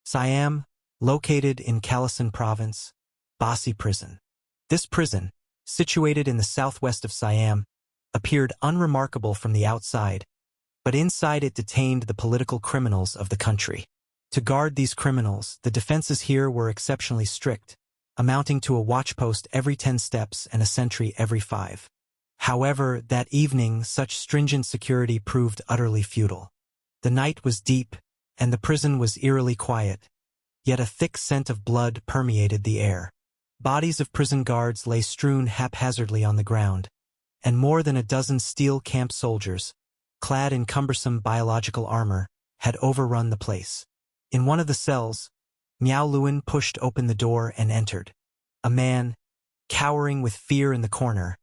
Siam, located in Kalasan Province, Basi Prison. This prison, situated in the southwest of Siam, appeared unremarkable from the outside, but inside it detained the political criminals of the country. To guard these criminals, the defenses here were exceptionally strict, amounting to a watchpost every 10 steps and a sentry every 5. However, that evening such stringent security proved utterly futile. The night was deep, and the prison was eerily quiet, yet a thick scent of blood permeated the air. Bodies of prison guards lay strewn haphazardly on the ground, and more than a dozen steel camp soldiers, clad in cumbersome biological armor, had overrun the place. In one of the cells, Miao Luan pushed open the door and entered. A man, cowering with fear in the corner,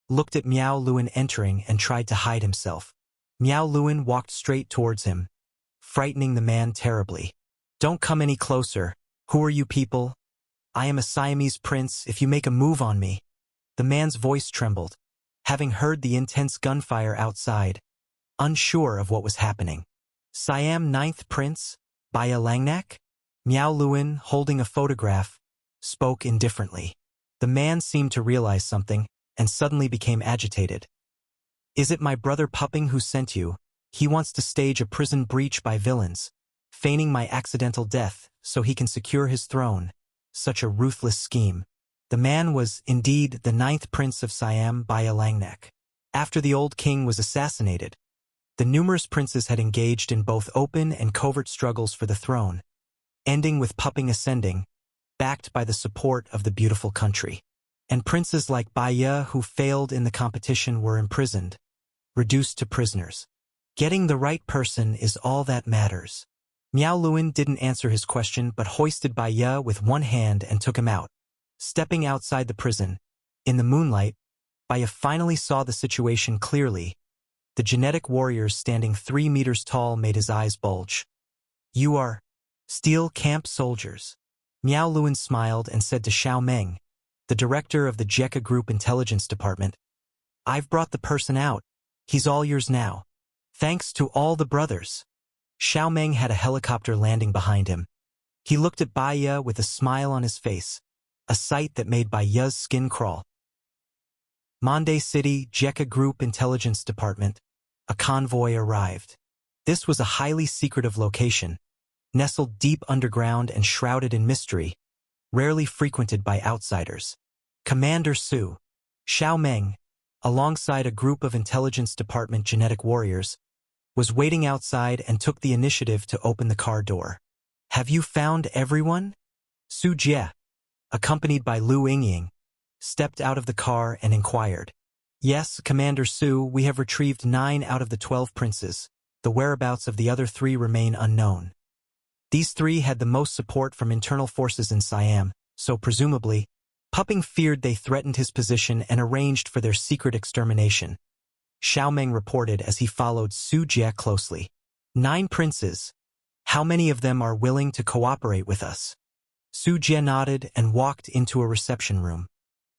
looked at Miao Luan entering and tried to hide himself. Miao Luan walked straight towards him, frightening the man terribly. "Don't come any closer. Who are you people? I am a Siamese prince if you make a move on me." The man's voice trembled, having heard the intense gunfire outside, unsure of what was happening. "Siam 9th Prince, Baya Langnak?" Miao Luan, holding a photograph, spoke indifferently. The man seemed to realize something, and suddenly became agitated. "Is it my brother Pupping who sent you? He wants to stage a prison breach by villains, feigning my accidental death so he can secure his throne. Such a ruthless scheme." The man was, indeed, the 9th Prince of Siam, Baya Langnak. After the old king was assassinated, the numerous princes had engaged in both open and covert struggles for the throne, ending with Pupping ascending, backed by the support of the beautiful country. And princes like Baya who failed in the competition were imprisoned, reduced to prisoners. Getting the right person is all that matters. Miao Luan didn't answer his question but hoisted Baya with one hand and took him out. Stepping outside the prison, in the moonlight, Baya finally saw the situation clearly. The genetic warriors standing 3 meters tall made his eyes bulge. "You are steel camp soldiers." Miao Luan smiled and said to Xiao Meng, the director of the Jekka Group Intelligence Department, "I've brought the person out. He's all yours now. Thanks to all the brothers." Xiao Meng had a helicopter landing behind him. He looked at Baya with a smile on his face, a sight that made Baya's skin crawl. Monday City, Jekka Group Intelligence Department. A convoy arrived. This was a highly secretive location, nestled deep underground and shrouded in mystery, rarely frequented by outsiders. Commander Su, Xiao Meng, alongside a group of Intelligence Department genetic warriors, was waiting outside and took the initiative to open the car door. "Have you found everyone?" Su Jie, accompanied by Lu Yingying, stepped out of the car and inquired. "Yes, Commander Su, we have retrieved 9 out of the 12 princes. The whereabouts of the other 3 remain unknown. These 3 had the most support from internal forces in Siam, so presumably, Pupping feared they threatened his position and arranged for their secret extermination." Xiao Meng reported as he followed Su Jie closely. 9 princes. How many of them are willing to cooperate with us?" Su Jie nodded and walked into a reception room.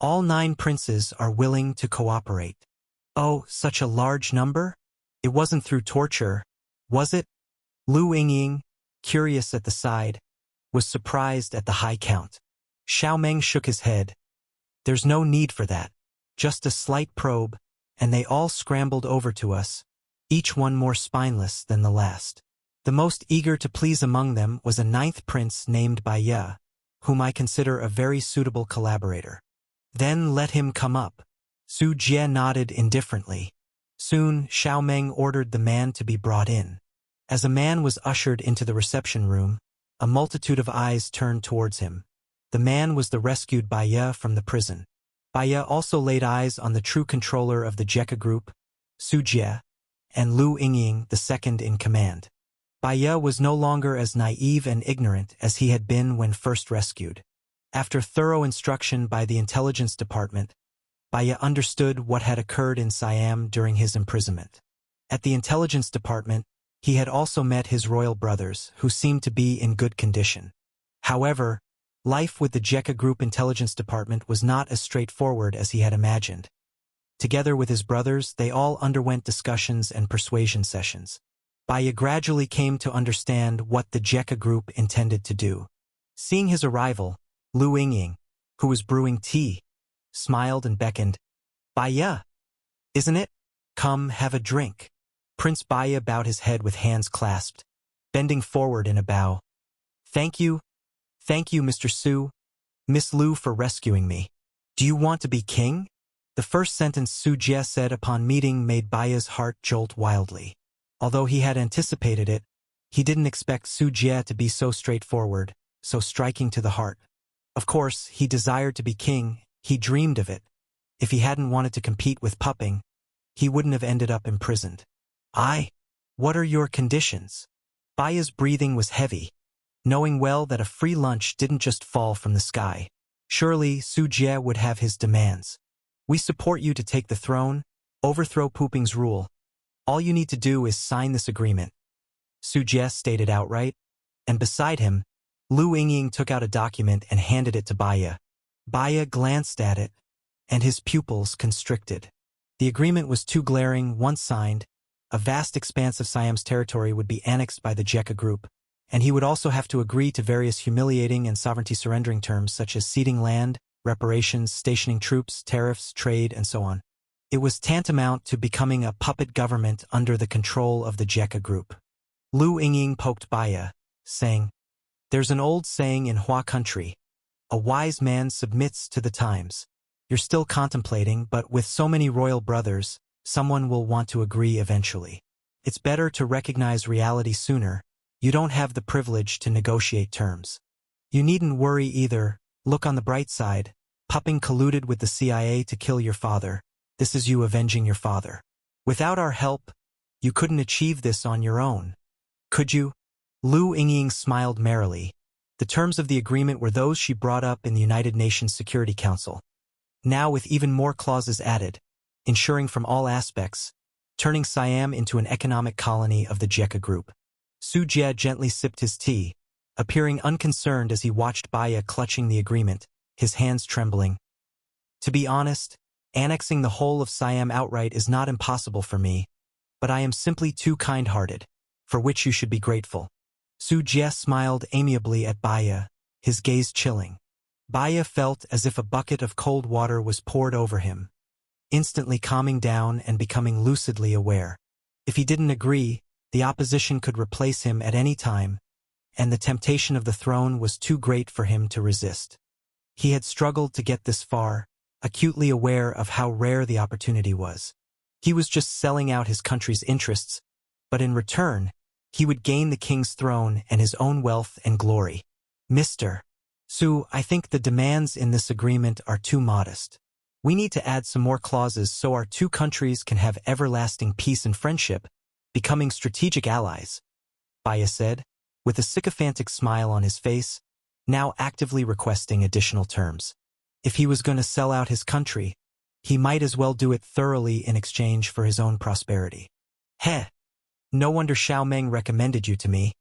"All 9 princes are willing to cooperate." "Oh, such a large number? It wasn't through torture, was it?" Lu Yingying, curious at the side, was surprised at the high count. Xiao Meng shook his head. "There's no need for that. Just a slight probe, and they all scrambled over to us, each one more spineless than the last. The most eager to please among them was a 9th prince named Baya, whom I consider a very suitable collaborator." "Then let him come up." Su Jie nodded indifferently. Soon, Xiao Meng ordered the man to be brought in. As a man was ushered into the reception room, a multitude of eyes turned towards him. The man was the rescued Baya from the prison. Baya also laid eyes on the true controller of the Jekka Group, Su Jie, and Lu Yingying, the second in command. Baya was no longer as naive and ignorant as he had been when first rescued. After thorough instruction by the Intelligence Department, Baya understood what had occurred in Siam during his imprisonment. At the Intelligence Department, he had also met his royal brothers, who seemed to be in good condition. However, life with the Jekka Group Intelligence Department was not as straightforward as he had imagined. Together with his brothers, they all underwent discussions and persuasion sessions. Baya gradually came to understand what the Jeka group intended to do. Seeing his arrival, Lu Yingying, who was brewing tea, smiled and beckoned. Baya, isn't it? Come, have a drink. Prince Baya bowed his head with hands clasped, bending forward in a bow. Thank you, Mr. Su, Miss Lu, for rescuing me. Do you want to be king? The first sentence Su Jie said upon meeting made Baya's heart jolt wildly. Although he had anticipated it, he didn't expect Su Jie to be so straightforward, so striking to the heart. Of course, he desired to be king, he dreamed of it. If he hadn't wanted to compete with Pupping, he wouldn't have ended up imprisoned. What are your conditions? Baya's breathing was heavy, knowing well that a free lunch didn't just fall from the sky. Surely Su Jie would have his demands. We support you to take the throne, overthrow Puping's rule. All you need to do is sign this agreement. Su Jie stated outright, and beside him, Lu Yingying took out a document and handed it to Baya. Baya glanced at it, and his pupils constricted. The agreement was too glaring. Once signed, a vast expanse of Siam's territory would be annexed by the Jeka group, and he would also have to agree to various humiliating and sovereignty-surrendering terms such as ceding land, reparations, stationing troops, tariffs, trade, and so on. It was tantamount to becoming a puppet government under the control of the Jeka group. Lu Yingying poked Baya, saying, "There's an old saying in Hua country, a wise man submits to the times. You're still contemplating, but with so many royal brothers, someone will want to agree eventually. It's better to recognize reality sooner. You don't have the privilege to negotiate terms. You needn't worry either. Look on the bright side. Pupping colluded with the CIA to kill your father. This is you avenging your father. Without our help, you couldn't achieve this on your own. Could you?" Lu Yingying smiled merrily. The terms of the agreement were those she brought up in the United Nations Security Council. Now with even more clauses added, ensuring from all aspects, turning Siam into an economic colony of the Jeka group. Su Jie gently sipped his tea, appearing unconcerned as he watched Baya clutching the agreement, his hands trembling. "To be honest, annexing the whole of Siam outright is not impossible for me, but I am simply too kind-hearted, for which you should be grateful." Su Jie smiled amiably at Baya, his gaze chilling. Baya felt as if a bucket of cold water was poured over him, instantly calming down and becoming lucidly aware. If he didn't agree, the opposition could replace him at any time, and the temptation of the throne was too great for him to resist. He had struggled to get this far, acutely aware of how rare the opportunity was. He was just selling out his country's interests, but in return, he would gain the king's throne and his own wealth and glory. "Mr. Su, I think the demands in this agreement are too modest. We need to add some more clauses so our two countries can have everlasting peace and friendship, becoming strategic allies," Baya said, with a sycophantic smile on his face, now actively requesting additional terms. If he was going to sell out his country, he might as well do it thoroughly in exchange for his own prosperity. "Heh! No wonder Xiao Meng recommended you to me.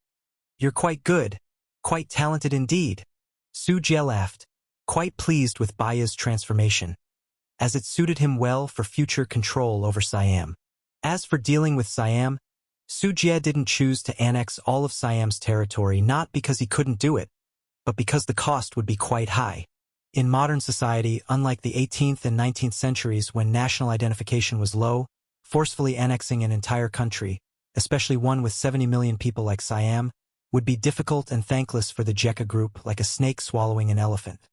You're quite good, quite talented indeed." Su Jie laughed, quite pleased with Baya's transformation, as it suited him well for future control over Siam. As for dealing with Siam, Su Jie didn't choose to annex all of Siam's territory not because he couldn't do it, but because the cost would be quite high. In modern society, unlike the 18th and 19th centuries when national identification was low, forcefully annexing an entire country, especially one with 70 million people like Siam, would be difficult and thankless for the Jeka group, like a snake swallowing an elephant.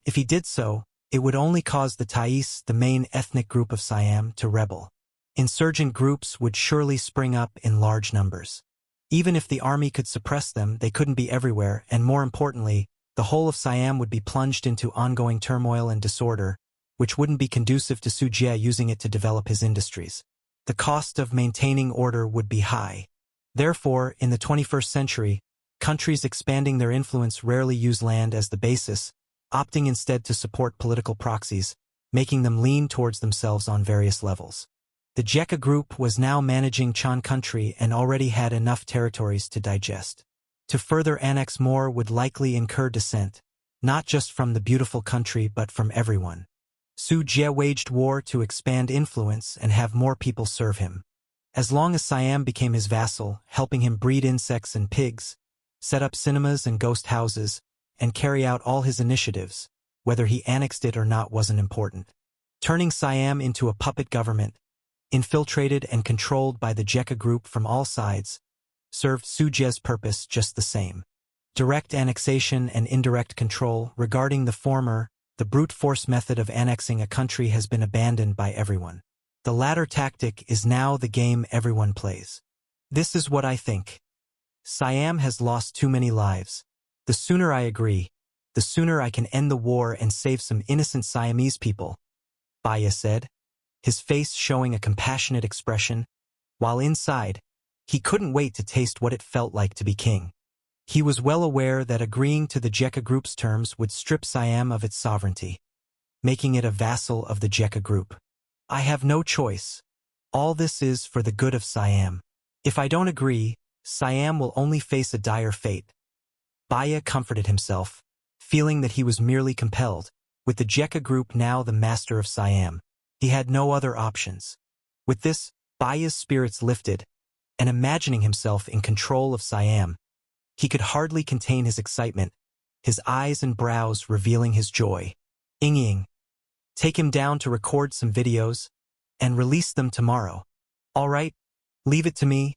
If he did so, it would only cause the Thais, the main ethnic group of Siam, to rebel. Insurgent groups would surely spring up in large numbers. Even if the army could suppress them, they couldn't be everywhere, and more importantly, the whole of Siam would be plunged into ongoing turmoil and disorder, which wouldn't be conducive to Su Jie using it to develop his industries. The cost of maintaining order would be high. Therefore, in the 21st century, countries expanding their influence rarely use land as the basis, opting instead to support political proxies, making them lean towards themselves on various levels. The Jeka group was now managing Chan country and already had enough territories to digest. To further annex more would likely incur dissent, not just from the beautiful country but from everyone. Su Jie waged war to expand influence and have more people serve him. As long as Siam became his vassal, helping him breed insects and pigs, set up cinemas and ghost houses, and carry out all his initiatives, whether he annexed it or not wasn't important. Turning Siam into a puppet government, infiltrated and controlled by the Jekka group from all sides, served Suje's purpose just the same. Direct annexation and indirect control. Regarding the former, the brute force method of annexing a country has been abandoned by everyone. The latter tactic is now the game everyone plays. This is what I think. Siam has lost too many lives. The sooner I agree, the sooner I can end the war and save some innocent Siamese people, Baya said, his face showing a compassionate expression, while inside, he couldn't wait to taste what it felt like to be king. He was well aware that agreeing to the Jekka group's terms would strip Siam of its sovereignty, making it a vassal of the Jekka group. I have no choice. All this is for the good of Siam. If I don't agree, Siam will only face a dire fate. Baya comforted himself, feeling that he was merely compelled, with the Jekka group now the master of Siam. He had no other options. With this, Baya's spirits lifted, and imagining himself in control of Siam, he could hardly contain his excitement, his eyes and brows revealing his joy. Yingying, take him down to record some videos, and release them tomorrow. All right, leave it to me.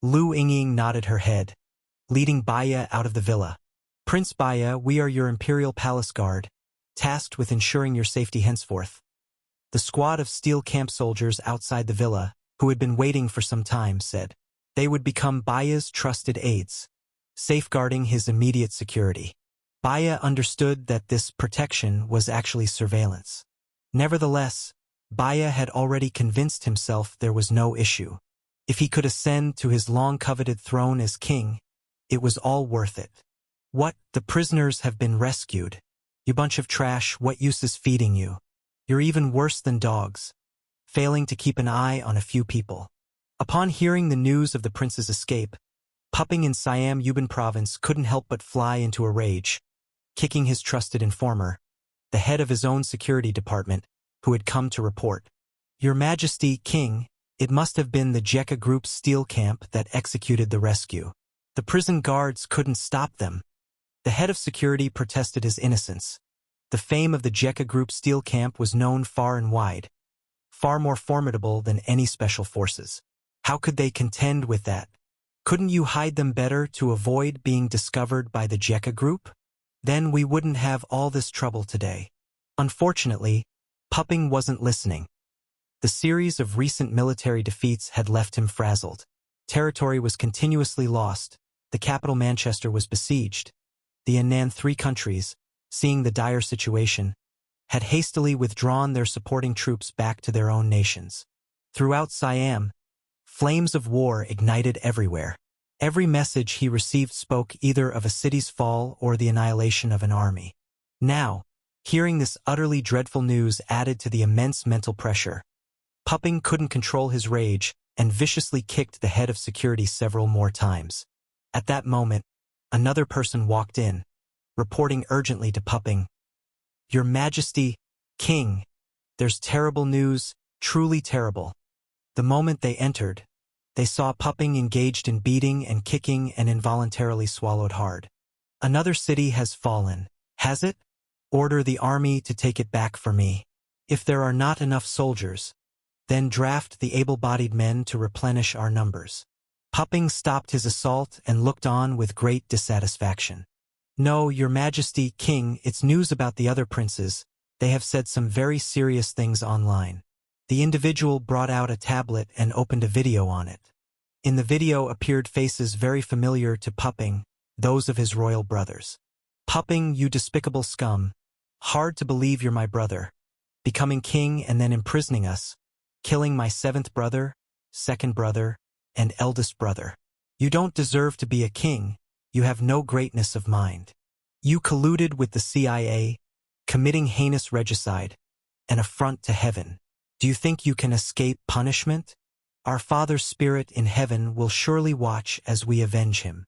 Lu Yingying nodded her head, leading Baya out of the villa. Prince Baya, we are your Imperial Palace Guard, tasked with ensuring your safety henceforth. The squad of steel camp soldiers outside the villa, who had been waiting for some time, said. They would become Baya's trusted aides, safeguarding his immediate security. Baya understood that this protection was actually surveillance. Nevertheless, Baya had already convinced himself there was no issue. If he could ascend to his long-coveted throne as king, it was all worth it. What? The prisoners have been rescued. You bunch of trash, what use is feeding you? You're even worse than dogs, failing to keep an eye on a few people. Upon hearing the news of the prince's escape, Pupping in Siam Yubin province couldn't help but fly into a rage, kicking his trusted informer, the head of his own security department, who had come to report. Your Majesty, King, it must have been the Jekka group's steel camp that executed the rescue. The prison guards couldn't stop them. The head of security protested his innocence. The fame of the Jekka group steel camp was known far and wide, far more formidable than any special forces. How could they contend with that? Couldn't you hide them better to avoid being discovered by the Jekka group? Then we wouldn't have all this trouble today. Unfortunately, Pupping wasn't listening. The series of recent military defeats had left him frazzled. Territory was continuously lost. The capital Manchester was besieged. The Annan three countries, seeing the dire situation, had hastily withdrawn their supporting troops back to their own nations. Throughout Siam, flames of war ignited everywhere. Every message he received spoke either of a city's fall or the annihilation of an army. Now, hearing this utterly dreadful news added to the immense mental pressure. Pupping couldn't control his rage and viciously kicked the head of security several more times. At that moment, another person walked in, reporting urgently to Pupping. Your Majesty, King, there's terrible news, truly terrible. The moment they entered, they saw Pupping engaged in beating and kicking and involuntarily swallowed hard. Another city has fallen, has it? Order the army to take it back for me. If there are not enough soldiers, then draft the able-bodied men to replenish our numbers. Pupping stopped his assault and looked on with great dissatisfaction. No, Your Majesty, King, it's news about the other princes. They have said some very serious things online. The individual brought out a tablet and opened a video on it. In the video appeared faces very familiar to Pupping, those of his royal brothers. Pupping, you despicable scum. Hard to believe you're my brother. Becoming king and then imprisoning us. Killing my seventh brother, second brother, and eldest brother. You don't deserve to be a king. You have no greatness of mind. You colluded with the CIA, committing heinous regicide, an affront to heaven. Do you think you can escape punishment? Our Father's Spirit in heaven will surely watch as we avenge him.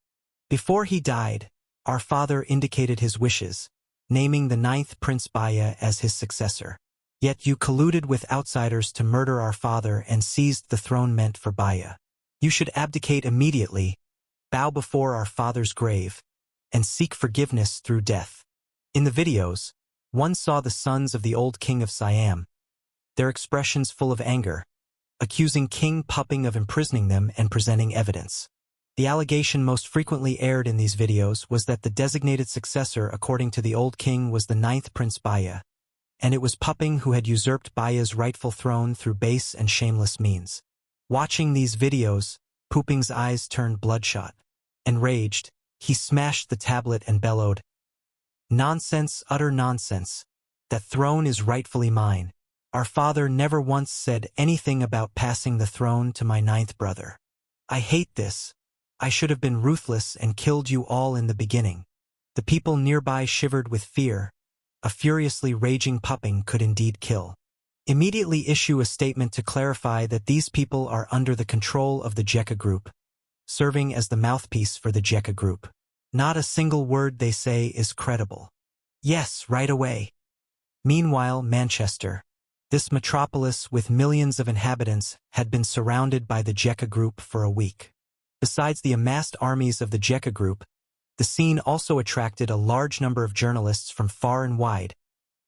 Before he died, our father indicated his wishes, naming the ninth Prince Baya as his successor. Yet you colluded with outsiders to murder our father and seized the throne meant for Baya. You should abdicate immediately, bow before our father's grave, and seek forgiveness through death. In the videos, one saw the sons of the old king of Siam, their expressions full of anger, accusing King Puping of imprisoning them and presenting evidence. The allegation most frequently aired in these videos was that the designated successor according to the old king was the 9th Prince Baya, and it was Puping who had usurped Baya's rightful throne through base and shameless means. Watching these videos, Puping's eyes turned bloodshot. Enraged, he smashed the tablet and bellowed, "Nonsense, utter nonsense. That throne is rightfully mine. Our father never once said anything about passing the throne to my 9th brother. I hate this. I should have been ruthless and killed you all in the beginning." The people nearby shivered with fear. A furiously raging Puping could indeed kill. Immediately issue a statement to clarify that these people are under the control of the Jeka Group, serving as the mouthpiece for the Jeka Group. Not a single word they say is credible. Yes, right away. Meanwhile, Manchester, this metropolis with millions of inhabitants, had been surrounded by the Jeka Group for a week. Besides the amassed armies of the Jeka Group, the scene also attracted a large number of journalists from far and wide,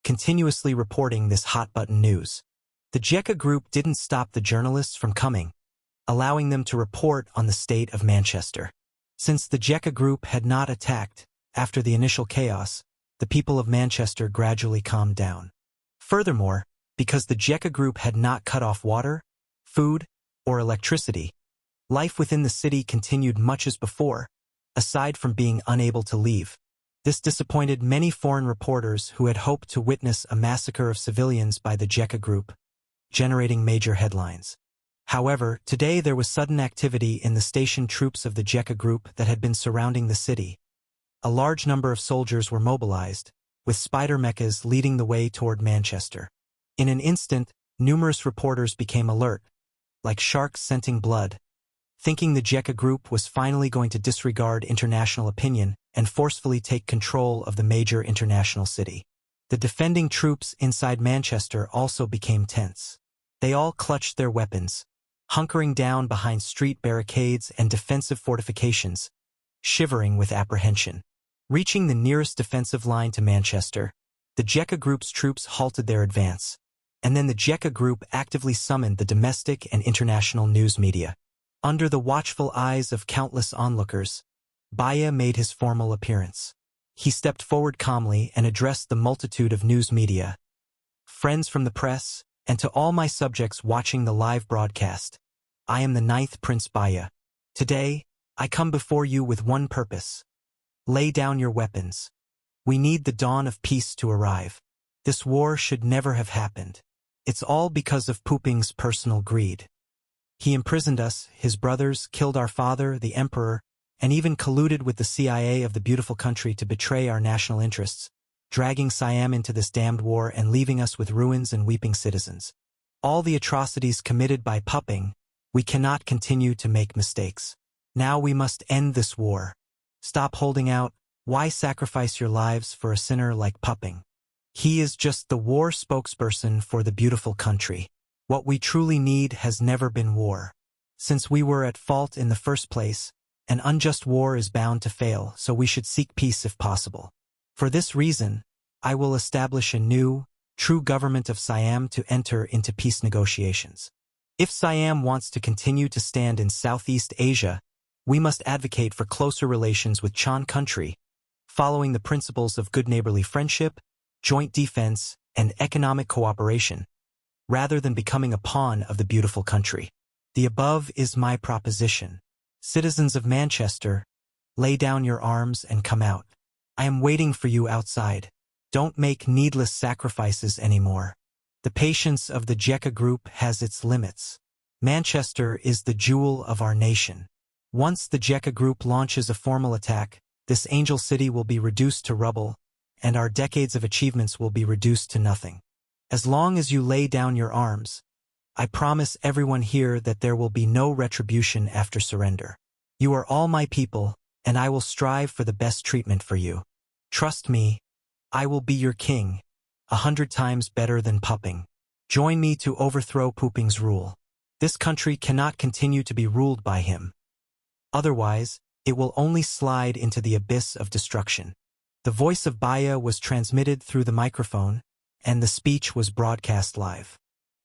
continuously reporting this hot-button news. The Jeka Group didn't stop the journalists from coming, allowing them to report on the state of Manchester. Since the Jeka Group had not attacked, after the initial chaos, the people of Manchester gradually calmed down. Furthermore, because the Jeka Group had not cut off water, food, or electricity, life within the city continued much as before, aside from being unable to leave. This disappointed many foreign reporters who had hoped to witness a massacre of civilians by the Jeka Group, generating major headlines. However, today there was sudden activity in the stationed troops of the Jeka Group that had been surrounding the city. A large number of soldiers were mobilized, with spider mechas leading the way toward Manchester. In an instant, numerous reporters became alert, like sharks scenting blood, thinking the Jeka Group was finally going to disregard international opinion and forcefully take control of the major international city. The defending troops inside Manchester also became tense. They all clutched their weapons, hunkering down behind street barricades and defensive fortifications, shivering with apprehension. Reaching the nearest defensive line to Manchester, the Jeka Group's troops halted their advance, and then the Jeka Group actively summoned the domestic and international news media. Under the watchful eyes of countless onlookers, Baya made his formal appearance. He stepped forward calmly and addressed the multitude of news media, friends from the press, and to all my subjects watching the live broadcast. I am the 9th Prince Baya. Today, I come before you with one purpose. Lay down your weapons. We need the dawn of peace to arrive. This war should never have happened. It's all because of Puping's personal greed. He imprisoned us, his brothers, killed our father, the emperor, and even colluded with the CIA of the beautiful country to betray our national interests, dragging Siam into this damned war and leaving us with ruins and weeping citizens. All the atrocities committed by Puping, we cannot continue to make mistakes. Now we must end this war. Stop holding out. Why sacrifice your lives for a sinner like Puping? He is just the war spokesperson for the beautiful country. What we truly need has never been war. Since we were at fault in the first place, an unjust war is bound to fail, so we should seek peace if possible. For this reason, I will establish a new, true government of Siam to enter into peace negotiations. If Siam wants to continue to stand in Southeast Asia, we must advocate for closer relations with Chan country, following the principles of good neighborly friendship, joint defense, and economic cooperation, rather than becoming a pawn of the beautiful country. The above is my proposition. Citizens of Manchester, lay down your arms and come out. I am waiting for you outside. Don't make needless sacrifices anymore. The patience of the Jeka Group has its limits. Manchester is the jewel of our nation. Once the Jeka Group launches a formal attack, this angel city will be reduced to rubble, and our decades of achievements will be reduced to nothing. As long as you lay down your arms, I promise everyone here that there will be no retribution after surrender. You are all my people, and I will strive for the best treatment for you. Trust me, I will be your king, 100 times better than Puping. Join me to overthrow Puping's rule. This country cannot continue to be ruled by him. Otherwise, it will only slide into the abyss of destruction. The voice of Baya was transmitted through the microphone, and the speech was broadcast live.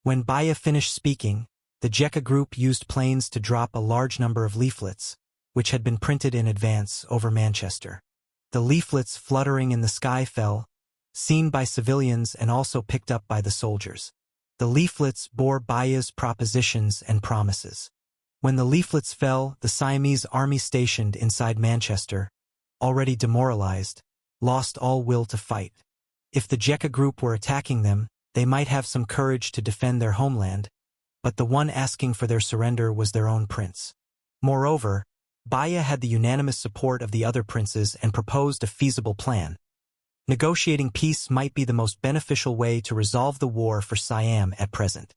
When Baya finished speaking, the Jekka group used planes to drop a large number of leaflets, which had been printed in advance over Manchester. The leaflets fluttering in the sky fell, seen by civilians and also picked up by the soldiers. The leaflets bore Baya's propositions and promises. When the leaflets fell, the Siamese army stationed inside Manchester, already demoralized, lost all will to fight. If the Jekka group were attacking them, they might have some courage to defend their homeland, but the one asking for their surrender was their own prince. Moreover, Baya had the unanimous support of the other princes and proposed a feasible plan. Negotiating peace might be the most beneficial way to resolve the war for Siam at present.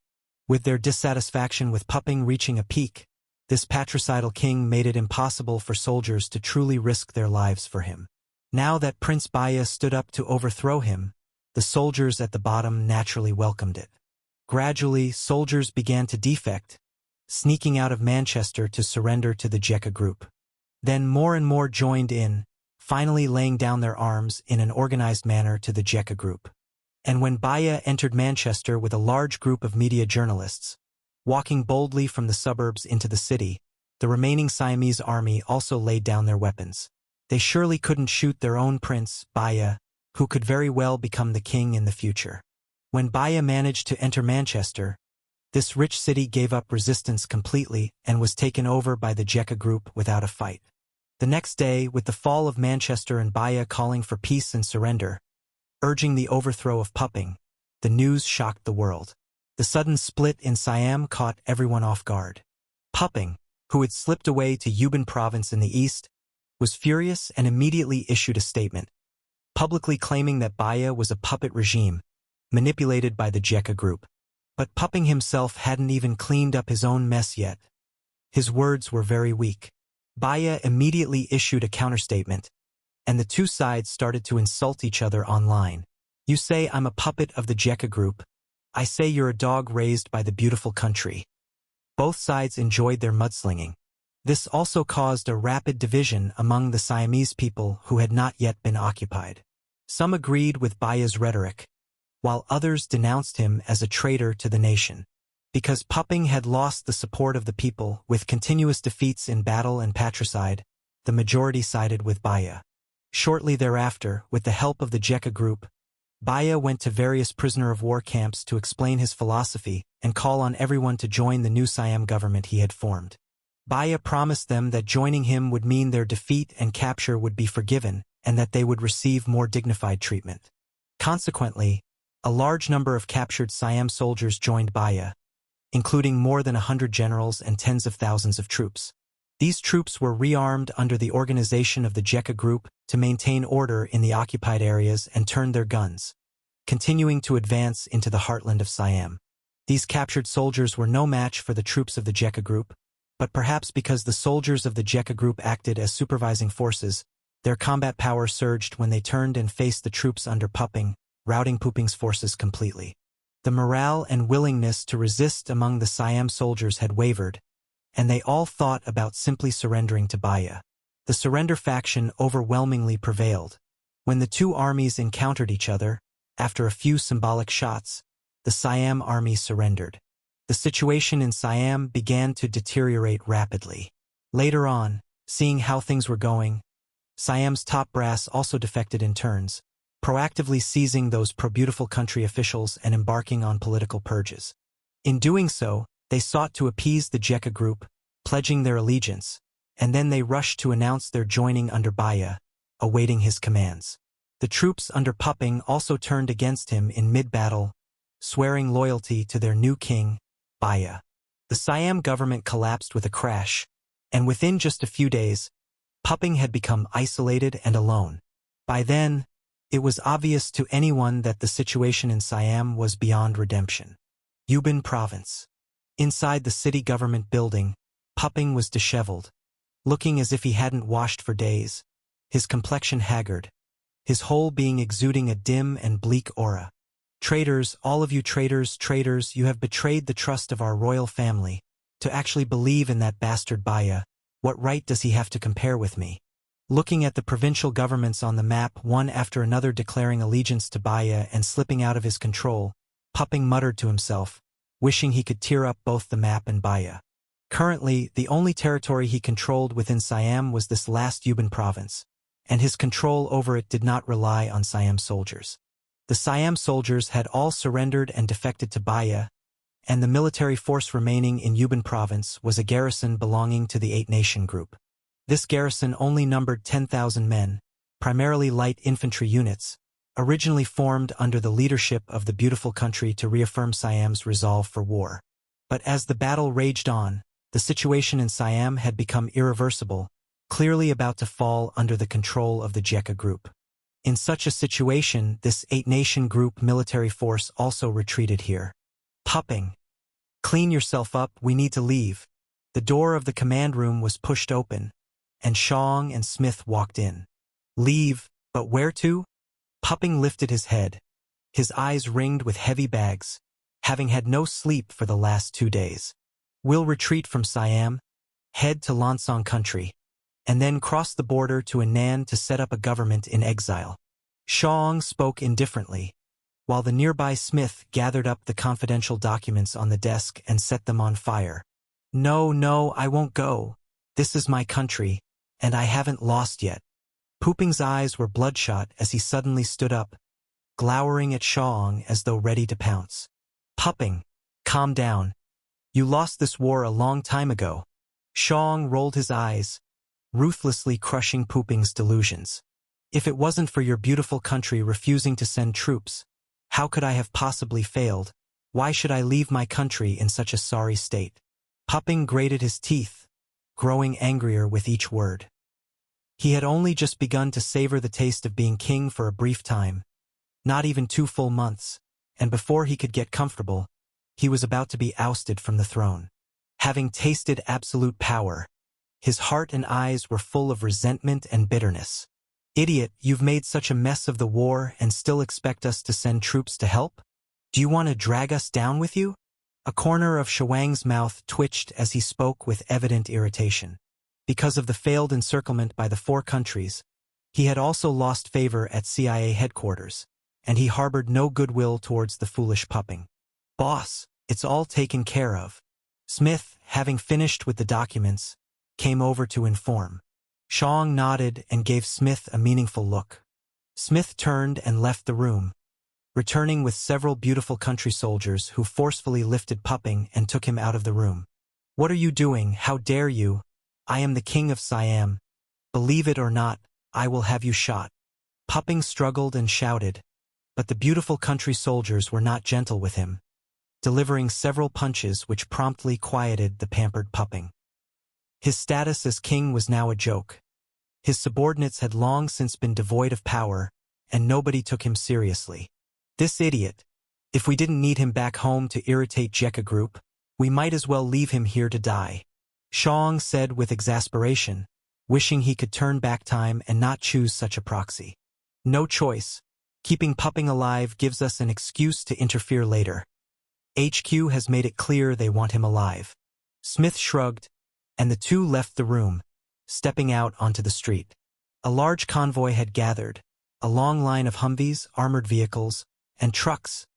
With their dissatisfaction with Puping reaching a peak, this patricidal king made it impossible for soldiers to truly risk their lives for him. Now that Prince Baya stood up to overthrow him, the soldiers at the bottom naturally welcomed it. Gradually, soldiers began to defect, sneaking out of Manchester to surrender to the Jekka group. Then more and more joined in, finally laying down their arms in an organized manner to the Jekka group. And when Baya entered Manchester with a large group of media journalists, walking boldly from the suburbs into the city, the remaining Siamese army also laid down their weapons. They surely couldn't shoot their own prince, Baya, who could very well become the king in the future. When Baya managed to enter Manchester, this rich city gave up resistance completely and was taken over by the Jekka group without a fight. The next day, with the fall of Manchester and Baya calling for peace and surrender, urging the overthrow of Puping, the news shocked the world. The sudden split in Siam caught everyone off guard. Puping, who had slipped away to Yubin province in the east, was furious and immediately issued a statement, publicly claiming that Baya was a puppet regime, manipulated by the Jekka group. But Puping himself hadn't even cleaned up his own mess yet. His words were very weak. Baya immediately issued a counterstatement, and the two sides started to insult each other online. You say I'm a puppet of the Jekka group. I say you're a dog raised by the beautiful country. Both sides enjoyed their mudslinging. This also caused a rapid division among the Siamese people who had not yet been occupied. Some agreed with Baya's rhetoric, while others denounced him as a traitor to the nation. Because Puping had lost the support of the people with continuous defeats in battle and patricide, the majority sided with Baya. Shortly thereafter, with the help of the Jekka group, Baya went to various prisoner-of-war camps to explain his philosophy and call on everyone to join the new Siam government he had formed. Baya promised them that joining him would mean their defeat and capture would be forgiven and that they would receive more dignified treatment. Consequently, a large number of captured Siam soldiers joined Baya, including more than 100 generals and tens of thousands of troops. These troops were rearmed under the organization of the Jekka group to maintain order in the occupied areas and turn their guns, continuing to advance into the heartland of Siam. These captured soldiers were no match for the troops of the Jekka group, but perhaps because the soldiers of the Jekka group acted as supervising forces, their combat power surged when they turned and faced the troops under Puping, routing Puping's forces completely. The morale and willingness to resist among the Siam soldiers had wavered, and they all thought about simply surrendering to Baya. The surrender faction overwhelmingly prevailed. When the two armies encountered each other, after a few symbolic shots, the Siam army surrendered. The situation in Siam began to deteriorate rapidly. Later on, seeing how things were going, Siam's top brass also defected in turns, proactively seizing those pro-beautiful country officials and embarking on political purges. In doing so, they sought to appease the Jekka group, pledging their allegiance, and then they rushed to announce their joining under Baya, awaiting his commands. The troops under Puping also turned against him in mid-battle, swearing loyalty to their new king, Baya. The Siam government collapsed with a crash, and within just a few days, Puping had become isolated and alone. By then, it was obvious to anyone that the situation in Siam was beyond redemption. Yubin province. Inside the city government building, Puping was disheveled, looking as if he hadn't washed for days, his complexion haggard, his whole being exuding a dim and bleak aura. Traitors, all of you traitors, traitors, you have betrayed the trust of our royal family. To actually believe in that bastard Baya, what right does he have to compare with me? Looking at the provincial governments on the map, one after another declaring allegiance to Baya and slipping out of his control, Pupping muttered to himself, wishing he could tear up both the map and Baya. Currently, the only territory he controlled within Siam was this last Yubin province, and his control over it did not rely on Siam soldiers. The Siam soldiers had all surrendered and defected to Baya, and the military force remaining in Yubin province was a garrison belonging to the Eight Nation group. This garrison only numbered 10,000 men, primarily light infantry units, originally formed under the leadership of the beautiful country to reaffirm Siam's resolve for war. But as the battle raged on, the situation in Siam had become irreversible, clearly about to fall under the control of the Jekka group. In such a situation, this Eight-Nation group military force also retreated here. Pupping. Clean yourself up, we need to leave. The door of the command room was pushed open, and Shang and Smith walked in. Leave, but where to? Pupping lifted his head, his eyes ringed with heavy bags, having had no sleep for the last 2 days. We'll retreat from Siam, head to Lansong country, and then cross the border to Anan to set up a government in exile. Shang spoke indifferently, while the nearby Smith gathered up the confidential documents on the desk and set them on fire. No, I won't go. This is my country, and I haven't lost yet. Pooping's eyes were bloodshot as he suddenly stood up, glowering at Shang as though ready to pounce. Pupping, calm down. You lost this war a long time ago. Shang rolled his eyes, ruthlessly crushing Pooping's delusions. If it wasn't for your beautiful country refusing to send troops, how could I have possibly failed? Why should I leave my country in such a sorry state? Pupping grated his teeth, growing angrier with each word. He had only just begun to savor the taste of being king for a brief time, not even 2 full months, and before he could get comfortable, he was about to be ousted from the throne. Having tasted absolute power, his heart and eyes were full of resentment and bitterness. Idiot, you've made such a mess of the war and still expect us to send troops to help? Do you want to drag us down with you? A corner of Shuang's mouth twitched as he spoke with evident irritation. Because of the failed encirclement by the 4 countries, he had also lost favor at CIA headquarters, and he harbored no goodwill towards the foolish Pupping. Boss, it's all taken care of. Smith, having finished with the documents, came over to inform. Shang nodded and gave Smith a meaningful look. Smith turned and left the room, returning with several beautiful country soldiers who forcefully lifted Pupping and took him out of the room. What are you doing? How dare you? I am the king of Siam. Believe it or not, I will have you shot. Pupping struggled and shouted, but the beautiful country soldiers were not gentle with him, delivering several punches which promptly quieted the pampered Pupping. His status as king was now a joke. His subordinates had long since been devoid of power, and nobody took him seriously. This idiot. If we didn't need him back home to irritate Jekka Group, we might as well leave him here to die. Shang said with exasperation, wishing he could turn back time and not choose such a proxy. No choice. Keeping Pupping alive gives us an excuse to interfere later. HQ has made it clear they want him alive. Smith shrugged, and the two left the room, stepping out onto the street. A large convoy had gathered, a long line of Humvees, armored vehicles, and trucks,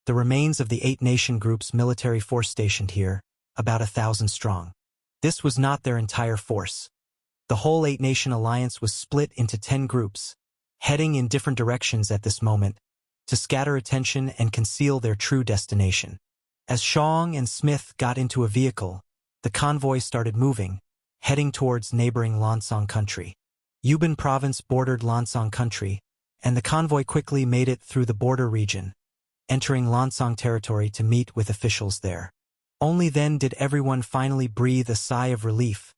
the remains of the Eight Nation Group's military force stationed here, about 1,000 strong. This was not their entire force. The whole Eight Nation alliance was split into 10 groups, heading in different directions at this moment, to scatter attention and conceal their true destination. As Shang and Smith got into a vehicle, the convoy started moving, heading towards neighboring Lansong country. Yubin province bordered Lansong country, and the convoy quickly made it through the border region, entering Lansong territory to meet with officials there. Only then did everyone finally breathe a sigh of relief,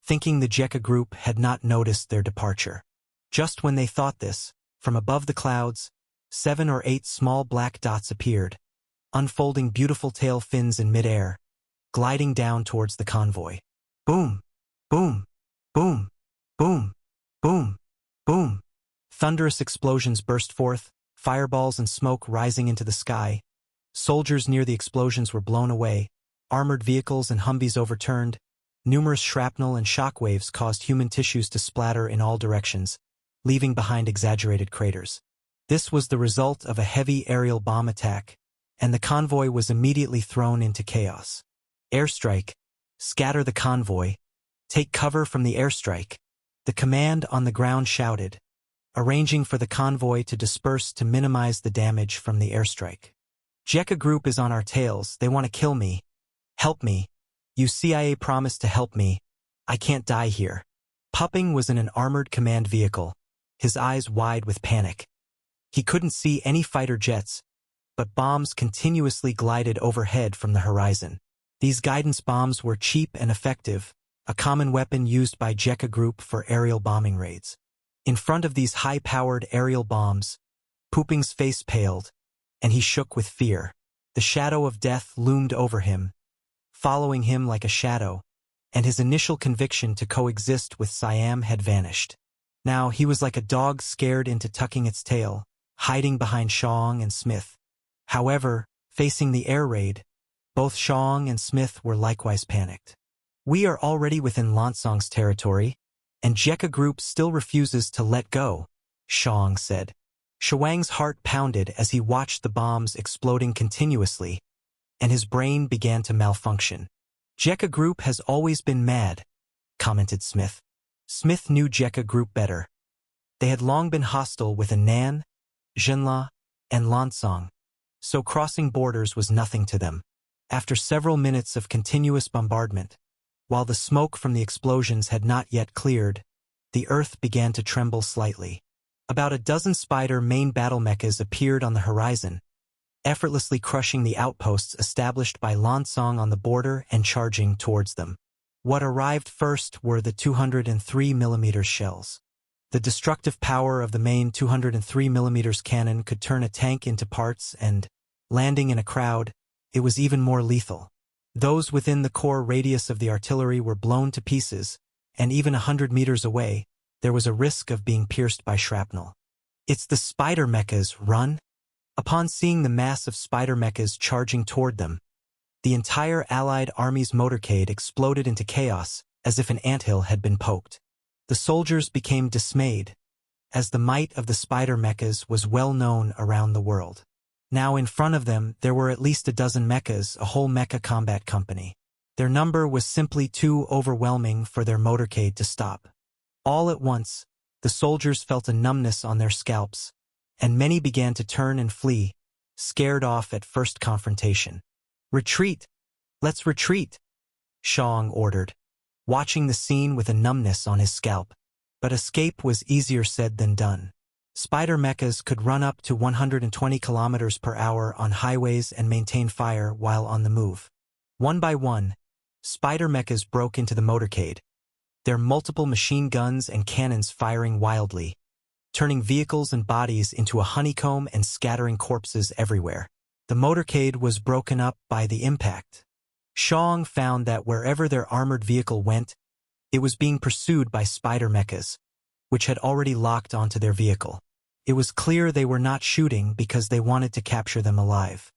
thinking the Jekka Group had not noticed their departure. Just when they thought this, from above the clouds, 7 or 8 small black dots appeared, unfolding beautiful tail fins in midair, gliding down towards the convoy. Boom! Boom! Boom! Boom! Boom! Boom! Thunderous explosions burst forth, fireballs and smoke rising into the sky. Soldiers near the explosions were blown away, armored vehicles and Humvees overturned. Numerous shrapnel and shockwaves caused human tissues to splatter in all directions, leaving behind exaggerated craters. This was the result of a heavy aerial bomb attack, and the convoy was immediately thrown into chaos. Airstrike. Scatter the convoy. Take cover from the airstrike. The command on the ground shouted, arranging for the convoy to disperse to minimize the damage from the airstrike. Jekka Group is on our tails. They want to kill me. Help me. You CIA promised to help me. I can't die here. Pupping was in an armored command vehicle, his eyes wide with panic. He couldn't see any fighter jets, but bombs continuously glided overhead from the horizon. These guidance bombs were cheap and effective, a common weapon used by Jekka Group for aerial bombing raids. In front of these high-powered aerial bombs, Pooping's face paled, and he shook with fear. The shadow of death loomed over him, following him like a shadow, and his initial conviction to coexist with Siam had vanished. Now he was like a dog scared into tucking its tail, hiding behind Shaong and Smith. However, facing the air raid, both Shaong and Smith were likewise panicked. We are already within Lansong's territory, and Jekka Group still refuses to let go, Shaong said. Shawang's heart pounded as he watched the bombs exploding continuously, and his brain began to malfunction. Jekka Group has always been mad, commented Smith. Smith knew Jekka Group better. They had long been hostile with Anan, Jinla, and Lansong, so crossing borders was nothing to them. After several minutes of continuous bombardment, while the smoke from the explosions had not yet cleared, the earth began to tremble slightly. About a dozen Spider main battle mechas appeared on the horizon, effortlessly crushing the outposts established by Lansong on the border and charging towards them. What arrived first were the 203mm shells. The destructive power of the main 203mm cannon could turn a tank into parts and, landing in a crowd, it was even more lethal. Those within the core radius of the artillery were blown to pieces, and even 100 meters away, there was a risk of being pierced by shrapnel. It's the Spider mechas, run! Upon seeing the mass of Spider mechas charging toward them, the entire Allied army's motorcade exploded into chaos as if an anthill had been poked. The soldiers became dismayed, as the might of the Spider mechas was well known around the world. Now in front of them there were at least a dozen mechas, a whole mecha combat company. Their number was simply too overwhelming for their motorcade to stop. All at once, the soldiers felt a numbness on their scalps, and many began to turn and flee, scared off at first confrontation. Retreat! Let's retreat! Shaong ordered, watching the scene with a numbness on his scalp. But escape was easier said than done. Spider mechas could run up to 120 kilometers per hour on highways and maintain fire while on the move. One by one, Spider mechas broke into the motorcade, their multiple machine guns and cannons firing wildly, turning vehicles and bodies into a honeycomb and scattering corpses everywhere. The motorcade was broken up by the impact. Shaong found that wherever their armored vehicle went, it was being pursued by Spider mechas, which had already locked onto their vehicle. It was clear they were not shooting because they wanted to capture them alive.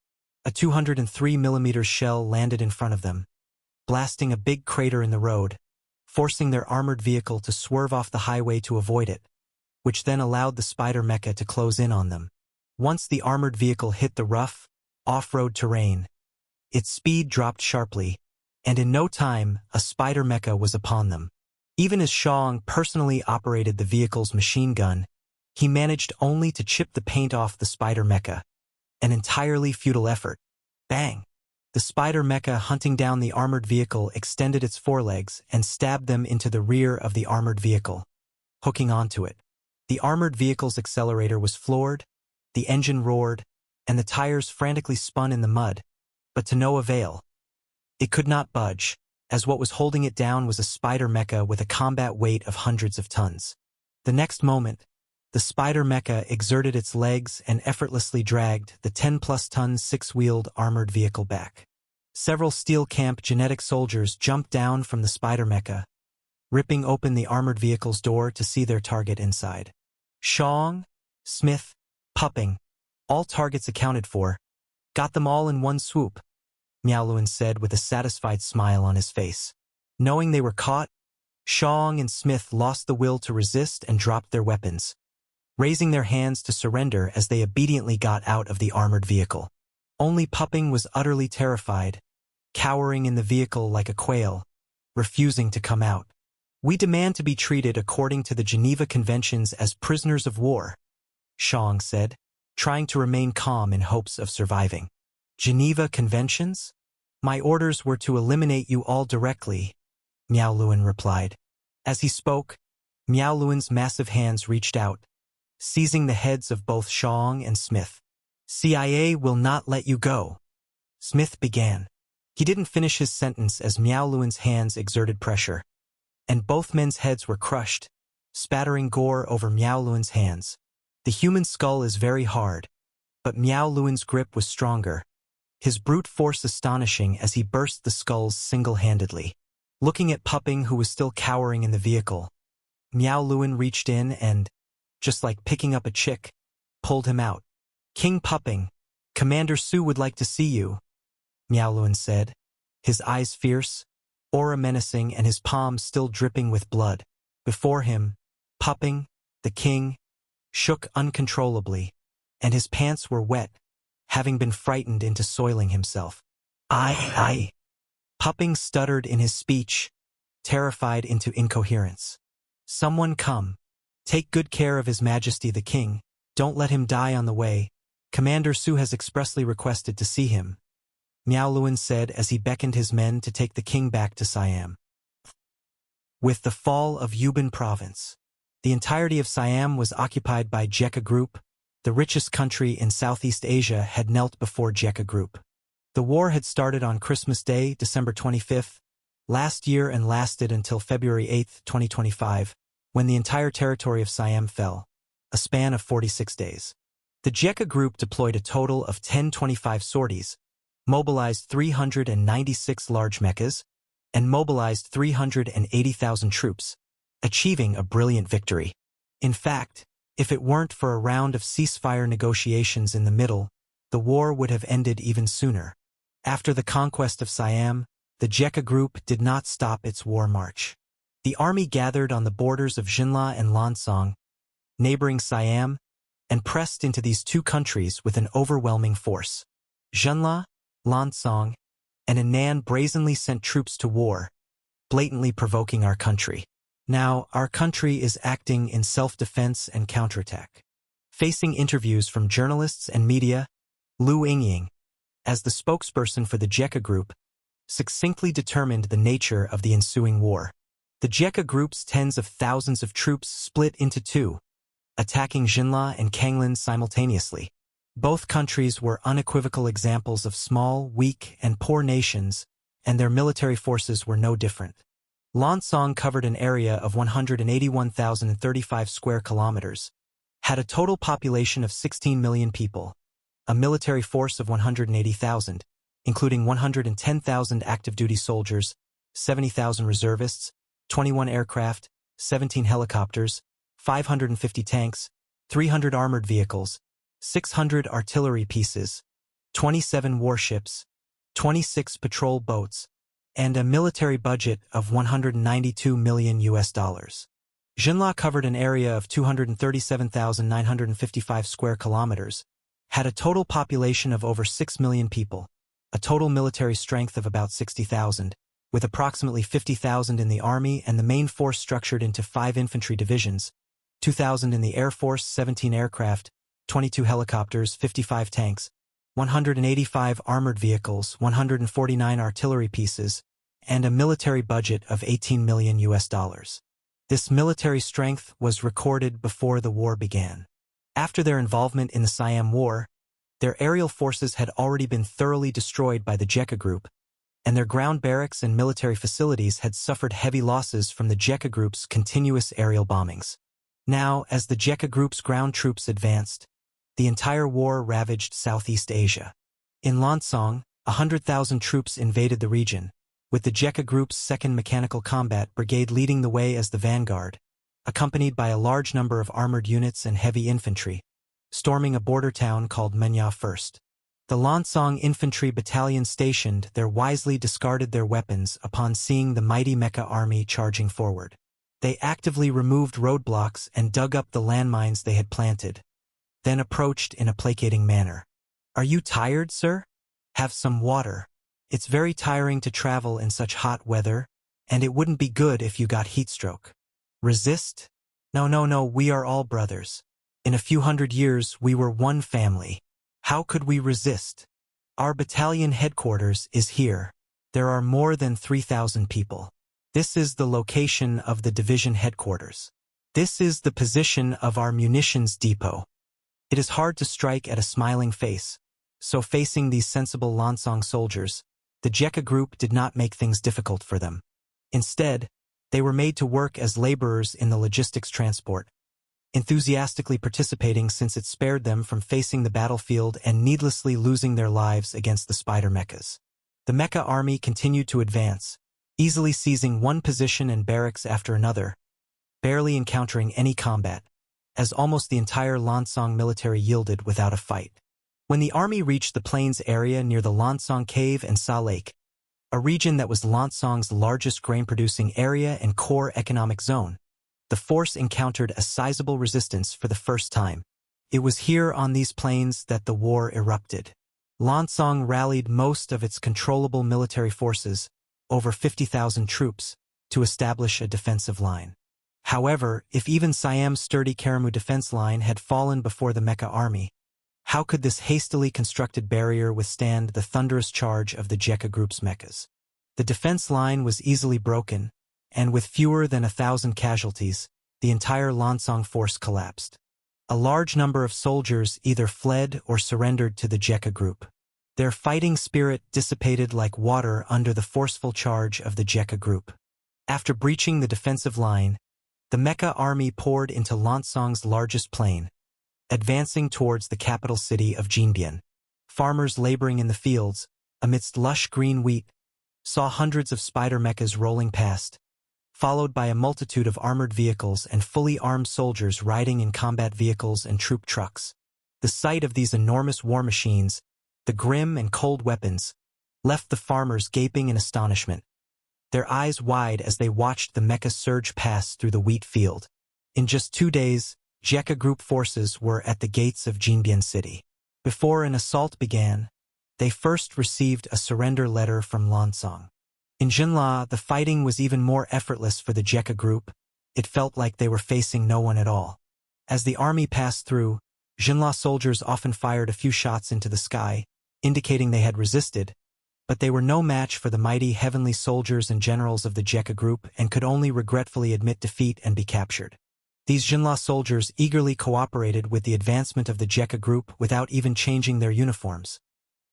A 203mm shell landed in front of them, blasting a big crater in the road, forcing their armored vehicle to swerve off the highway to avoid it, which then allowed the Spider mecha to close in on them. Once the armored vehicle hit the rough, off-road terrain, its speed dropped sharply, and in no time, a Spider mecha was upon them. Even as Shaong personally operated the vehicle's machine gun, he managed only to chip the paint off the Spider mecha, an entirely futile effort. Bang! The Spider mecha hunting down the armored vehicle extended its forelegs and stabbed them into the rear of the armored vehicle, hooking onto it. The armored vehicle's accelerator was floored, the engine roared, and the tires frantically spun in the mud, but to no avail. It could not budge, as what was holding it down was a Spider mecha with a combat weight of hundreds of tons. The next moment, the Spider mecha exerted its legs and effortlessly dragged the 10-plus-ton six-wheeled armored vehicle back. Several Steel Camp genetic soldiers jumped down from the Spider mecha, ripping open the armored vehicle's door to see their target inside. Shaong, Smith, Pupping, All targets accounted for. Got them all in one swoop, Miaoluin said with a satisfied smile on his face. Knowing they were caught, Shaong and Smith lost the will to resist and dropped their weapons, raising their hands to surrender as they obediently got out of the armored vehicle. Only Pupping was utterly terrified, cowering in the vehicle like a quail, refusing to come out. We demand to be treated according to the Geneva Conventions as prisoners of war, Shaong said, trying to remain calm in hopes of surviving. Geneva Conventions? My orders were to eliminate you all directly, Miaoluin replied. As he spoke, Miaoluin's massive hands reached out, seizing the heads of both Shaong and Smith. CIA will not let you go, Smith began. He didn't finish his sentence as Miaoluin's hands exerted pressure, and both men's heads were crushed, spattering gore over Miaoluin's hands. The human skull is very hard, but Miaoluin's grip was stronger, his brute force astonishing as he burst the skulls single-handedly. Looking at Pupping, who was still cowering in the vehicle, Miaoluin reached in and, just like picking up a chick, pulled him out. King Pupping, Commander Su would like to see you, Miaoluin said, his eyes fierce, aura menacing and his palms still dripping with blood. Before him, Pupping, the king, shook uncontrollably, and his pants were wet, having been frightened into soiling himself. I. Pupping stuttered in his speech, terrified into incoherence. Someone come. Take good care of His Majesty the King. Don't let him die on the way. Commander Su has expressly requested to see him, Miaoluin said as he beckoned his men to take the king back to Siam. With the fall of Yubin province, the entirety of Siam was occupied by Jekka Group. The richest country in Southeast Asia had knelt before Jekka Group. The war had started on Christmas Day, December 25th, last year and lasted until February 8, 2025, when the entire territory of Siam fell, a span of 46 days. The Jekka Group deployed a total of 1025 sorties, mobilized 396 large mechas, and mobilized 380,000 troops, achieving a brilliant victory. In fact, if it weren't for a round of ceasefire negotiations in the middle, the war would have ended even sooner. After the conquest of Siam, the Jekka Group did not stop its war march. The army gathered on the borders of Jinla and Lansong, neighboring Siam, and pressed into these two countries with an overwhelming force. Jinla, Lansong, and Henan brazenly sent troops to war, blatantly provoking our country. Now, our country is acting in self-defense and counterattack. Facing interviews from journalists and media, Liu Yingying, as the spokesperson for the Jekka Group, succinctly determined the nature of the ensuing war. The Jekka Group's tens of thousands of troops split into two, attacking Jinla and Kanglan simultaneously. Both countries were unequivocal examples of small, weak, and poor nations, and their military forces were no different. Lansong covered an area of 181,035 square kilometers, had a total population of 16 million people, a military force of 180,000, including 110,000 active-duty soldiers, 70,000 reservists, 21 aircraft, 17 helicopters, 550 tanks, 300 armored vehicles, 600 artillery pieces, 27 warships, 26 patrol boats, and a military budget of 192 million US dollars. Jinla covered an area of 237,955 square kilometers, had a total population of over 6 million people, a total military strength of about 60,000, with approximately 50,000 in the army and the main force structured into 5 infantry divisions, 2,000 in the Air Force, 17 aircraft, 22 helicopters, 55 tanks, 185 armored vehicles, 149 artillery pieces, and a military budget of 18 million US dollars. This military strength was recorded before the war began. After their involvement in the Siam War, their aerial forces had already been thoroughly destroyed by the Jekka Group, and their ground barracks and military facilities had suffered heavy losses from the Jekka Group's continuous aerial bombings. Now, as the Jekka Group's ground troops advanced, the entire war ravaged Southeast Asia. In Lansong, 100,000 troops invaded the region, with the Jekka Group's 2nd Mechanical Combat Brigade leading the way as the vanguard, accompanied by a large number of armored units and heavy infantry, storming a border town called Menya first. The Lansong infantry battalion stationed there wisely discarded their weapons upon seeing the mighty Mecha army charging forward. They actively removed roadblocks and dug up the landmines they had planted, then approached in a placating manner. "Are you tired, sir? Have some water. It's very tiring to travel in such hot weather, and it wouldn't be good if you got heatstroke. Resist? No, we are all brothers. In a few hundred years we were one family. How could we resist? Our battalion headquarters is here. There are more than 3,000 people. This is the location of the division headquarters. This is the position of our munitions depot." It is hard to strike at a smiling face, so facing these sensible Lansong soldiers, the Jekka group did not make things difficult for them. Instead, they were made to work as laborers in the logistics transport, enthusiastically participating since it spared them from facing the battlefield and needlessly losing their lives against the spider mechas. The mecha army continued to advance, easily seizing one position and barracks after another, barely encountering any combat, as almost the entire Lansong military yielded without a fight. When the army reached the plains area near the Lansong Cave and Sa Lake, a region that was Lansong's largest grain-producing area and core economic zone, the force encountered a sizable resistance for the first time. It was here on these plains that the war erupted. Lansong rallied most of its controllable military forces, over 50,000 troops, to establish a defensive line. However, if even Siam's sturdy Karamu defense line had fallen before the Mecha army, how could this hastily constructed barrier withstand the thunderous charge of the Jekka group's mechas? The defense line was easily broken, and with fewer than 1,000 casualties, the entire Lansong force collapsed. A large number of soldiers either fled or surrendered to the Jekka group. Their fighting spirit dissipated like water under the forceful charge of the Jekka group. After breaching the defensive line, the Mecha army poured into Lansong's largest plain, advancing towards the capital city of Jinbian. Farmers laboring in the fields, amidst lush green wheat, saw hundreds of spider mechas rolling past, followed by a multitude of armored vehicles and fully armed soldiers riding in combat vehicles and troop trucks. The sight of these enormous war machines, the grim and cold weapons, left the farmers gaping in astonishment, their eyes wide as they watched the mecha surge past through the wheat field. In just 2 days, Jekka group forces were at the gates of Jinbian city. Before an assault began, they first received a surrender letter from Lansong. In Jinla, the fighting was even more effortless for the Jekka group. It felt like they were facing no one at all. As the army passed through, Jinla soldiers often fired a few shots into the sky, indicating they had resisted, but they were no match for the mighty heavenly soldiers and generals of the Jekka group and could only regretfully admit defeat and be captured. These Jinla soldiers eagerly cooperated with the advancement of the Jekka group without even changing their uniforms,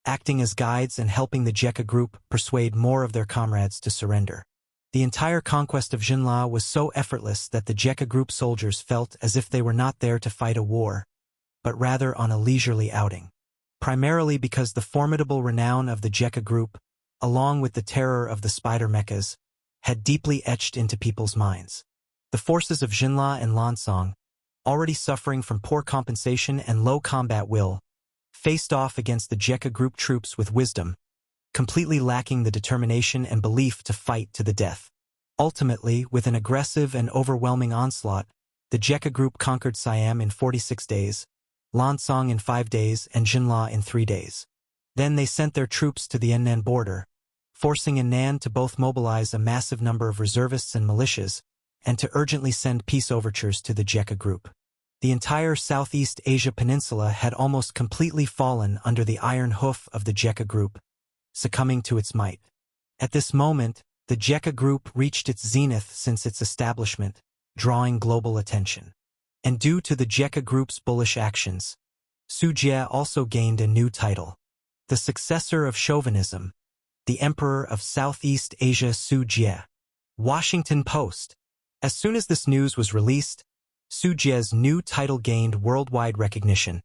acting as guides and helping the Jekka group persuade more of their comrades to surrender. The entire conquest of Jinla was so effortless that the Jekka group soldiers felt as if they were not there to fight a war, but rather on a leisurely outing. Primarily because the formidable renown of the Jekka group, along with the terror of the spider mechas, had deeply etched into people's minds. The forces of Jinla and Lansong, already suffering from poor compensation and low combat will, faced off against the Jekka group troops with wisdom, completely lacking the determination and belief to fight to the death. Ultimately, with an aggressive and overwhelming onslaught, the Jekka group conquered Siam in 46 days, Lansong in 5 days, and Jinla in 3 days. Then they sent their troops to the Yannan border, forcing Yannan to both mobilize a massive number of reservists and militias, and to urgently send peace overtures to the Jekka group. The entire Southeast Asia peninsula had almost completely fallen under the iron hoof of the Jekka group, succumbing to its might. At this moment, the Jekka group reached its zenith since its establishment, drawing global attention. And due to the Jekka group's bullish actions, Su Jie also gained a new title, the successor of chauvinism, the Emperor of Southeast Asia Su Jie. Washington Post. As soon as this news was released, Su Jie's new title gained worldwide recognition,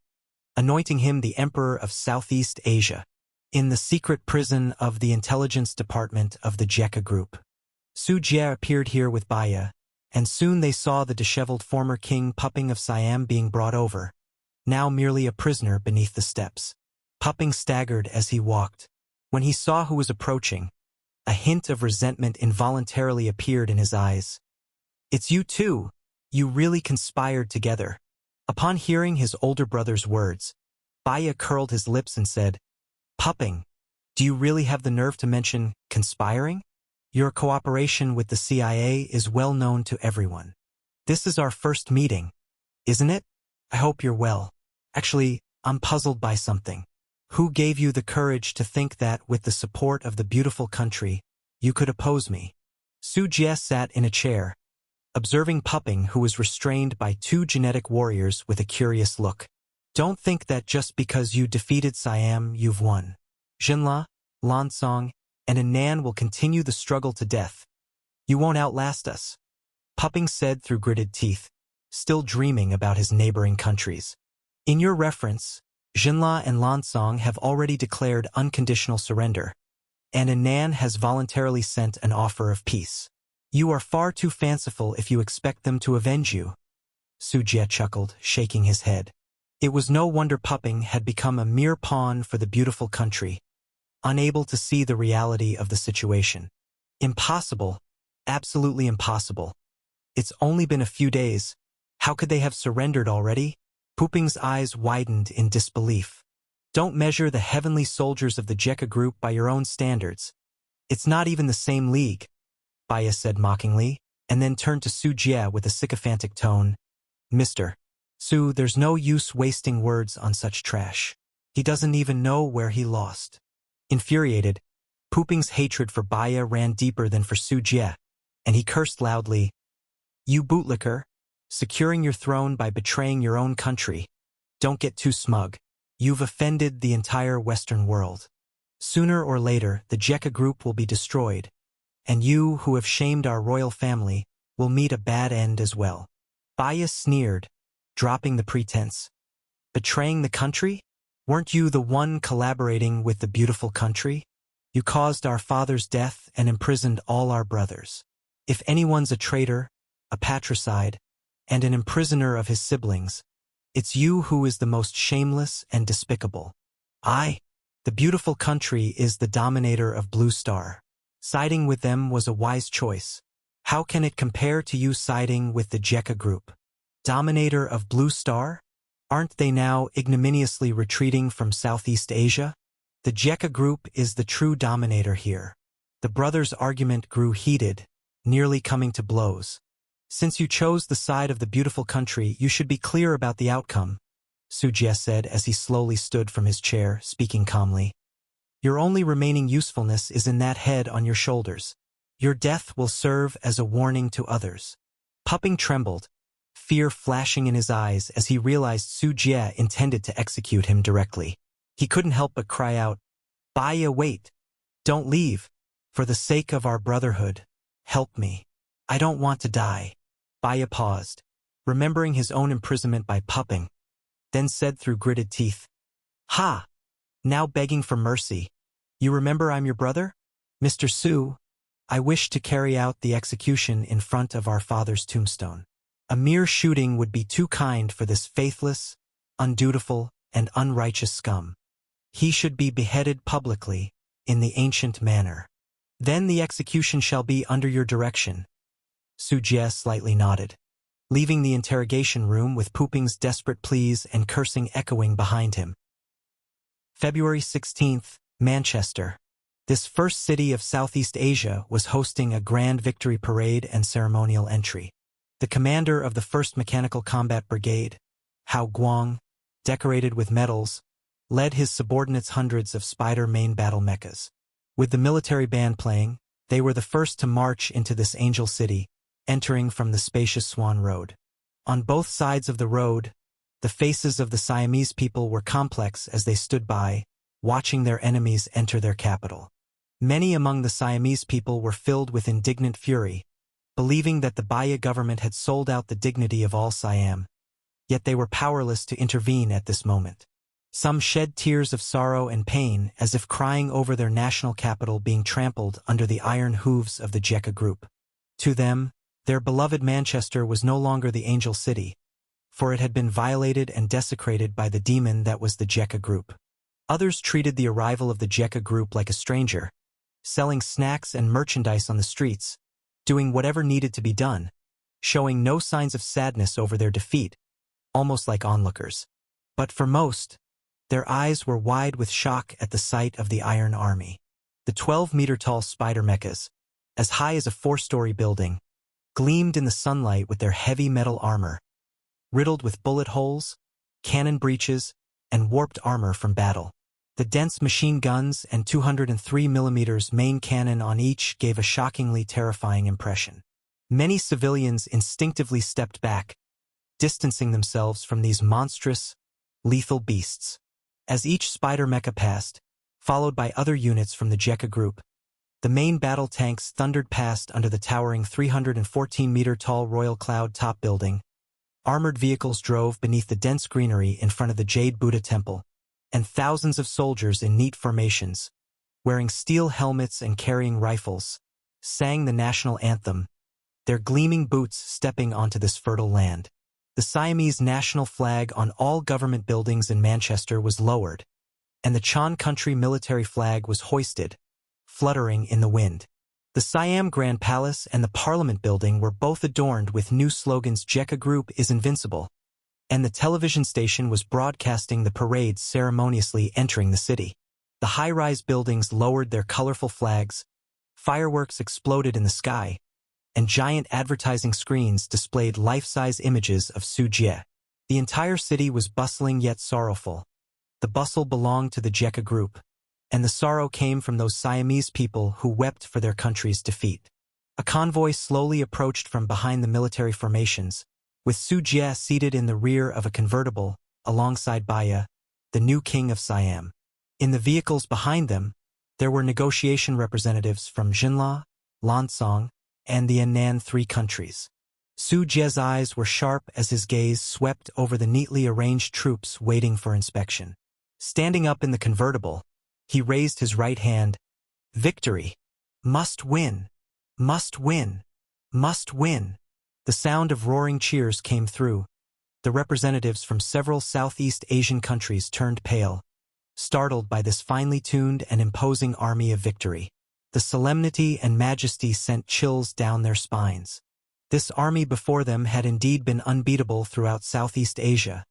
anointing him the Emperor of Southeast Asia, in the secret prison of the intelligence department of the Jekka group. Su Jie appeared here with Baya, and soon they saw the disheveled former king Puping of Siam being brought over, now merely a prisoner beneath the steps. Pupping staggered as he walked. When he saw who was approaching, a hint of resentment involuntarily appeared in his eyes. "It's you too. You really conspired together." Upon hearing his older brother's words, Baya curled his lips and said, "Pupping, do you really have the nerve to mention conspiring? Your cooperation with the CIA is well known to everyone. This is our first meeting, isn't it? I hope you're well. Actually, I'm puzzled by something. Who gave you the courage to think that, with the support of the beautiful country, you could oppose me?" Su Jie sat in a chair, observing Pupping, who was restrained by two genetic warriors, with a curious look. "Don't think that just because you defeated Siam you've won. Jinla, Lansong, and Anan will continue the struggle to death. You won't outlast us," Pupping said through gritted teeth, still dreaming about his neighboring countries. "In your reference, Jinla and Lansong have already declared unconditional surrender, and Anan has voluntarily sent an offer of peace. You are far too fanciful if you expect them to avenge you." Su Jie chuckled, shaking his head. It was no wonder Pupping had become a mere pawn for the beautiful country, unable to see the reality of the situation. Impossible, absolutely impossible. It's only been a few days. How could they have surrendered already? Pupping's eyes widened in disbelief. "Don't measure the heavenly soldiers of the Jekka group by your own standards. It's not even the same league," Baya said mockingly, and then turned to Su Jie with a sycophantic tone. "Mr. Su, there's no use wasting words on such trash. He doesn't even know where he lost." Infuriated, Pupping's hatred for Baya ran deeper than for Su Jie, and he cursed loudly. "You bootlicker, securing your throne by betraying your own country. Don't get too smug. You've offended the entire Western world. Sooner or later, the Jekka group will be destroyed, and you, who have shamed our royal family, will meet a bad end as well." Baya sneered, dropping the pretense. "Betraying the country? Weren't you the one collaborating with the beautiful country? You caused our father's death and imprisoned all our brothers. If anyone's a traitor, a patricide, and an imprisoner of his siblings, it's you who is the most shameless and despicable. The beautiful country is the dominator of Blue Star. Siding with them was a wise choice. How can it compare to you siding with the Jekka group? Dominator of Blue Star? Aren't they now ignominiously retreating from Southeast Asia? The Jekka group is the true dominator here." The brothers' argument grew heated, nearly coming to blows. "Since you chose the side of the beautiful country, you should be clear about the outcome," Su Jie said as he slowly stood from his chair, speaking calmly. "Your only remaining usefulness is in that head on your shoulders. Your death will serve as a warning to others." Pupping trembled, fear flashing in his eyes as he realized Su Jie intended to execute him directly. He couldn't help but cry out, "Baya, wait! Don't leave! For the sake of our brotherhood, help me. I don't want to die." Baya paused, remembering his own imprisonment by Pupping, then said through gritted teeth, "Ha! Now begging for mercy. You remember I'm your brother? Mr. Su, I wish to carry out the execution in front of our father's tombstone. A mere shooting would be too kind for this faithless, undutiful, and unrighteous scum. He should be beheaded publicly, in the ancient manner. Then the execution shall be under your direction." Su Jie slightly nodded, leaving the interrogation room with Pupping's desperate pleas and cursing echoing behind him. February 16th, Manchester. This first city of Southeast Asia was hosting a grand victory parade and ceremonial entry. The commander of the 1st Mechanical Combat Brigade, Hao Guang, decorated with medals, led his subordinates hundreds of Spider main battle mechas. With the military band playing, they were the first to march into this angel city, entering from the spacious Swan Road. On both sides of the road, the faces of the Siamese people were complex as they stood by, watching their enemies enter their capital. Many among the Siamese people were filled with indignant fury, believing that the Baya government had sold out the dignity of all Siam, yet they were powerless to intervene at this moment. Some shed tears of sorrow and pain as if crying over their national capital being trampled under the iron hooves of the Jekka group. To them, their beloved Manchester was no longer the angel city, for it had been violated and desecrated by the demon that was the Jekka group. Others treated the arrival of the Jekka group like a stranger, selling snacks and merchandise on the streets, doing whatever needed to be done, showing no signs of sadness over their defeat, almost like onlookers. But for most, their eyes were wide with shock at the sight of the Iron Army. The 12-meter-tall spider mechas, as high as a 4-story building, gleamed in the sunlight with their heavy metal armor, riddled with bullet holes, cannon breaches, and warped armor from battle. The dense machine guns and 203mm main cannon on each gave a shockingly terrifying impression. Many civilians instinctively stepped back, distancing themselves from these monstrous, lethal beasts. As each spider mecha passed, followed by other units from the Jekka group, the main battle tanks thundered past under the towering 314-meter-tall Royal Cloud top building. Armored vehicles drove beneath the dense greenery in front of the Jade Buddha Temple, and thousands of soldiers in neat formations, wearing steel helmets and carrying rifles, sang the national anthem, their gleaming boots stepping onto this fertile land. The Siamese national flag on all government buildings in Manchester was lowered, and the Chan Country military flag was hoisted, fluttering in the wind. The Siam Grand Palace and the Parliament building were both adorned with new slogans Jekka Group is invincible, and the television station was broadcasting the parades ceremoniously entering the city. The high-rise buildings lowered their colorful flags, fireworks exploded in the sky, and giant advertising screens displayed life-size images of Su Jie. The entire city was bustling yet sorrowful. The bustle belonged to the Jekka Group, and the sorrow came from those Siamese people who wept for their country's defeat. A convoy slowly approached from behind the military formations, with Su Jie seated in the rear of a convertible, alongside Baya, the new king of Siam. In the vehicles behind them, there were negotiation representatives from Jinla, Lansong, and the Annan three countries. Su Jie's eyes were sharp as his gaze swept over the neatly arranged troops waiting for inspection. Standing up in the convertible, he raised his right hand. Victory! Must win! Must win! Must win! The sound of roaring cheers came through. The representatives from several Southeast Asian countries turned pale, startled by this finely tuned and imposing army of victory. The solemnity and majesty sent chills down their spines. This army before them had indeed been unbeatable throughout Southeast Asia,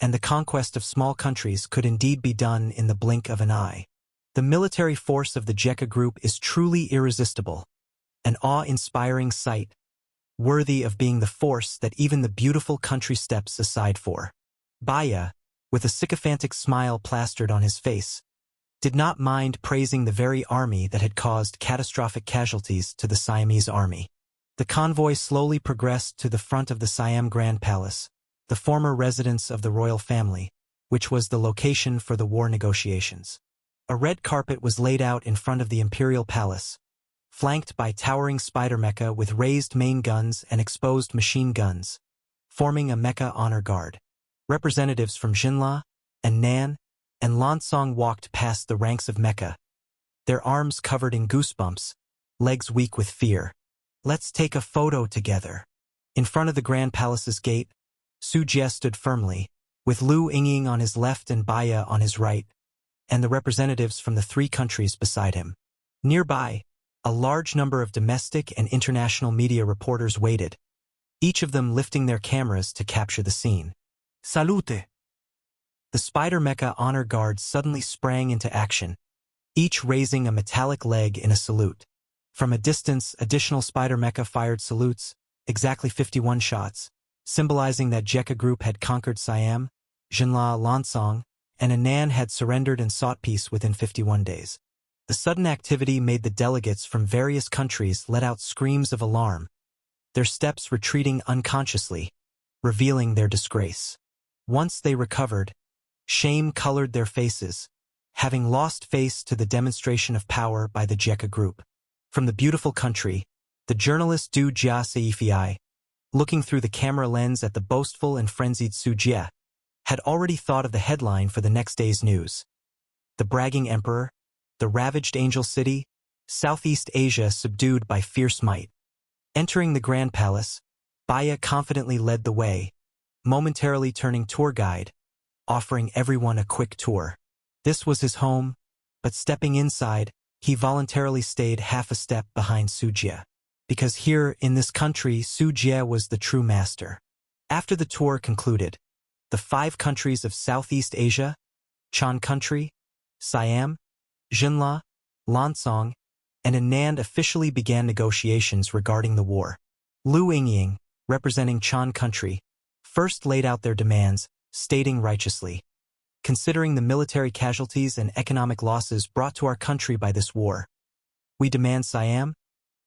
and the conquest of small countries could indeed be done in the blink of an eye. The military force of the Jekka Group is truly irresistible, an awe-inspiring sight, worthy of being the force that even the beautiful country steps aside for. Baya, with a sycophantic smile plastered on his face, did not mind praising the very army that had caused catastrophic casualties to the Siamese army. The convoy slowly progressed to the front of the Siam Grand Palace, the former residence of the royal family, which was the location for the war negotiations. A red carpet was laid out in front of the imperial palace, flanked by towering spider mecha with raised main guns and exposed machine guns, forming a mecha honor guard. Representatives from Jinla, Annan, and Lansong walked past the ranks of mecha, their arms covered in goosebumps, legs weak with fear. Let's take a photo together. In front of the Grand Palace's gate, Su Jie stood firmly, with Lu Yingying on his left and Baya on his right, and the representatives from the three countries beside him. Nearby, a large number of domestic and international media reporters waited, each of them lifting their cameras to capture the scene. Salute! The Spider Mecha honor guards suddenly sprang into action, each raising a metallic leg in a salute. From a distance, additional Spider Mecha fired salutes, exactly 51 shots, symbolizing that Jekka Group had conquered Siam, Jinla, Lansong, and Annan had surrendered and sought peace within 51 days. The sudden activity made the delegates from various countries let out screams of alarm, their steps retreating unconsciously, revealing their disgrace. Once they recovered, shame colored their faces, having lost face to the demonstration of power by the Jekka Group. From the beautiful country, the journalist Du Jia Seifi, looking through the camera lens at the boastful and frenzied Su Jie, had already thought of the headline for the next day's news. The bragging emperor, the ravaged angel city, Southeast Asia subdued by fierce might. Entering the Grand Palace, Baya confidently led the way, momentarily turning tour guide, offering everyone a quick tour. This was his home, but stepping inside, he voluntarily stayed half a step behind Sujie. Because here, in this country, Sujie was the true master. After the tour concluded, the 5 countries of Southeast Asia, Chan Country, Siam, Jinla, Lansong, and Anand officially began negotiations regarding the war. Lu Yingying, representing Chan Country, first laid out their demands, stating righteously, "Considering the military casualties and economic losses brought to our country by this war, we demand Siam,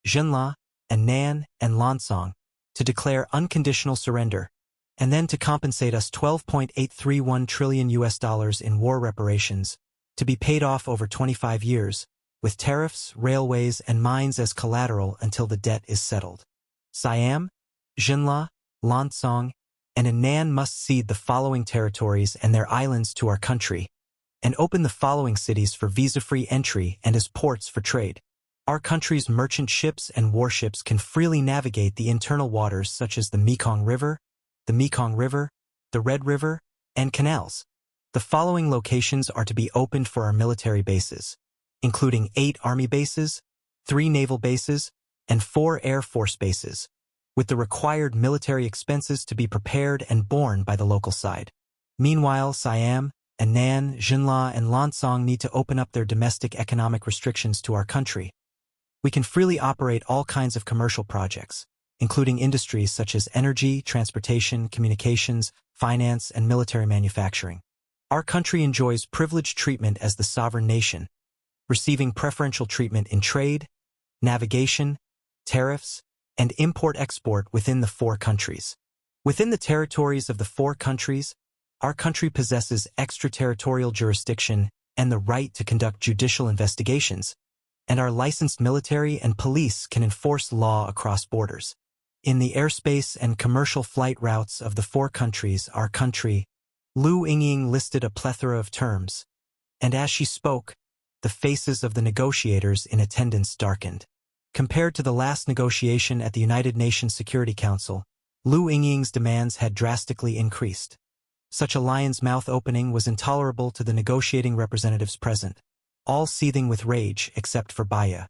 Jinla, Anand, and Lansong to declare unconditional surrender, and then to compensate us $12.831 trillion in war reparations, to be paid off over 25 years, with tariffs, railways, and mines as collateral until the debt is settled. Siam, Jinla, Lansong, and Anand must cede the following territories and their islands to our country, and open the following cities for visa-free entry and as ports for trade. Our country's merchant ships and warships can freely navigate the internal waters such as the Mekong River, the Red River, and canals. The following locations are to be opened for our military bases, including 8 Army bases, 3 naval bases, and 4 Air Force bases, with the required military expenses to be prepared and borne by the local side. Meanwhile, Siam, Anand, Jinla, and Lansong need to open up their domestic economic restrictions to our country. We can freely operate all kinds of commercial projects, including industries such as energy, transportation, communications, finance, and military manufacturing. Our country enjoys privileged treatment as the sovereign nation, receiving preferential treatment in trade, navigation, tariffs, and import-export within the 4 countries. Within the territories of the 4 countries, our country possesses extraterritorial jurisdiction and the right to conduct judicial investigations, and our licensed military and police can enforce law across borders. In the airspace and commercial flight routes of the 4 countries, our country, Lu Yingying listed a plethora of terms, and as she spoke, the faces of the negotiators in attendance darkened. Compared to the last negotiation at the United Nations Security Council, Lu Yingying's demands had drastically increased. Such a lion's mouth opening was intolerable to the negotiating representatives present, all seething with rage except for Baya.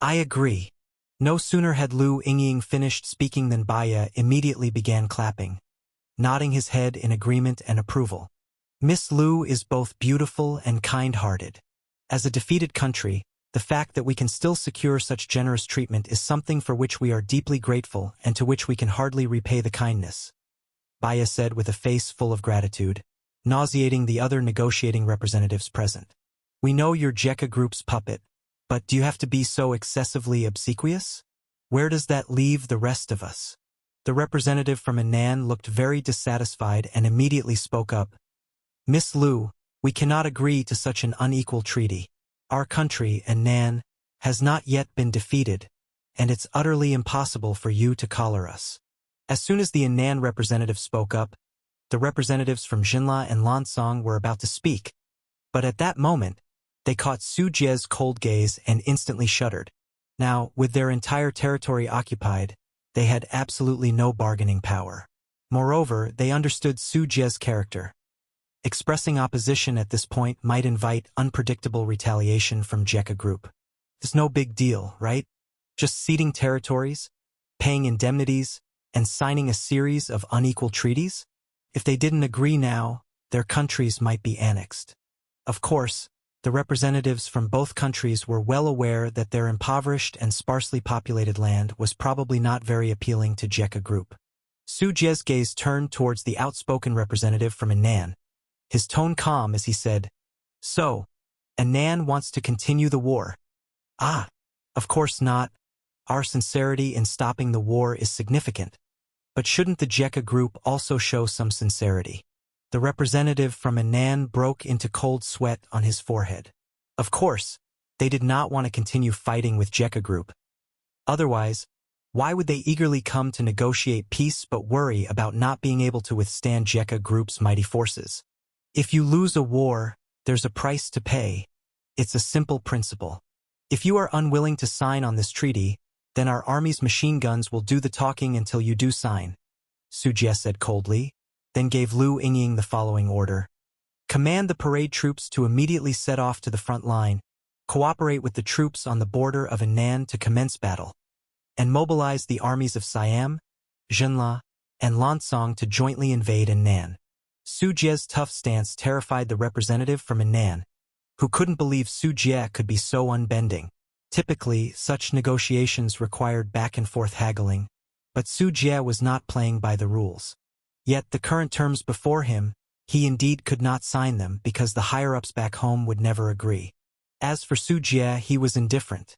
I agree. No sooner had Lu Yingying finished speaking than Baya immediately began clapping, nodding his head in agreement and approval. Miss Lu is both beautiful and kind-hearted. As a defeated country, the fact that we can still secure such generous treatment is something for which we are deeply grateful and to which we can hardly repay the kindness, Baya said with a face full of gratitude, nauseating the other negotiating representatives present. We know you're Jekka Group's puppet, but do you have to be so excessively obsequious? Where does that leave the rest of us? The representative from Anand looked very dissatisfied and immediately spoke up. Miss Lu, we cannot agree to such an unequal treaty. Our country, Anand, has not yet been defeated, and it's utterly impossible for you to collar us. As soon as the Anand representative spoke up, the representatives from Jinla and Lansong were about to speak, but at that moment, they caught Sujie's cold gaze and instantly shuddered. Now, with their entire territory occupied, they had absolutely no bargaining power. Moreover, they understood Sujie's character. Expressing opposition at this point might invite unpredictable retaliation from Jekka Group. It's no big deal, right? Just ceding territories, paying indemnities, and signing a series of unequal treaties? If they didn't agree now, their countries might be annexed. Of course, the representatives from both countries were well aware that their impoverished and sparsely populated land was probably not very appealing to Jekka Group. Sujie's gaze turned towards the outspoken representative from Anand, his tone calm as he said, So, Anand wants to continue the war. Ah, of course not. Our sincerity in stopping the war is significant. But shouldn't the Jekka Group also show some sincerity? The representative from Anand broke into cold sweat on his forehead. Of course, they did not want to continue fighting with Jekka Group. Otherwise, why would they eagerly come to negotiate peace but worry about not being able to withstand Jekka Group's mighty forces? If you lose a war, there's a price to pay. It's a simple principle. If you are unwilling to sign on this treaty, then our army's machine guns will do the talking until you do sign, Sujie said coldly. then gave Liu Yingying the following order. Command the parade troops to immediately set off to the front line, cooperate with the troops on the border of Henan to commence battle, and mobilize the armies of Siam, Jinla, and Lancang to jointly invade Henan. Su Jie's tough stance terrified the representative from Henan, who couldn't believe Su Jie could be so unbending. Typically, such negotiations required back-and-forth haggling, but Su Jie was not playing by the rules. Yet the current terms before him, he indeed could not sign them because the higher-ups back home would never agree. As for Su Jie, he was indifferent.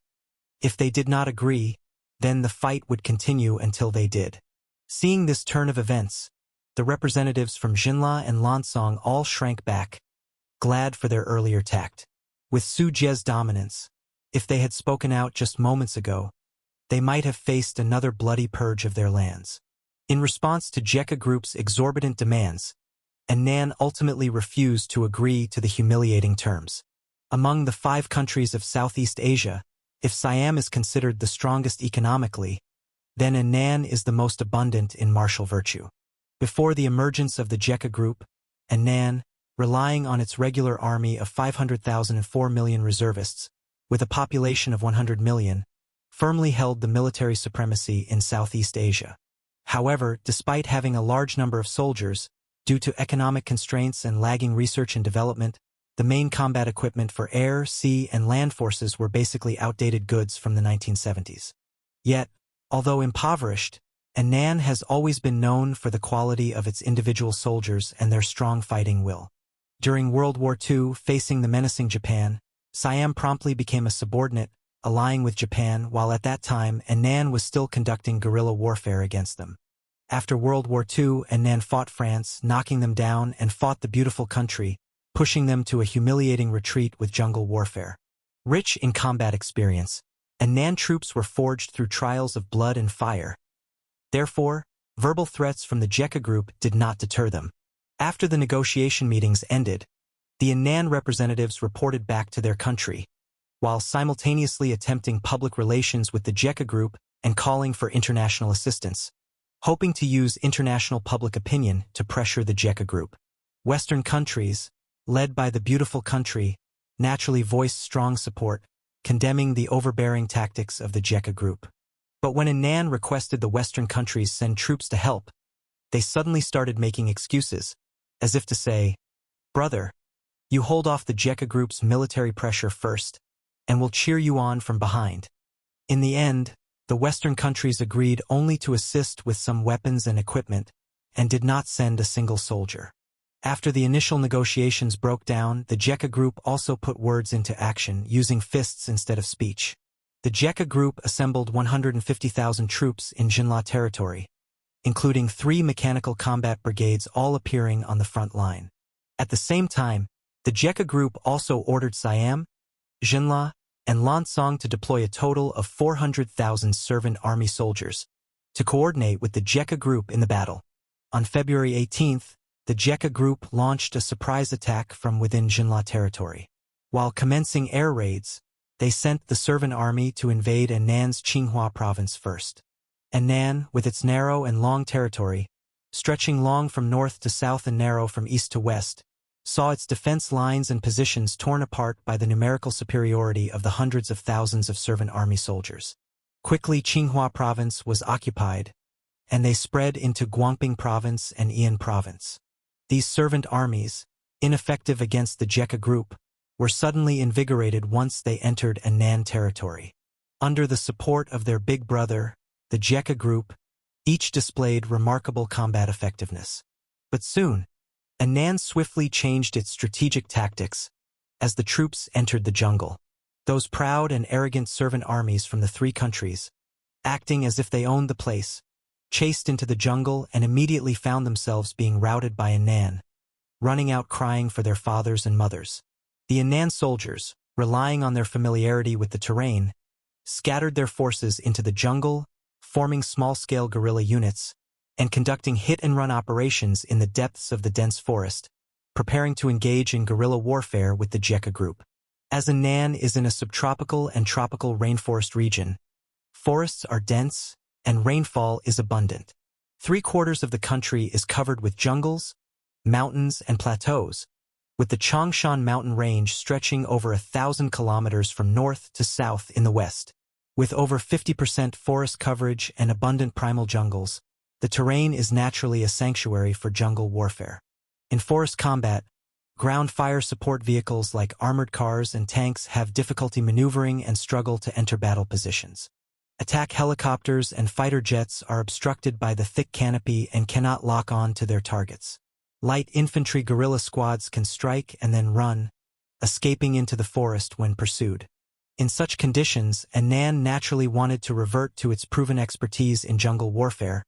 If they did not agree, then the fight would continue until they did. Seeing this turn of events, the representatives from Jinla and Lancang all shrank back, glad for their earlier tact. With Su Jie's dominance, if they had spoken out just moments ago, they might have faced another bloody purge of their lands. In response to Jekka Group's exorbitant demands, Henan ultimately refused to agree to the humiliating terms. Among the 5 countries of Southeast Asia, if Siam is considered the strongest economically, then Henan is the most abundant in martial virtue. Before the emergence of the Jekka Group, Henan, relying on its regular army of 500,000 and 4 million reservists, with a population of 100 million, firmly held the military supremacy in Southeast Asia. However, despite having a large number of soldiers, due to economic constraints and lagging research and development, the main combat equipment for air, sea, and land forces were basically outdated goods from the 1970s. Yet, although impoverished, Henan has always been known for the quality of its individual soldiers and their strong fighting will. During World War II, facing the menacing Japan, Siam promptly became a subordinate, allying with Japan, while at that time Henan was still conducting guerrilla warfare against them. After World War II, Henan fought France, knocking them down, and fought the beautiful country, pushing them to a humiliating retreat with jungle warfare. Rich in combat experience, Henan troops were forged through trials of blood and fire. Therefore, verbal threats from the Jekka Group did not deter them. After the negotiation meetings ended, the Henan representatives reported back to their country, while simultaneously attempting public relations with the Jekka Group and calling for international assistance, hoping to use international public opinion to pressure the Jekka Group. Western countries, led by the beautiful country, naturally voiced strong support, condemning the overbearing tactics of the Jekka Group. But when Henan requested the Western countries send troops to help, they suddenly started making excuses, as if to say, "Brother, you hold off the Jekka Group's military pressure first, and we'll cheer you on from behind." In the end, the Western countries agreed only to assist with some weapons and equipment, and did not send a single soldier. After the initial negotiations broke down, the Jekka Group also put words into action, using fists instead of speech. The Jekka Group assembled 150,000 troops in Jinla territory, including 3 mechanical combat brigades, all appearing on the front line. At the same time, the Jekka Group also ordered Siam, Jinla, and Lancang to deploy a total of 400,000 servant army soldiers to coordinate with the Jekka Group in the battle. On February 18th, the Jekka Group launched a surprise attack from within Jinla territory. While commencing air raids, they sent the servant army to invade Henan's Qinghua province first. Henan, with its narrow and long territory, stretching long from north to south and narrow from east to west, saw its defense lines and positions torn apart by the numerical superiority of the hundreds of thousands of servant army soldiers. Quickly, Qinghua province was occupied, and they spread into Guangping province and Ian province. These servant armies, ineffective against the Jekka Group, were suddenly invigorated once they entered Henan territory. Under the support of their big brother, the Jekka Group, each displayed remarkable combat effectiveness. But soon, Henan swiftly changed its strategic tactics as the troops entered the jungle. Those proud and arrogant servant armies from the 3 countries, acting as if they owned the place, chased into the jungle and immediately found themselves being routed by Henan, running out crying for their fathers and mothers. The Henan soldiers, relying on their familiarity with the terrain, scattered their forces into the jungle, forming small-scale guerrilla units, and conducting hit-and-run operations in the depths of the dense forest, preparing to engage in guerrilla warfare with the Jekka Group. As Henan is in a subtropical and tropical rainforest region, forests are dense and rainfall is abundant. 3/4 of the country is covered with jungles, mountains, and plateaus, with the Changshan mountain range stretching over 1,000 kilometers from north to south in the west. With over 50% forest coverage and abundant primal jungles, the terrain is naturally a sanctuary for jungle warfare. In forest combat, ground fire support vehicles like armored cars and tanks have difficulty maneuvering and struggle to enter battle positions. Attack helicopters and fighter jets are obstructed by the thick canopy and cannot lock on to their targets. Light infantry guerrilla squads can strike and then run, escaping into the forest when pursued. In such conditions, Annan naturally wanted to revert to its proven expertise in jungle warfare,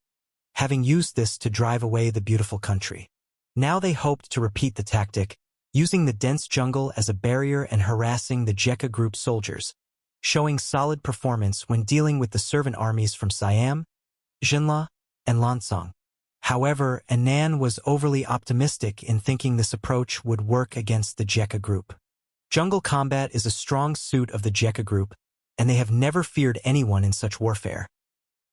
having used this to drive away the beautiful country. Now they hoped to repeat the tactic, using the dense jungle as a barrier and harassing the Jekka group soldiers, showing solid performance when dealing with the servant armies from Siam, Jinla, and Lancang. However, Annan was overly optimistic in thinking this approach would work against the Jekka group. Jungle combat is a strong suit of the Jekka group, and they have never feared anyone in such warfare.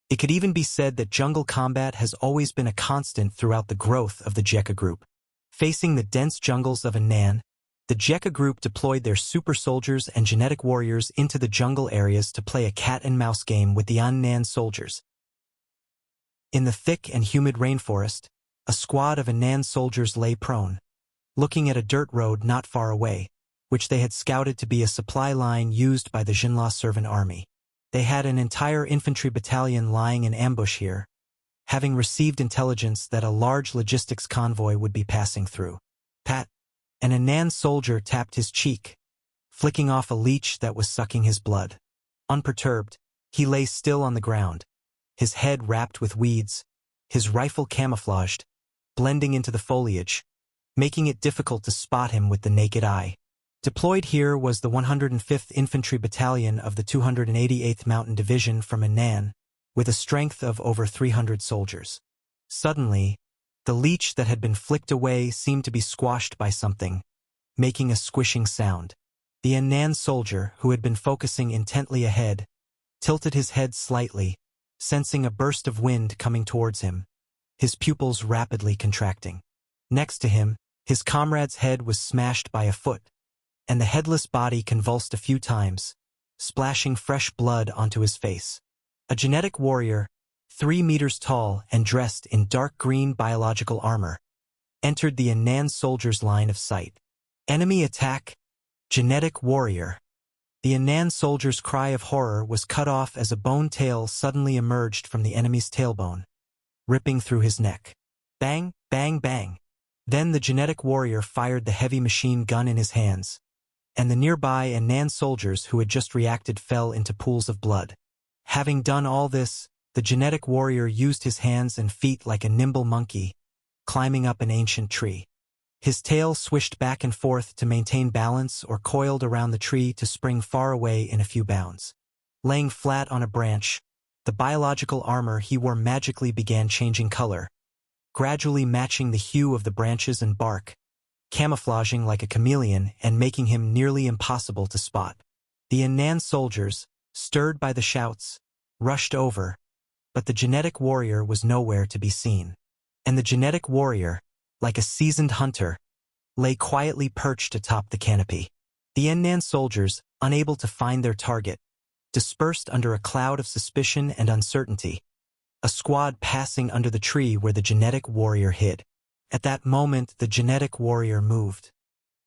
It could even be said that jungle combat has always been a constant throughout the growth of the Jekka group. Facing the dense jungles of Annan, the Jekka group deployed their super soldiers and genetic warriors into the jungle areas to play a cat-and-mouse game with the Annan soldiers. In the thick and humid rainforest, a squad of Annan soldiers lay prone, looking at a dirt road not far away, which they had scouted to be a supply line used by the Jinla servant army. They had an entire infantry battalion lying in ambush here, having received intelligence that a large logistics convoy would be passing through. Pat, an Annan soldier tapped his cheek, flicking off a leech that was sucking his blood. Unperturbed, he lay still on the ground, his head wrapped with weeds, his rifle camouflaged, blending into the foliage, making it difficult to spot him with the naked eye. Deployed here was the 105th Infantry Battalion of the 288th Mountain Division from Annan, with a strength of over 300 soldiers. Suddenly, the leech that had been flicked away seemed to be squashed by something, making a squishing sound. The Annan soldier, who had been focusing intently ahead, tilted his head slightly, sensing a burst of wind coming towards him, his pupils rapidly contracting. Next to him, his comrade's head was smashed by a foot, and the headless body convulsed a few times, splashing fresh blood onto his face. A genetic warrior, 3 meters tall and dressed in dark green biological armor, entered the Annan soldier's line of sight. Enemy attack, genetic warrior. The Annan soldier's cry of horror was cut off as a bone tail suddenly emerged from the enemy's tailbone, ripping through his neck. Bang, bang, bang. Then the genetic warrior fired the heavy machine gun in his hands, and the nearby Annan soldiers who had just reacted fell into pools of blood. Having done all this, the genetic warrior used his hands and feet like a nimble monkey, climbing up an ancient tree. His tail swished back and forth to maintain balance or coiled around the tree to spring far away in a few bounds. Laying flat on a branch, the biological armor he wore magically began changing color, gradually matching the hue of the branches and bark, camouflaging like a chameleon and making him nearly impossible to spot. The Annan soldiers, stirred by the shouts, rushed over, but the genetic warrior was nowhere to be seen. And the genetic warrior, like a seasoned hunter, lay quietly perched atop the canopy. The Annan soldiers, unable to find their target, dispersed under a cloud of suspicion and uncertainty, a squad passing under the tree where the genetic warrior hid. At that moment, the genetic warrior moved.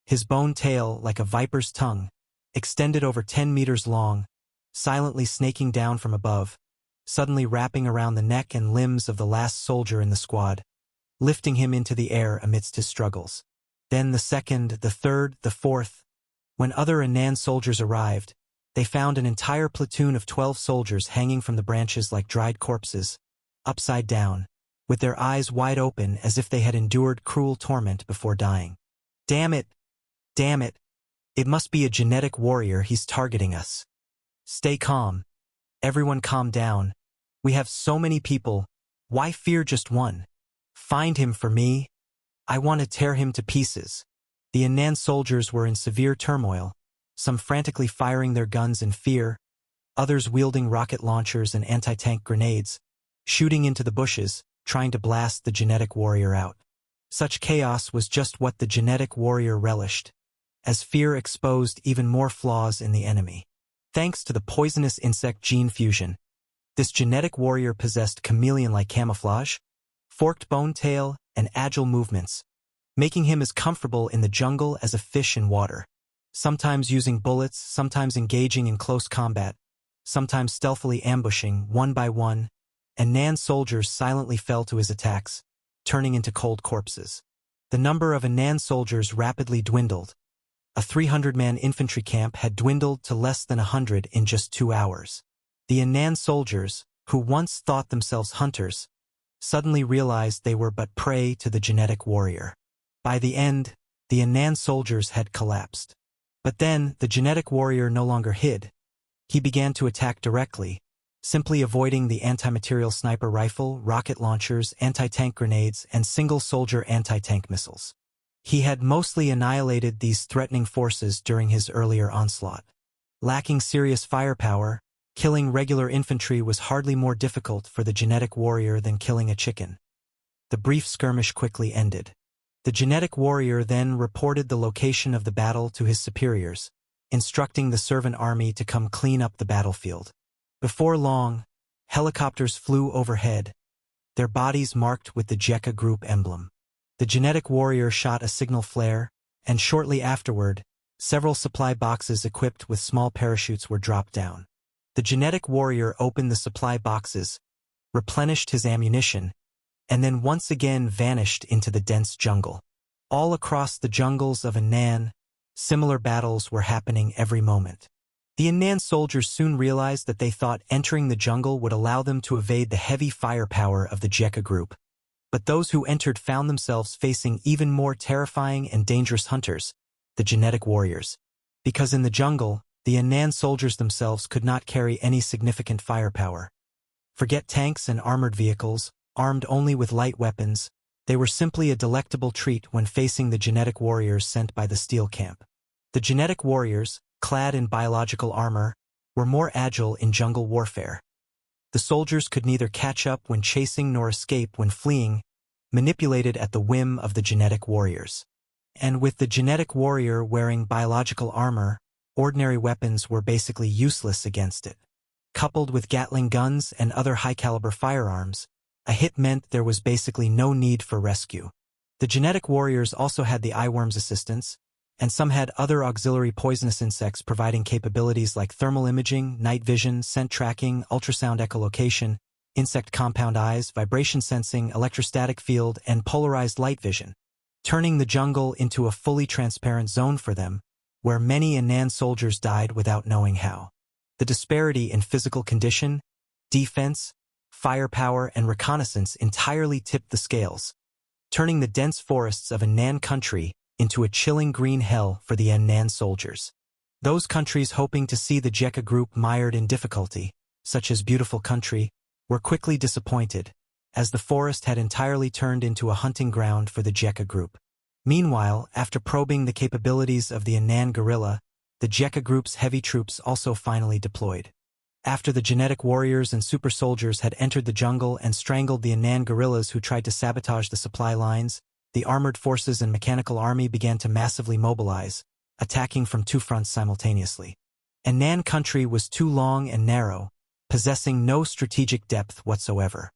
His bone tail, like a viper's tongue, extended over 10 meters long, silently snaking down from above, suddenly wrapping around the neck and limbs of the last soldier in the squad, lifting him into the air amidst his struggles. Then the second, the third, the fourth. When other Annan soldiers arrived, they found an entire platoon of 12 soldiers hanging from the branches like dried corpses, upside down, with their eyes wide open as if they had endured cruel torment before dying. Damn it! Damn it! It must be a genetic warrior, he's targeting us. Stay calm. Everyone calm down. We have so many people. Why fear just one? Find him for me. I want to tear him to pieces. The Annan soldiers were in severe turmoil, some frantically firing their guns in fear, others wielding rocket launchers and anti-tank grenades, shooting into the bushes, trying to blast the genetic warrior out. Such chaos was just what the genetic warrior relished, as fear exposed even more flaws in the enemy. Thanks to the poisonous insect gene fusion, this genetic warrior possessed chameleon-like camouflage, forked bone tail, and agile movements, making him as comfortable in the jungle as a fish in water. Sometimes using bullets, sometimes engaging in close combat, sometimes stealthily ambushing one by one, and Nan soldiers silently fell to his attacks, turning into cold corpses. The number of Anan soldiers rapidly dwindled. A 300-man infantry camp had dwindled to less than 100 in just 2 hours. The Anan soldiers, who once thought themselves hunters, suddenly realized they were but prey to the genetic warrior. By the end, the Anan soldiers had collapsed. But then, the genetic warrior no longer hid. He began to attack directly, simply avoiding the anti-material sniper rifle, rocket launchers, anti-tank grenades, and single-soldier anti-tank missiles. He had mostly annihilated these threatening forces during his earlier onslaught. Lacking serious firepower, killing regular infantry was hardly more difficult for the genetic warrior than killing a chicken. The brief skirmish quickly ended. The genetic warrior then reported the location of the battle to his superiors, instructing the servant army to come clean up the battlefield. Before long, helicopters flew overhead, their bodies marked with the Jekka Group emblem. The genetic warrior shot a signal flare, and shortly afterward, several supply boxes equipped with small parachutes were dropped down. The genetic warrior opened the supply boxes, replenished his ammunition, and then once again vanished into the dense jungle. All across the jungles of Anan, similar battles were happening every moment. The Anan soldiers soon realized that they thought entering the jungle would allow them to evade the heavy firepower of the Jekka Group. But those who entered found themselves facing even more terrifying and dangerous hunters, the genetic warriors. Because in the jungle, the Anan soldiers themselves could not carry any significant firepower. Forget tanks and armored vehicles, armed only with light weapons, they were simply a delectable treat when facing the genetic warriors sent by the Steel Camp. The genetic warriors, clad in biological armor, were more agile in jungle warfare. The soldiers could neither catch up when chasing nor escape when fleeing, manipulated at the whim of the genetic warriors. And with the genetic warrior wearing biological armor, ordinary weapons were basically useless against it. Coupled with Gatling guns and other high-caliber firearms, a hit meant there was basically no need for rescue. The genetic warriors also had the eyeworm's assistance, and some had other auxiliary poisonous insects providing capabilities like thermal imaging, night vision, scent tracking, ultrasound echolocation, insect compound eyes, vibration sensing, electrostatic field, and polarized light vision, turning the jungle into a fully transparent zone for them, where many Anan soldiers died without knowing how. The disparity in physical condition, defense, firepower, and reconnaissance entirely tipped the scales, turning the dense forests of Anan country into a chilling green hell for the Anan soldiers. Those countries hoping to see the Jekka Group mired in difficulty, such as Beautiful Country, were quickly disappointed, as the forest had entirely turned into a hunting ground for the Jekka Group. Meanwhile, after probing the capabilities of the Anan guerrilla, the Jekka Group's heavy troops also finally deployed. After the genetic warriors and super soldiers had entered the jungle and strangled the Anan guerrillas who tried to sabotage the supply lines, the armored forces and mechanical army began to massively mobilize, attacking from 2 fronts simultaneously. Anan country was too long and narrow, possessing no strategic depth whatsoever.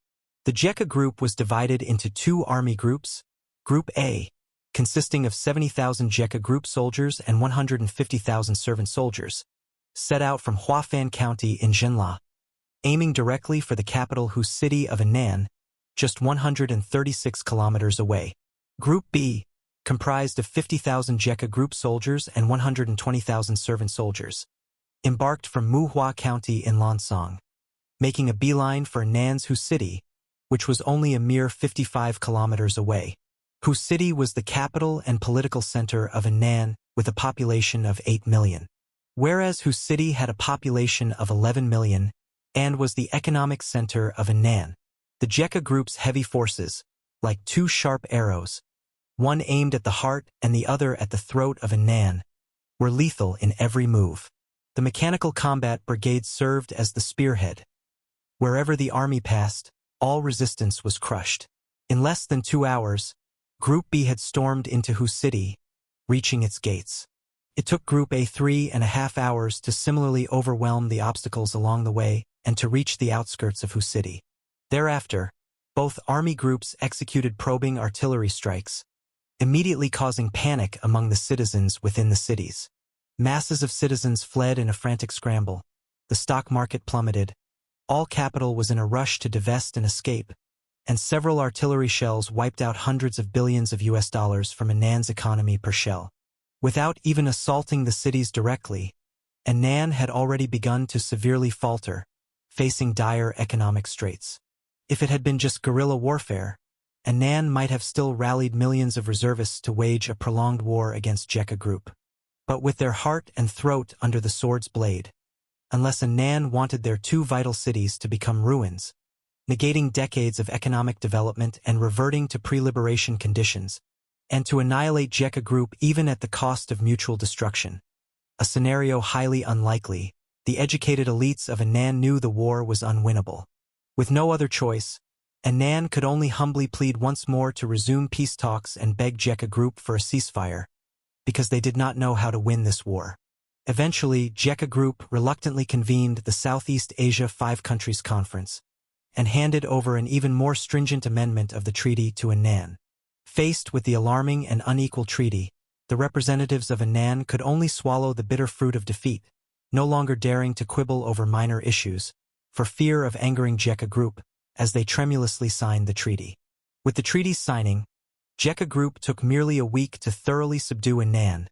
The Jekka Group was divided into 2 army groups. Group A, consisting of 70,000 Jekka Group soldiers and 150,000 servant soldiers, set out from Huafan County in Jinla, aiming directly for the capital whose city of Anan, just 136 kilometers away. Group B, comprised of 50,000 Jekka Group soldiers and 120,000 servant soldiers, embarked from Muhua County in Lansong, making a beeline for Anan's Hu City, which was only a mere 55 kilometers away. Hu City was the capital and political center of Anan with a population of 8 million. Whereas Hu City had a population of 11 million and was the economic center of Anan, the Jekka Group's heavy forces, like 2 sharp arrows, one aimed at the heart and the other at the throat of Anan, were lethal in every move. The mechanical combat brigade served as the spearhead. Wherever the army passed, all resistance was crushed. In less than 2 hours, Group B had stormed into Hu City, reaching its gates. It took Group A 3.5 hours to similarly overwhelm the obstacles along the way and to reach the outskirts of Hu City. Thereafter, both army groups executed probing artillery strikes, immediately causing panic among the citizens within the cities. Masses of citizens fled in a frantic scramble. The stock market plummeted. All capital was in a rush to divest and escape, and several artillery shells wiped out hundreds of billions of US dollars from Annan's economy per shell. Without even assaulting the cities directly, Annan had already begun to severely falter, facing dire economic straits. If it had been just guerrilla warfare, Annan might have still rallied millions of reservists to wage a prolonged war against Jekka Group. But with their heart and throat under the sword's blade, unless Annan wanted their 2 vital cities to become ruins, negating decades of economic development and reverting to pre-liberation conditions, and to annihilate Jekka Group even at the cost of mutual destruction. A scenario highly unlikely, the educated elites of Annan knew the war was unwinnable. With no other choice, Annan could only humbly plead once more to resume peace talks and beg Jekka Group for a ceasefire, because they did not know how to win this war. Eventually, Jekka Group reluctantly convened the Southeast Asia 5 Countries Conference and handed over an even more stringent amendment of the treaty to Annan. Faced with the alarming and unequal treaty, the representatives of Annan could only swallow the bitter fruit of defeat, no longer daring to quibble over minor issues, for fear of angering Jekka Group, as they tremulously signed the treaty. With the treaty's signing, Jekka Group took merely a week to thoroughly subdue Annan,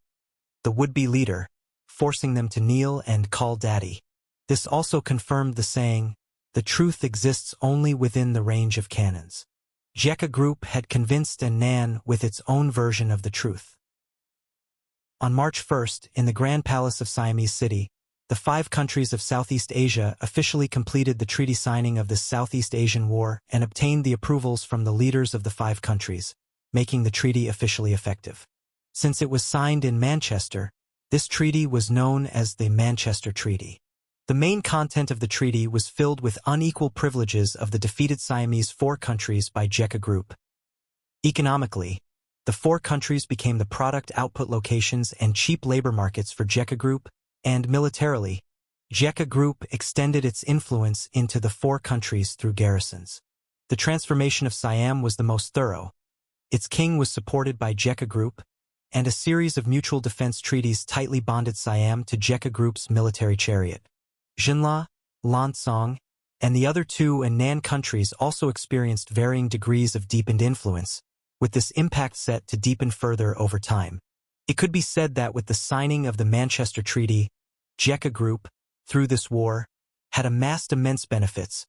the would-be leader, forcing them to kneel and call daddy. This also confirmed the saying, "The truth exists only within the range of cannons." Jekka Group had convinced Annan with its own version of the truth. On March 1st, in the Grand Palace of Siamese City, the 5 countries of Southeast Asia officially completed the treaty signing of the Southeast Asian War and obtained the approvals from the leaders of the 5 countries, making the treaty officially effective. Since it was signed in Manchester, this treaty was known as the Manchester Treaty. The main content of the treaty was filled with unequal privileges of the defeated Siamese 4 countries by Jekka Group. Economically, the 4 countries became the product output locations and cheap labor markets for Jekka Group, and militarily, Jekka Group extended its influence into the 4 countries through garrisons. The transformation of Siam was the most thorough. Its king was supported by Jekka Group, and a series of mutual defense treaties tightly bonded Siam to Jekka Group's military chariot. Jinla, Lansong, and the other 2 Annan countries also experienced varying degrees of deepened influence, with this impact set to deepen further over time. It could be said that with the signing of the Manchester Treaty, Jekka Group, through this war, had amassed immense benefits,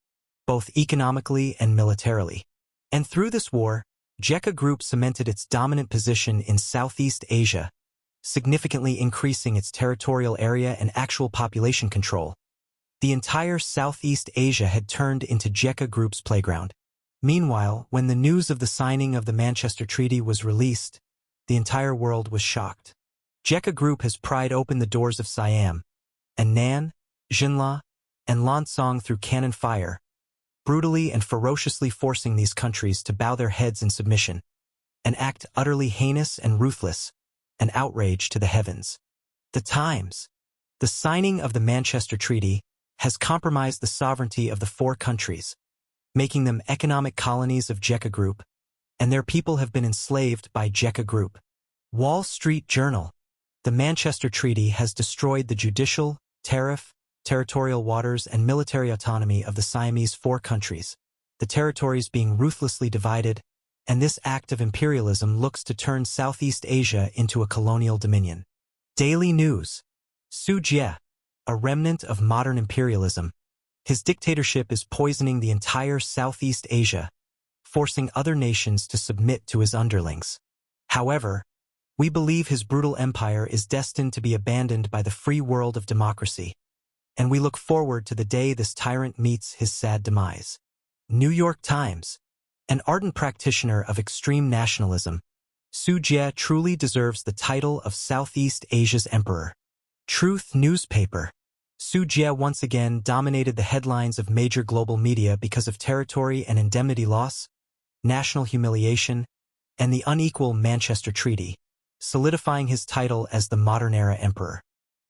both economically and militarily. And through this war, Jekka Group cemented its dominant position in Southeast Asia, significantly increasing its territorial area and actual population control. The entire Southeast Asia had turned into Jekka Group's playground. Meanwhile, when the news of the signing of the Manchester Treaty was released, the entire world was shocked. Jekka Group has pried open the doors of Siam, Annan, Jinla, and Lansong through cannon fire, brutally and ferociously forcing these countries to bow their heads in submission, an act utterly heinous and ruthless, an outrage to the heavens. The Times. The signing of the Manchester Treaty has compromised the sovereignty of the 4 countries, making them economic colonies of Jekka Group, and their people have been enslaved by Jekka Group. Wall Street Journal. The Manchester Treaty has destroyed the judicial, tariff, territorial waters and military autonomy of the Siamese 4 countries, the territories being ruthlessly divided, and this act of imperialism looks to turn Southeast Asia into a colonial dominion. Daily News. Su Jie, a remnant of modern imperialism. His dictatorship is poisoning the entire Southeast Asia, forcing other nations to submit to his underlings. However, we believe his brutal empire is destined to be abandoned by the free world of democracy, and we look forward to the day this tyrant meets his sad demise. New York Times. An ardent practitioner of extreme nationalism, Su Jie truly deserves the title of Southeast Asia's emperor. Truth Newspaper. Su Jie once again dominated the headlines of major global media because of territory and indemnity loss, national humiliation, and the unequal Manchester Treaty, solidifying his title as the modern-era emperor.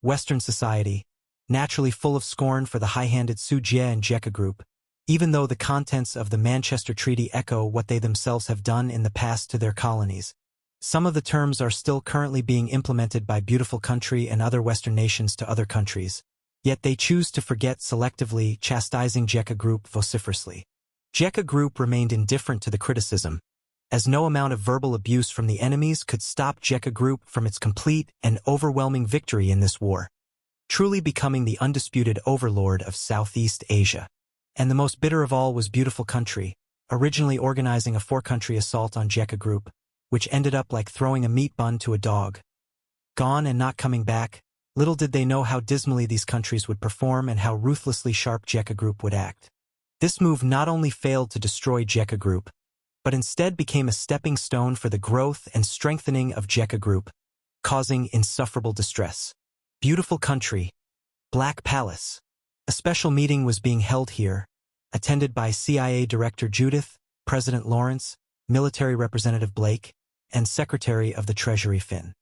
Western society, naturally full of scorn for the high-handed Su Jie and Jeka Group, even though the contents of the Manchester Treaty echo what they themselves have done in the past to their colonies. Some of the terms are still currently being implemented by beautiful country and other Western nations to other countries, yet they choose to forget selectively, chastising Jeka Group vociferously. Jeka Group remained indifferent to the criticism, as no amount of verbal abuse from the enemies could stop Jeka Group from its complete and overwhelming victory in this war, truly becoming the undisputed overlord of Southeast Asia. And the most bitter of all was beautiful country, originally organizing a four-country assault on Jeka Group, which ended up like throwing a meat bun to a dog. Gone and not coming back, little did they know how dismally these countries would perform and how ruthlessly sharp Jeka Group would act. This move not only failed to destroy Jeka Group, but instead became a stepping stone for the growth and strengthening of Jeka Group, causing insufferable distress. Beautiful country, Black Palace. A special meeting was being held here, attended by CIA Director Judith, President Lawrence, Military Representative Blake, and Secretary of the Treasury Finn.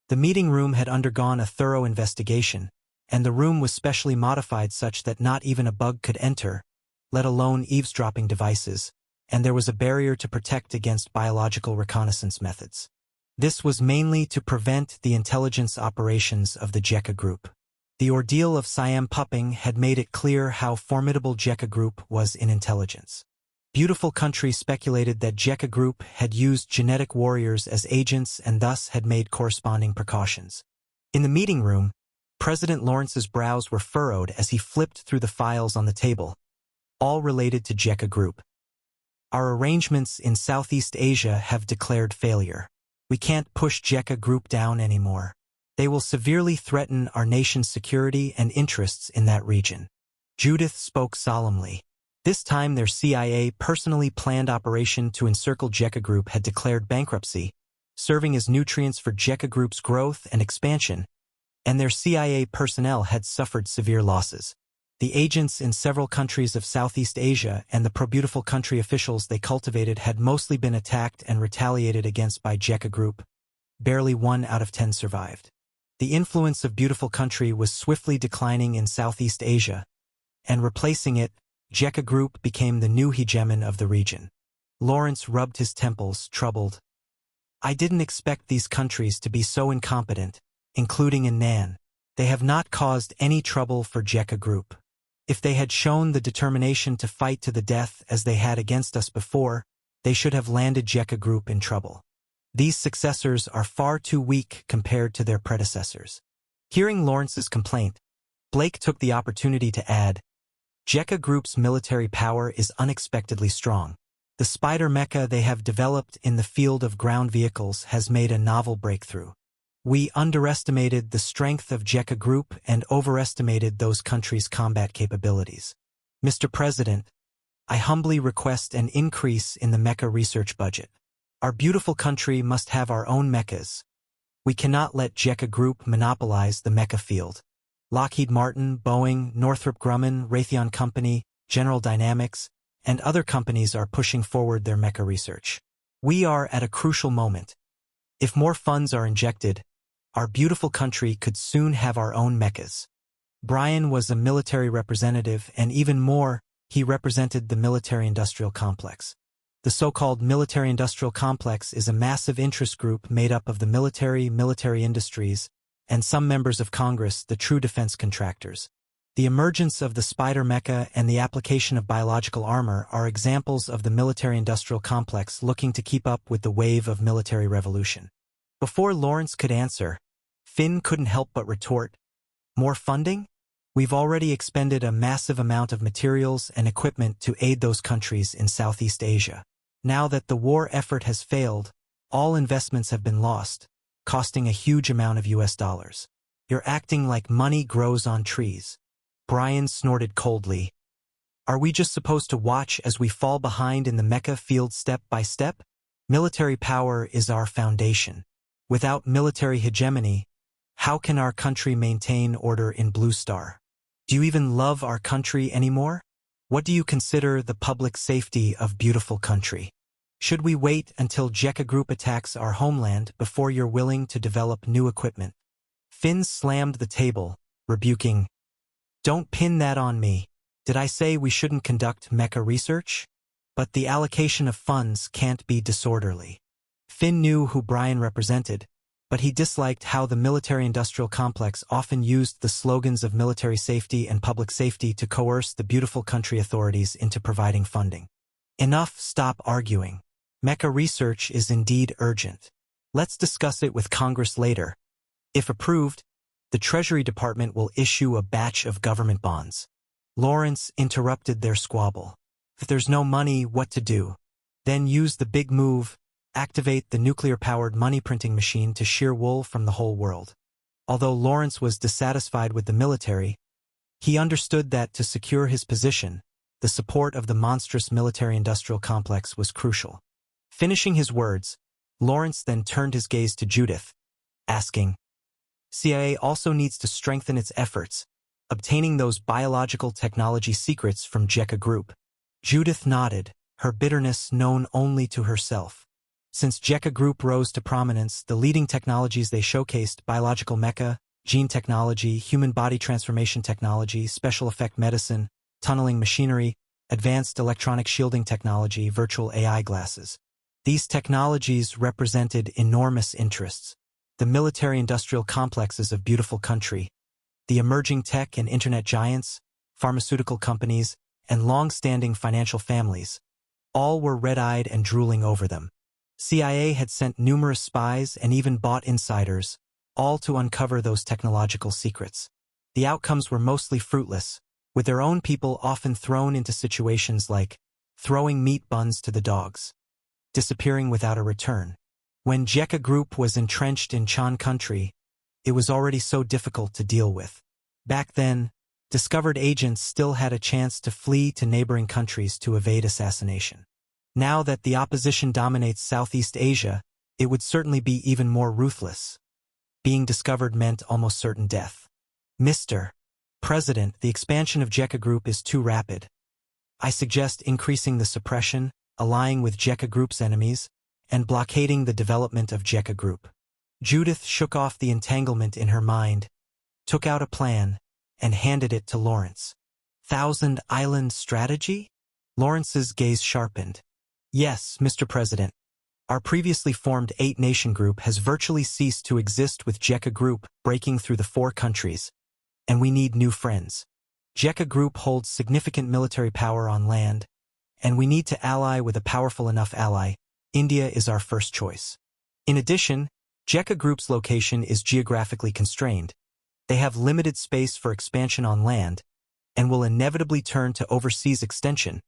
The meeting room had undergone a thorough investigation, and the room was specially modified such that not even a bug could enter, let alone eavesdropping devices, and there was a barrier to protect against biological reconnaissance methods. This was mainly to prevent the intelligence operations of the Jeka Group. The ordeal of Siam pupping had made it clear how formidable Jeka Group was in intelligence. Beautiful country speculated that Jeka Group had used genetic warriors as agents and thus had made corresponding precautions. In the meeting room, President Lawrence's brows were furrowed as he flipped through the files on the table, all related to Jeka Group. Our arrangements in Southeast Asia have declared failure. We can't push Jeka Group down anymore. They will severely threaten our nation's security and interests in that region. Judith spoke solemnly. This time their CIA personally planned operation to encircle Jeka Group had declared bankruptcy, serving as nutrients for Jeka Group's growth and expansion, and their CIA personnel had suffered severe losses. The agents in several countries of Southeast Asia and the pro-beautiful country officials they cultivated had mostly been attacked and retaliated against by Jeka Group. Barely 1 out of 10 survived. The influence of beautiful country was swiftly declining in Southeast Asia, and replacing it, Jeka Group became the new hegemon of the region. Lawrence rubbed his temples, troubled. I didn't expect these countries to be so incompetent, including in Nan. They have not caused any trouble for Jeka Group. If they had shown the determination to fight to the death as they had against us before, they should have landed Jeka Group in trouble. These successors are far too weak compared to their predecessors. Hearing Lawrence's complaint, Blake took the opportunity to add, Jeka Group's military power is unexpectedly strong. The Spider mecha they have developed in the field of ground vehicles has made a novel breakthrough. We underestimated the strength of Jeka Group and overestimated those countries' combat capabilities. Mr. President, I humbly request an increase in the mecha research budget. Our beautiful country must have our own mechas. We cannot let Jeka Group monopolize the mecha field. Lockheed Martin, Boeing, Northrop Grumman, Raytheon Company, General Dynamics, and other companies are pushing forward their mecha research. We are at a crucial moment. If more funds are injected, our beautiful country could soon have our own mechas. Brian was a military representative, and even more, he represented the military-industrial complex. The so-called military-industrial complex is a massive interest group made up of the military industries, and some members of Congress, the true defense contractors. The emergence of the Spider mecha and the application of biological armor are examples of the military-industrial complex looking to keep up with the wave of military revolution. Before Lawrence could answer, Finn couldn't help but retort, more funding? We've already expended a massive amount of materials and equipment to aid those countries in Southeast Asia. Now that the war effort has failed, all investments have been lost, costing a huge amount of US dollars. You're acting like money grows on trees. Brian snorted coldly. Are we just supposed to watch as we fall behind in the mecha field step by step? Military power is our foundation. Without military hegemony, how can our country maintain order in Blue Star? Do you even love our country anymore? What do you consider the public safety of beautiful country? Should we wait until Jekka Group attacks our homeland before you're willing to develop new equipment? Finn slammed the table, rebuking, "Don't pin that on me. Did I say we shouldn't conduct mecha research? But the allocation of funds can't be disorderly." Finn knew who Brian represented, but he disliked how the military-industrial complex often used the slogans of military safety and public safety to coerce the beautiful country authorities into providing funding. Enough, stop arguing. Mecha research is indeed urgent. Let's discuss it with Congress later. If approved, the Treasury Department will issue a batch of government bonds. Lawrence interrupted their squabble. If there's no money, what to do? Then use the big move, activate the nuclear-powered money-printing machine to shear wool from the whole world. Although Lawrence was dissatisfied with the military, he understood that to secure his position, the support of the monstrous military-industrial complex was crucial. Finishing his words, Lawrence then turned his gaze to Judith, asking, CIA also needs to strengthen its efforts, obtaining those biological technology secrets from Jekka Group. Judith nodded, her bitterness known only to herself. Since Jekka Group rose to prominence, the leading technologies they showcased, biological mecha, gene technology, human body transformation technology, special effect medicine, tunneling machinery, advanced electronic shielding technology, virtual AI glasses. These technologies represented enormous interests. The military-industrial complexes of beautiful country, the emerging tech and internet giants, pharmaceutical companies, and long-standing financial families, all were red-eyed and drooling over them. CIA had sent numerous spies and even bought insiders, all to uncover those technological secrets. The outcomes were mostly fruitless, with their own people often thrown into situations like throwing meat buns to the dogs, disappearing without a return. When Jekka Group was entrenched in Chan country, it was already so difficult to deal with. Back then, discovered agents still had a chance to flee to neighboring countries to evade assassination. Now that the opposition dominates Southeast Asia, it would certainly be even more ruthless. Being discovered meant almost certain death. Mr. President, the expansion of Jekka Group is too rapid. I suggest increasing the suppression, allying with Jekka Group's enemies, and blockading the development of Jekka Group. Judith shook off the entanglement in her mind, took out a plan, and handed it to Lawrence. Thousand Island strategy? Lawrence's gaze sharpened. Yes, Mr. President. Our previously formed 8-nation group has virtually ceased to exist with Jekka Group breaking through the 4 countries, and we need new friends. Jekka Group holds significant military power on land, and we need to ally with a powerful enough ally. India is our first choice. In addition, Jekka Group's location is geographically constrained. They have limited space for expansion on land, and will inevitably turn to overseas extension,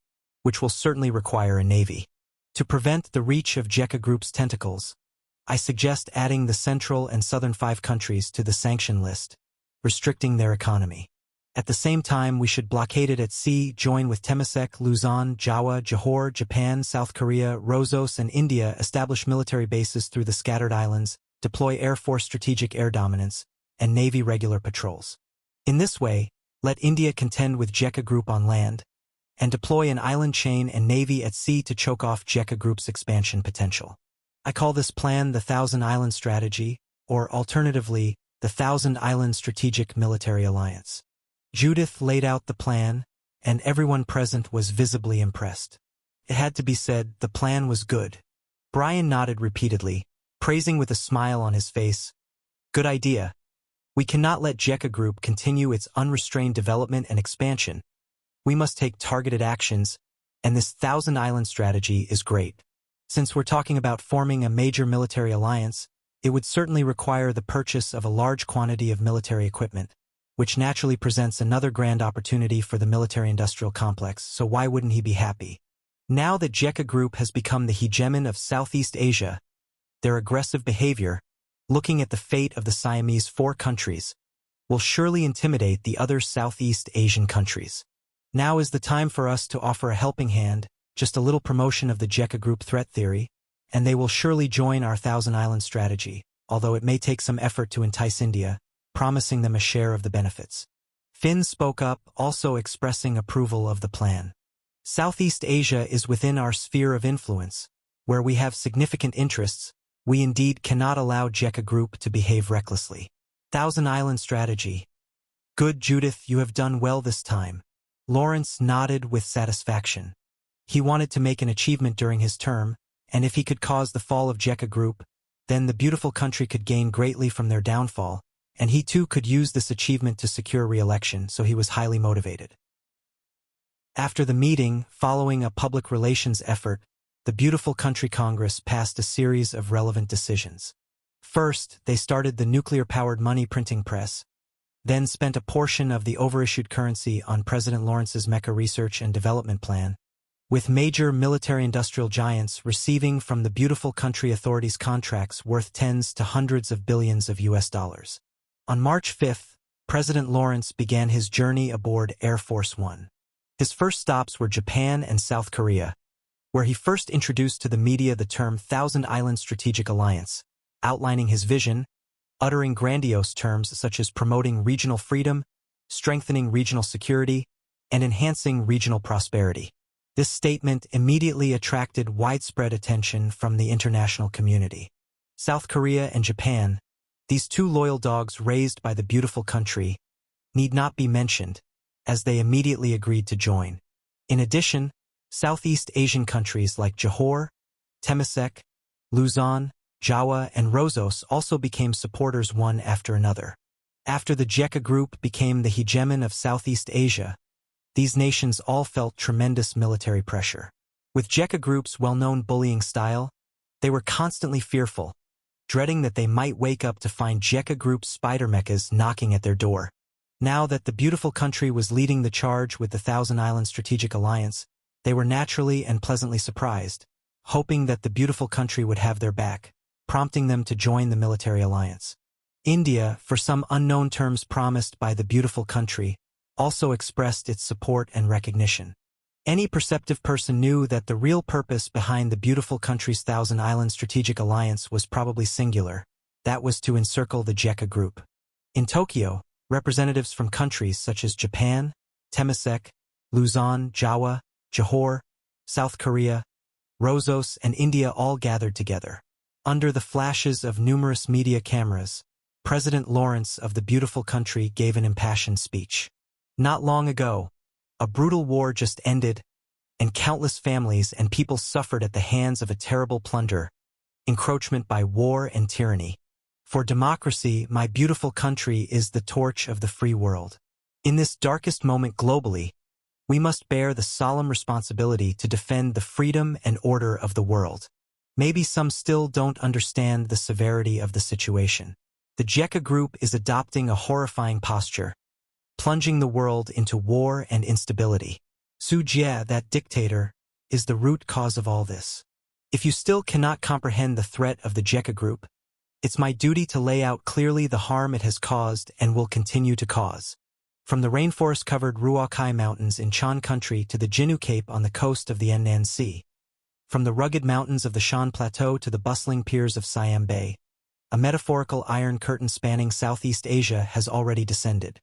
which will certainly require a navy. To prevent the reach of Jekka Group's tentacles, I suggest adding the central and southern 5 countries to the sanction list, restricting their economy. At the same time, we should blockade it at sea, join with Temasek, Luzon, Jawa, Johor, Japan, South Korea, Rosos, and India, establish military bases through the scattered islands, deploy Air Force strategic air dominance, and Navy regular patrols. In this way, let India contend with Jekka Group on land, and deploy an island chain and navy at sea to choke off Jekka Group's expansion potential. I call this plan the Thousand Island Strategy, or alternatively, the Thousand Island Strategic Military Alliance. Judith laid out the plan, and everyone present was visibly impressed. It had to be said, the plan was good. Brian nodded repeatedly, praising with a smile on his face. Good idea. We cannot let Jekka Group continue its unrestrained development and expansion. We must take targeted actions, and this Thousand Island strategy is great. Since we're talking about forming a major military alliance, it would certainly require the purchase of a large quantity of military equipment, which naturally presents another grand opportunity for the military-industrial complex, so why wouldn't he be happy? Now that Jekka Group has become the hegemon of Southeast Asia, their aggressive behavior, looking at the fate of the Siamese 4 countries, will surely intimidate the other Southeast Asian countries. Now is the time for us to offer a helping hand, just a little promotion of the Jekka Group threat theory, and they will surely join our Thousand Island strategy, although it may take some effort to entice India, promising them a share of the benefits. Finn spoke up, also expressing approval of the plan. Southeast Asia is within our sphere of influence. Where we have significant interests, we indeed cannot allow JECA Group to behave recklessly. Thousand Island Strategy. Good, Judith, you have done well this time. Lawrence nodded with satisfaction. He wanted to make an achievement during his term, and if he could cause the fall of JECA Group, then the beautiful country could gain greatly from their downfall, and he too could use this achievement to secure re-election, so he was highly motivated. After the meeting, following a public relations effort, the Beautiful Country Congress passed a series of relevant decisions. First, they started the nuclear-powered money printing press, then spent a portion of the overissued currency on President Lawrence's Mecca Research and Development Plan, with major military-industrial giants receiving from the Beautiful Country Authorities contracts worth tens to hundreds of billions of US dollars. On March 5th, President Lawrence began his journey aboard Air Force One. His first stops were Japan and South Korea, where he first introduced to the media the term Thousand Island Strategic Alliance, outlining his vision, uttering grandiose terms such as promoting regional freedom, strengthening regional security, and enhancing regional prosperity. This statement immediately attracted widespread attention from the international community. South Korea and Japan, these two loyal dogs raised by the beautiful country, need not be mentioned, as they immediately agreed to join. In addition, Southeast Asian countries like Johor, Temasek, Luzon, Jawa, and Rosos also became supporters one after another. After the JECA Group became the hegemon of Southeast Asia, these nations all felt tremendous military pressure. With JECA Group's well-known bullying style, they were constantly fearful, dreading that they might wake up to find JECA Group's spider mechas knocking at their door. Now that the beautiful country was leading the charge with the Thousand Island Strategic Alliance, they were naturally and pleasantly surprised, hoping that the beautiful country would have their back, prompting them to join the military alliance. India, for some unknown terms promised by the beautiful country, also expressed its support and recognition. Any perceptive person knew that the real purpose behind the beautiful country's Thousand Island Strategic Alliance was probably singular. That was to encircle the JECA Group. In Tokyo, representatives from countries such as Japan, Temasek, Luzon, Jawa, Johor, South Korea, Rosos, and India all gathered together. Under the flashes of numerous media cameras, President Lawrence of the beautiful country gave an impassioned speech. Not long ago, a brutal war just ended, and countless families and people suffered at the hands of a terrible plunder, encroachment by war and tyranny. For democracy, my beautiful country is the torch of the free world. In this darkest moment globally, we must bear the solemn responsibility to defend the freedom and order of the world. Maybe some still don't understand the severity of the situation. The JECA Group is adopting a horrifying posture, plunging the world into war and instability. Su Jie, that dictator, is the root cause of all this. If you still cannot comprehend the threat of the JECA Group, it's my duty to lay out clearly the harm it has caused and will continue to cause. From the rainforest-covered Ruakai Mountains in Chan Country to the Jinnu Cape on the coast of the Yannan Sea, from the rugged mountains of the Shan Plateau to the bustling piers of Siam Bay, a metaphorical iron curtain spanning Southeast Asia has already descended.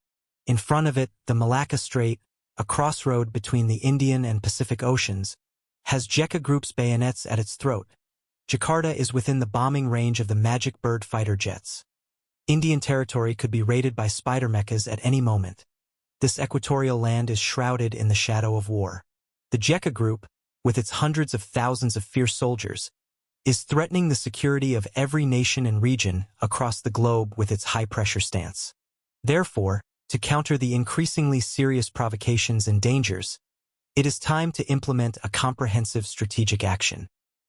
In front of it, the Malacca Strait, a crossroad between the Indian and Pacific Oceans, has JECA Group's bayonets at its throat. Jakarta is within the bombing range of the Magic Bird fighter jets. Indian territory could be raided by spider mechas at any moment. This equatorial land is shrouded in the shadow of war. The JECA Group, with its hundreds of thousands of fierce soldiers, is threatening the security of every nation and region across the globe with its high-pressure stance. Therefore, to counter the increasingly serious provocations and dangers, it is time to implement a comprehensive strategic action.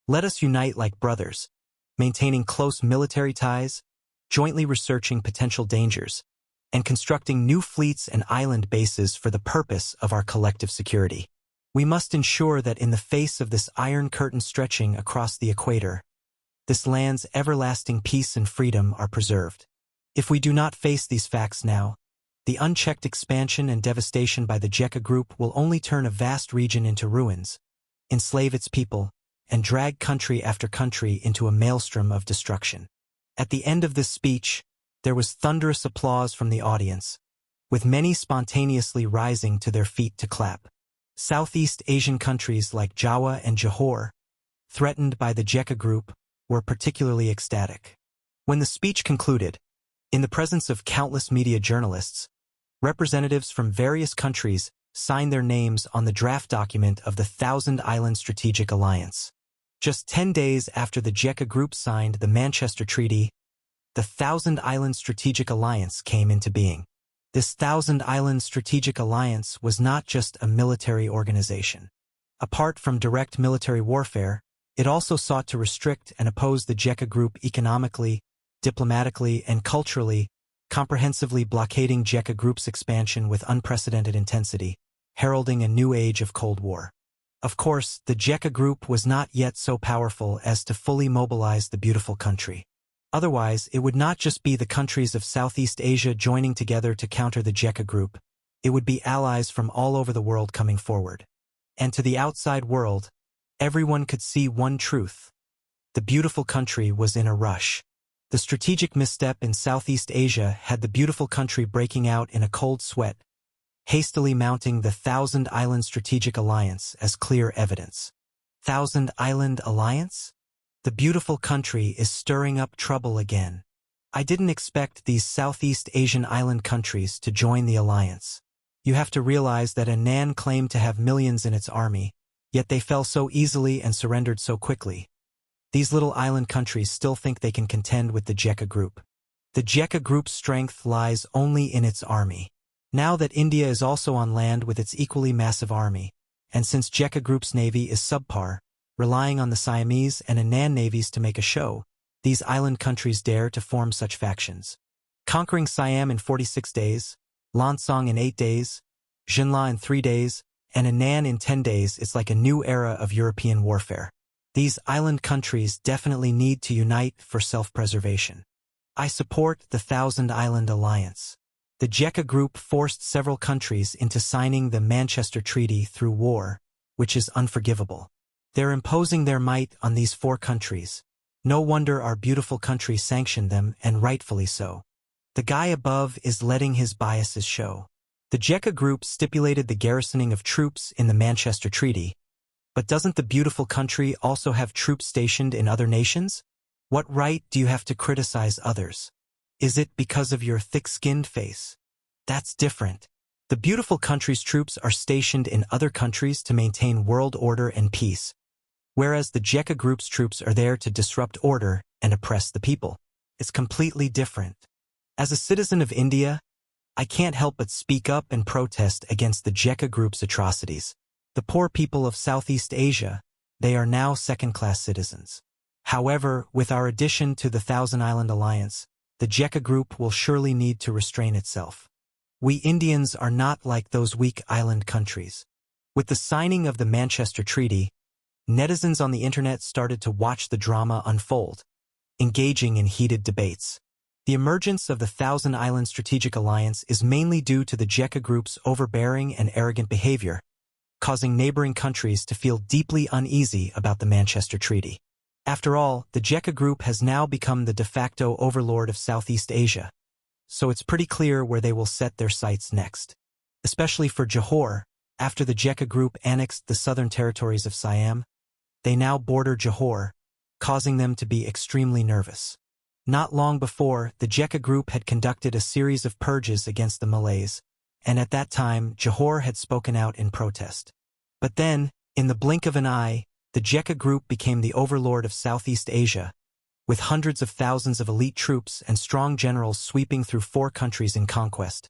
Let us unite like brothers, maintaining close military ties, jointly researching potential dangers, and constructing new fleets and island bases for the purpose of our collective security. We must ensure that in the face of this iron curtain stretching across the equator, this land's everlasting peace and freedom are preserved. If we do not face these facts now, the unchecked expansion and devastation by the JECA Group will only turn a vast region into ruins, enslave its people, and drag country after country into a maelstrom of destruction. At the end of this speech, there was thunderous applause from the audience, with many spontaneously rising to their feet to clap. Southeast Asian countries like Java and Johor, threatened by the Jekka Group, were particularly ecstatic. When the speech concluded, in the presence of countless media journalists, representatives from various countries signed their names on the draft document of the Thousand Island Strategic Alliance. Just 10 days after the Jekka Group signed the Manchester Treaty, the Thousand Island Strategic Alliance came into being. This Thousand Island Strategic Alliance was not just a military organization. Apart from direct military warfare, it also sought to restrict and oppose the Jekka Group economically, diplomatically, and culturally, comprehensively blockading Jekka Group's expansion with unprecedented intensity, heralding a new age of Cold War. Of course, the Jekka Group was not yet so powerful as to fully mobilize the beautiful country. Otherwise, it would not just be the countries of Southeast Asia joining together to counter the Jekka Group. It would be allies from all over the world coming forward. And to the outside world, everyone could see one truth. The beautiful country was in a rush. The strategic misstep in Southeast Asia had the beautiful country breaking out in a cold sweat, hastily mounting the Thousand Island Strategic Alliance as clear evidence. Thousand Island Alliance? The beautiful country is stirring up trouble again. I didn't expect these Southeast Asian island countries to join the alliance. You have to realize that Annan claimed to have millions in its army, yet they fell so easily and surrendered so quickly. These little island countries still think they can contend with the Jekka Group. The Jekka Group's strength lies only in its army. Now that India is also on land with its equally massive army, and since Jekka Group's navy is subpar, relying on the Siamese and Annan navies to make a show, these island countries dare to form such factions. Conquering Siam in 46 days, Lansong in 8 days, Jinla in 3 days, and Annan in 10 days is like a new era of European warfare. These island countries definitely need to unite for self-preservation. I support the Thousand Island Alliance. The Jekka Group forced several countries into signing the Manchester Treaty through war, which is unforgivable. They're imposing their might on these 4 countries. No wonder our beautiful country sanctioned them, and rightfully so. The guy above is letting his biases show. The Jekka Group stipulated the garrisoning of troops in the Manchester Treaty. But doesn't the beautiful country also have troops stationed in other nations? What right do you have to criticize others? Is it because of your thick-skinned face? That's different. The beautiful country's troops are stationed in other countries to maintain world order and peace, whereas the Jekka Group's troops are there to disrupt order and oppress the people. It's completely different. As a citizen of India, I can't help but speak up and protest against the Jekka Group's atrocities. The poor people of Southeast Asia, they are now second-class citizens. However, with our addition to the Thousand Island Alliance, the Jekka Group will surely need to restrain itself. We Indians are not like those weak island countries. With the signing of the Manchester Treaty, netizens on the internet started to watch the drama unfold, engaging in heated debates. The emergence of the Thousand Island Strategic Alliance is mainly due to the Jekka Group's overbearing and arrogant behavior, causing neighboring countries to feel deeply uneasy about the Manchester Treaty. After all, the Jekka Group has now become the de facto overlord of Southeast Asia, so it's pretty clear where they will set their sights next. Especially for Johor, after the Jekka Group annexed the southern territories of Siam, they now border Johor, causing them to be extremely nervous. Not long before, the Jekka Group had conducted a series of purges against the Malays, and at that time Johor had spoken out in protest. But then, in the blink of an eye, the Jekka Group became the overlord of Southeast Asia, with hundreds of thousands of elite troops and strong generals sweeping through 4 countries in conquest,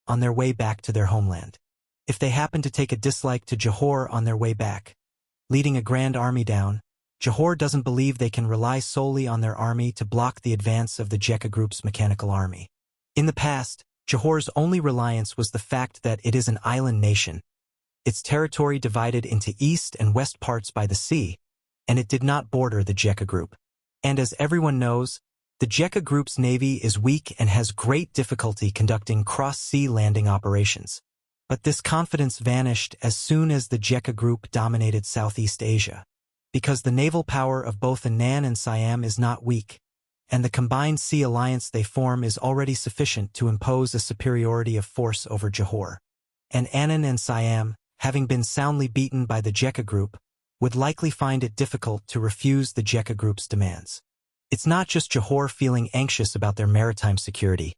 on their way back to their homeland. If they happened to take a dislike to Johor on their way back, leading a grand army down, Johor doesn't believe they can rely solely on their army to block the advance of the Jekka Group's mechanical army. In the past, Johor's only reliance was the fact that it is an island nation, its territory divided into east and west parts by the sea, and it did not border the Jekka Group. And as everyone knows, the Jekka Group's navy is weak and has great difficulty conducting cross-sea landing operations. But this confidence vanished as soon as the Jekka Group dominated Southeast Asia. Because the naval power of both Annan and Siam is not weak, and the combined sea alliance they form is already sufficient to impose a superiority of force over Johor. And Annan and Siam, having been soundly beaten by the Jekka Group, would likely find it difficult to refuse the Jekka Group's demands. It's not just Johor feeling anxious about their maritime security.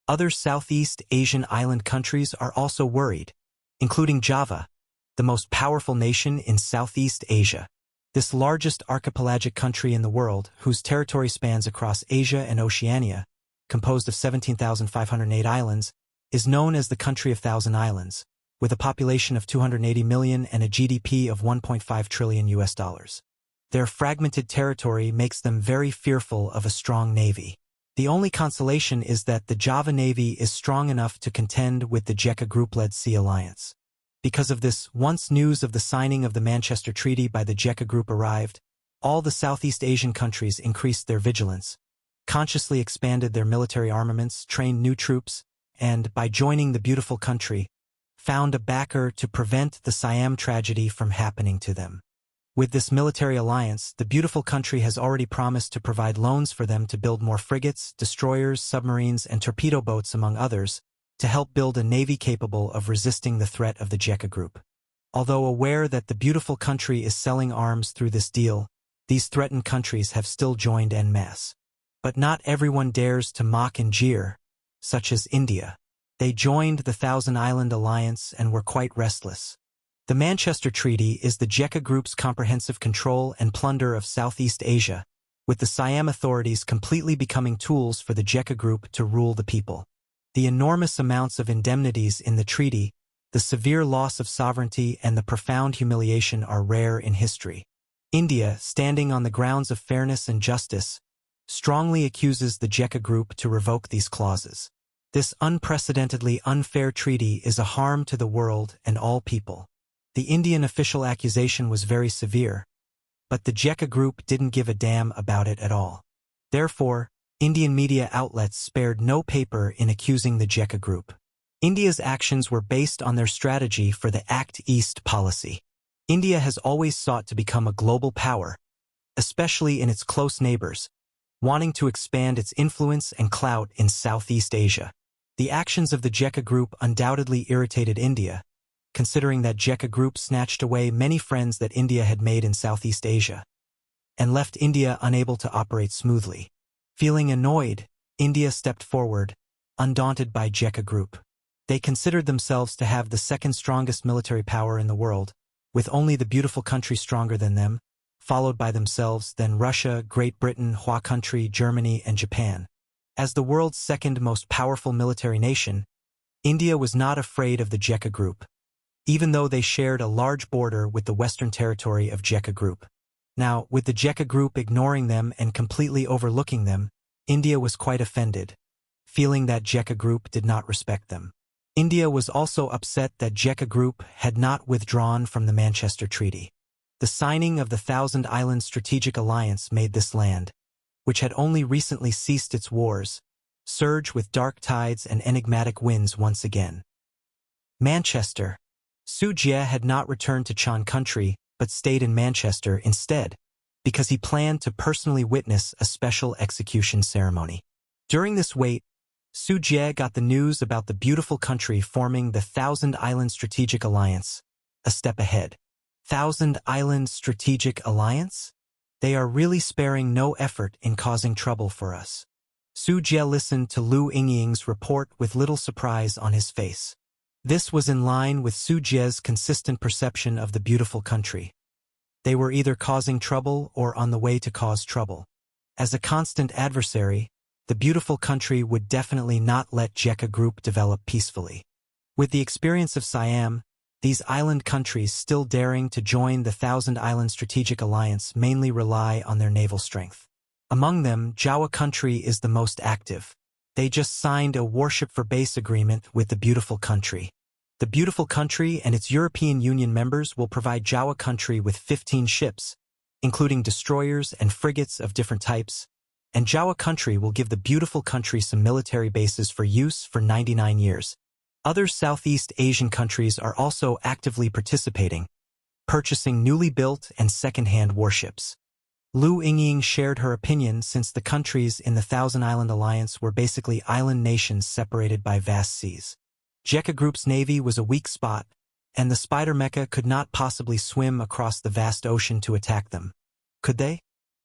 Other Southeast Asian island countries are also worried, including Java, the most powerful nation in Southeast Asia. This largest archipelagic country in the world, whose territory spans across Asia and Oceania, composed of 17,508 islands, is known as the Country of Thousand Islands, with a population of 280 million and a GDP of $1.5 trillion. Their fragmented territory makes them very fearful of a strong navy. The only consolation is that the Java Navy is strong enough to contend with the Jekka Group-led Sea Alliance. Because of this, once news of the signing of the Manchester Treaty by the Jekka Group arrived, all the Southeast Asian countries increased their vigilance, consciously expanded their military armaments, trained new troops, and, by joining the beautiful country, found a backer to prevent the Siam tragedy from happening to them. With this military alliance, the beautiful country has already promised to provide loans for them to build more frigates, destroyers, submarines, and torpedo boats, among others, to help build a navy capable of resisting the threat of the Jekka Group. Although aware that the beautiful country is selling arms through this deal, these threatened countries have still joined en masse. But not everyone dares to mock and jeer, such as India. They joined the Thousand Island Alliance and were quite restless. The Manchester Treaty is the Jekka Group's comprehensive control and plunder of Southeast Asia, with the Siam authorities completely becoming tools for the Jekka Group to rule the people. The enormous amounts of indemnities in the treaty, the severe loss of sovereignty, and the profound humiliation are rare in history. India, standing on the grounds of fairness and justice, strongly accuses the Jekka Group to revoke these clauses. This unprecedentedly unfair treaty is a harm to the world and all people. The Indian official accusation was very severe, but the Jekka Group didn't give a damn about it at all. Therefore, Indian media outlets spared no paper in accusing the Jekka Group. India's actions were based on their strategy for the Act East policy. India has always sought to become a global power, especially in its close neighbors, wanting to expand its influence and clout in Southeast Asia. The actions of the Jekka Group undoubtedly irritated India, considering that Jekka Group snatched away many friends that India had made in Southeast Asia, and left India unable to operate smoothly. Feeling annoyed, India stepped forward, undaunted by Jekka Group. They considered themselves to have the second strongest military power in the world, with only the beautiful country stronger than them, followed by themselves, then Russia, Great Britain, Hua Country, Germany, and Japan. As the world's second most powerful military nation, India was not afraid of the Jekka Group, even though they shared a large border with the Western Territory of Jekka Group. Now, with the Jekka Group ignoring them and completely overlooking them, India was quite offended, feeling that Jekka Group did not respect them. India was also upset that Jekka Group had not withdrawn from the Manchester Treaty. The signing of the Thousand Islands Strategic Alliance made this land, which had only recently ceased its wars, surge with dark tides and enigmatic winds once again. Manchester. Su Jie had not returned to Chan Country, but stayed in Manchester instead, because he planned to personally witness a special execution ceremony. During this wait, Su Jie got the news about the beautiful country forming the Thousand Island Strategic Alliance, a step ahead. Thousand Island Strategic Alliance? They are really sparing no effort in causing trouble for us. Su Jie listened to Lu Yingying's report with little surprise on his face. This was in line with Su Jie's consistent perception of the beautiful country. They were either causing trouble or on the way to cause trouble. As a constant adversary, the beautiful country would definitely not let Jekka Group develop peacefully. With the experience of Siam, these island countries still daring to join the Thousand Island Strategic Alliance mainly rely on their naval strength. Among them, Jawa Country is the most active. They just signed a warship for base agreement with the beautiful country. The beautiful country and its European Union members will provide Jawa Country with 15 ships, including destroyers and frigates of different types, and Jawa Country will give the beautiful country some military bases for use for 99 years. Other Southeast Asian countries are also actively participating, purchasing newly built and second-hand warships. Lu Yingying shared her opinion since the countries in the Thousand Island Alliance were basically island nations separated by vast seas. Jekka Group's navy was a weak spot, and the Spider Mecha could not possibly swim across the vast ocean to attack them. Could they?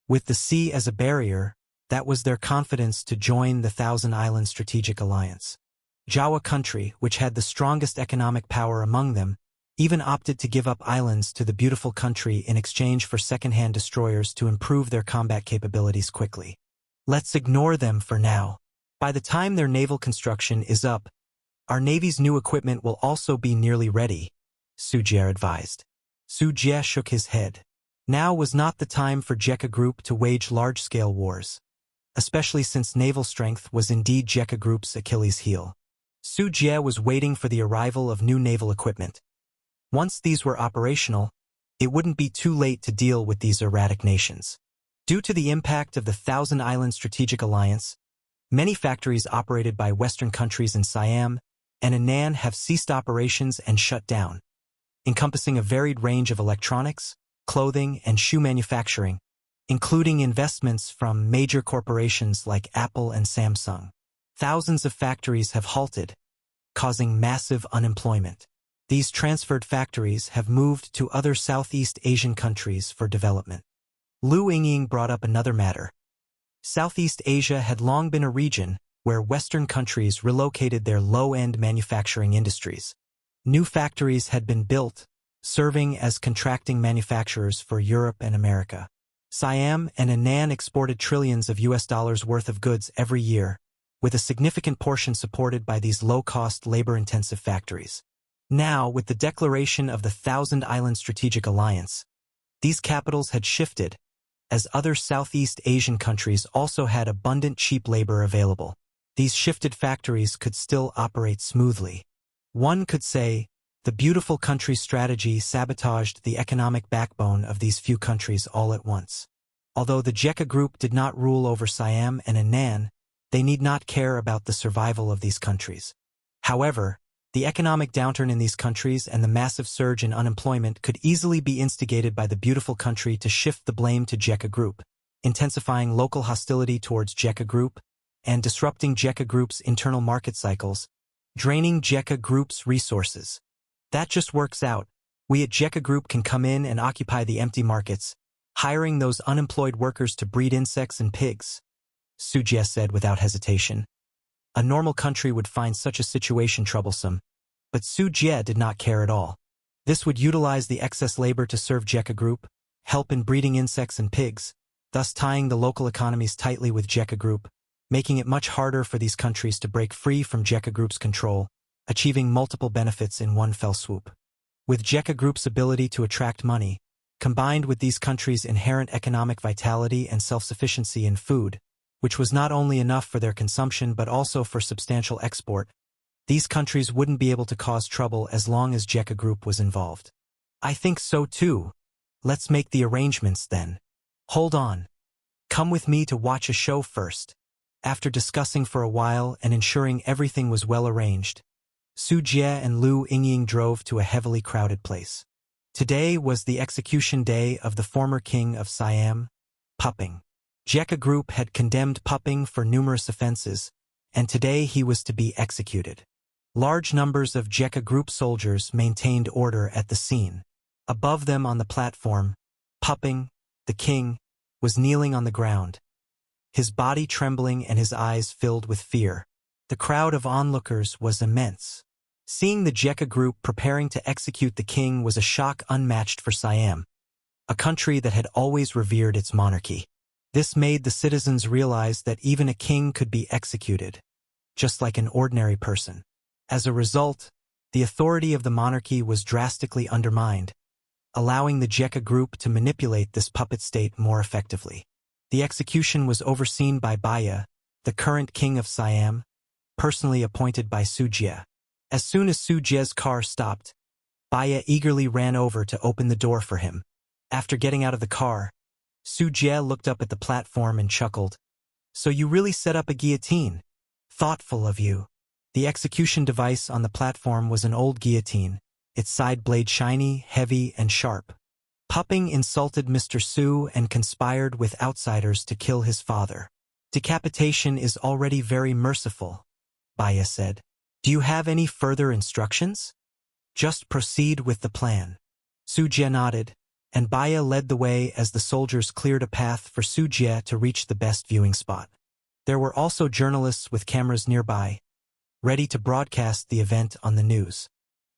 With the sea as a barrier, that was their confidence to join the Thousand Island Strategic Alliance. Jawa country, which had the strongest economic power among them, even opted to give up islands to the beautiful country in exchange for second-hand destroyers to improve their combat capabilities quickly. Let's ignore them for now. By the time their naval construction is up, our navy's new equipment will also be nearly ready, Su Jie advised. Su Jie shook his head. Now was not the time for Jekka Group to wage large-scale wars, especially since naval strength was indeed Jekka Group's Achilles heel. Su Jie was waiting for the arrival of new naval equipment. Once these were operational, it wouldn't be too late to deal with these erratic nations. Due to the impact of the Thousand Island Strategic Alliance, many factories operated by Western countries in Siam and Henan have ceased operations and shut down, encompassing a varied range of electronics, clothing, and shoe manufacturing, including investments from major corporations like Apple and Samsung. Thousands of factories have halted, causing massive unemployment. These transferred factories have moved to other Southeast Asian countries for development. Lu Yingying brought up another matter. Southeast Asia had long been a region where Western countries relocated their low-end manufacturing industries. New factories had been built, serving as contracting manufacturers for Europe and America. Siam and Henan exported trillions of US dollars worth of goods every year, with a significant portion supported by these low-cost, labor-intensive factories. Now, with the declaration of the Thousand Island Strategic Alliance, these capitals had shifted, as other Southeast Asian countries also had abundant cheap labor available. These shifted factories could still operate smoothly. One could say, the beautiful country strategy sabotaged the economic backbone of these few countries all at once. Although the Jekka Group did not rule over Siam and Henan, they need not care about the survival of these countries. However, the economic downturn in these countries and the massive surge in unemployment could easily be instigated by the beautiful country to shift the blame to Jekka Group, intensifying local hostility towards Jekka Group and disrupting Jekka Group's internal market cycles, draining Jekka Group's resources. That just works out. We at Jekka Group can come in and occupy the empty markets, hiring those unemployed workers to breed insects and pigs, Su Jie said without hesitation. A normal country would find such a situation troublesome, but Su Jie did not care at all. This would utilize the excess labor to serve Jekka Group, help in breeding insects and pigs, thus tying the local economies tightly with Jekka Group, making it much harder for these countries to break free from Jekka Group's control, achieving multiple benefits in one fell swoop. With Jekka Group's ability to attract money, combined with these countries' inherent economic vitality and self-sufficiency in food, which was not only enough for their consumption but also for substantial export, these countries wouldn't be able to cause trouble as long as Jekka Group was involved. I think so too. Let's make the arrangements then. Hold on. Come with me to watch a show first. After discussing for a while and ensuring everything was well arranged, Su Jie and Lu Yingying drove to a heavily crowded place. Today was the execution day of the former king of Siam, Puping. Jekka Group had condemned Puping for numerous offenses, and today he was to be executed. Large numbers of Jekka Group soldiers maintained order at the scene. Above them on the platform, Puping, the king, was kneeling on the ground, his body trembling and his eyes filled with fear. The crowd of onlookers was immense. Seeing the Jekka Group preparing to execute the king was a shock unmatched for Siam, a country that had always revered its monarchy. This made the citizens realize that even a king could be executed, just like an ordinary person. As a result, the authority of the monarchy was drastically undermined, allowing the Jekka Group to manipulate this puppet state more effectively. The execution was overseen by Baya, the current king of Siam, personally appointed by Su Jie. As soon as Su Jie's car stopped, Baya eagerly ran over to open the door for him. After getting out of the car, Su Jie looked up at the platform and chuckled. So you really set up a guillotine? Thoughtful of you. The execution device on the platform was an old guillotine, its side blade shiny, heavy, and sharp. Pupping insulted Mr. Su and conspired with outsiders to kill his father. Decapitation is already very merciful, Baya said. Do you have any further instructions? Just proceed with the plan. Su Jie nodded, and Baya led the way as the soldiers cleared a path for Su Jie to reach the best viewing spot. There were also journalists with cameras nearby, ready to broadcast the event on the news.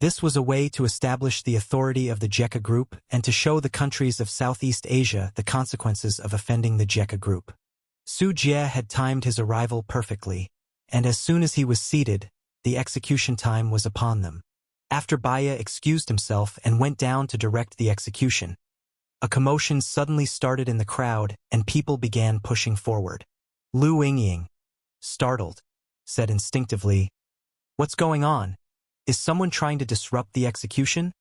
This was a way to establish the authority of the Jekka Group and to show the countries of Southeast Asia the consequences of offending the Jekka Group. Su Jie had timed his arrival perfectly, and as soon as he was seated, the execution time was upon them. After Baya excused himself and went down to direct the execution, a commotion suddenly started in the crowd and people began pushing forward. Lu Yingying, startled, said instinctively, "What's going on? Is someone trying to disrupt the execution?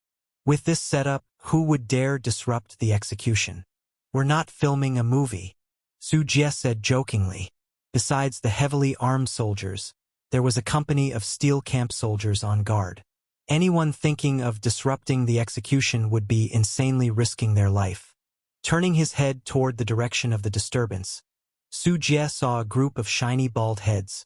With this setup, who would dare disrupt the execution? We're not filming a movie," Su Jie said jokingly. Besides the heavily armed soldiers, there was a company of steel camp soldiers on guard. Anyone thinking of disrupting the execution would be insanely risking their life. Turning his head toward the direction of the disturbance, Su Jie saw a group of shiny bald heads,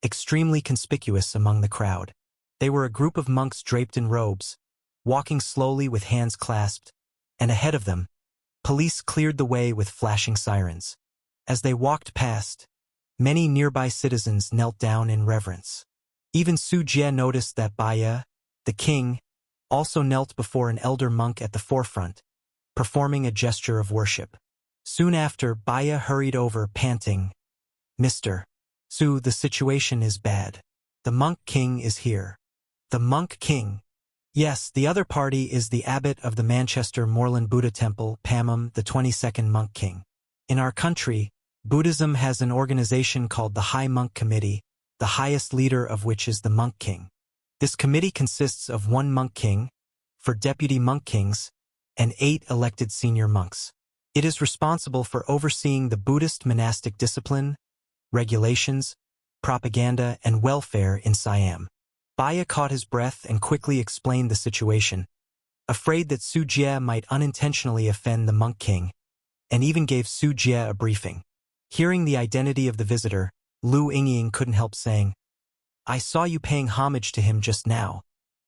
extremely conspicuous among the crowd. They were a group of monks draped in robes, walking slowly with hands clasped, and ahead of them, police cleared the way with flashing sirens. As they walked past, many nearby citizens knelt down in reverence. Even Su Jie noticed that Baya, the king, also knelt before an elder monk at the forefront, performing a gesture of worship. Soon after, Baya hurried over, panting, "Mr. Su, the situation is bad. The monk king is here." The monk king? Yes, the other party is the abbot of the Manchester Moorland Buddha Temple, Pamum, the 22nd monk king. In our country, Buddhism has an organization called the High Monk Committee, the highest leader of which is the monk king. This committee consists of 1 monk king, 4 deputy monk kings, and 8 elected senior monks. It is responsible for overseeing the Buddhist monastic discipline, regulations, propaganda, and welfare in Siam. Baya caught his breath and quickly explained the situation, afraid that Su Jie might unintentionally offend the monk king, and even gave Su Jie a briefing. Hearing the identity of the visitor, Lu Yingying couldn't help saying, "I saw you paying homage to him just now.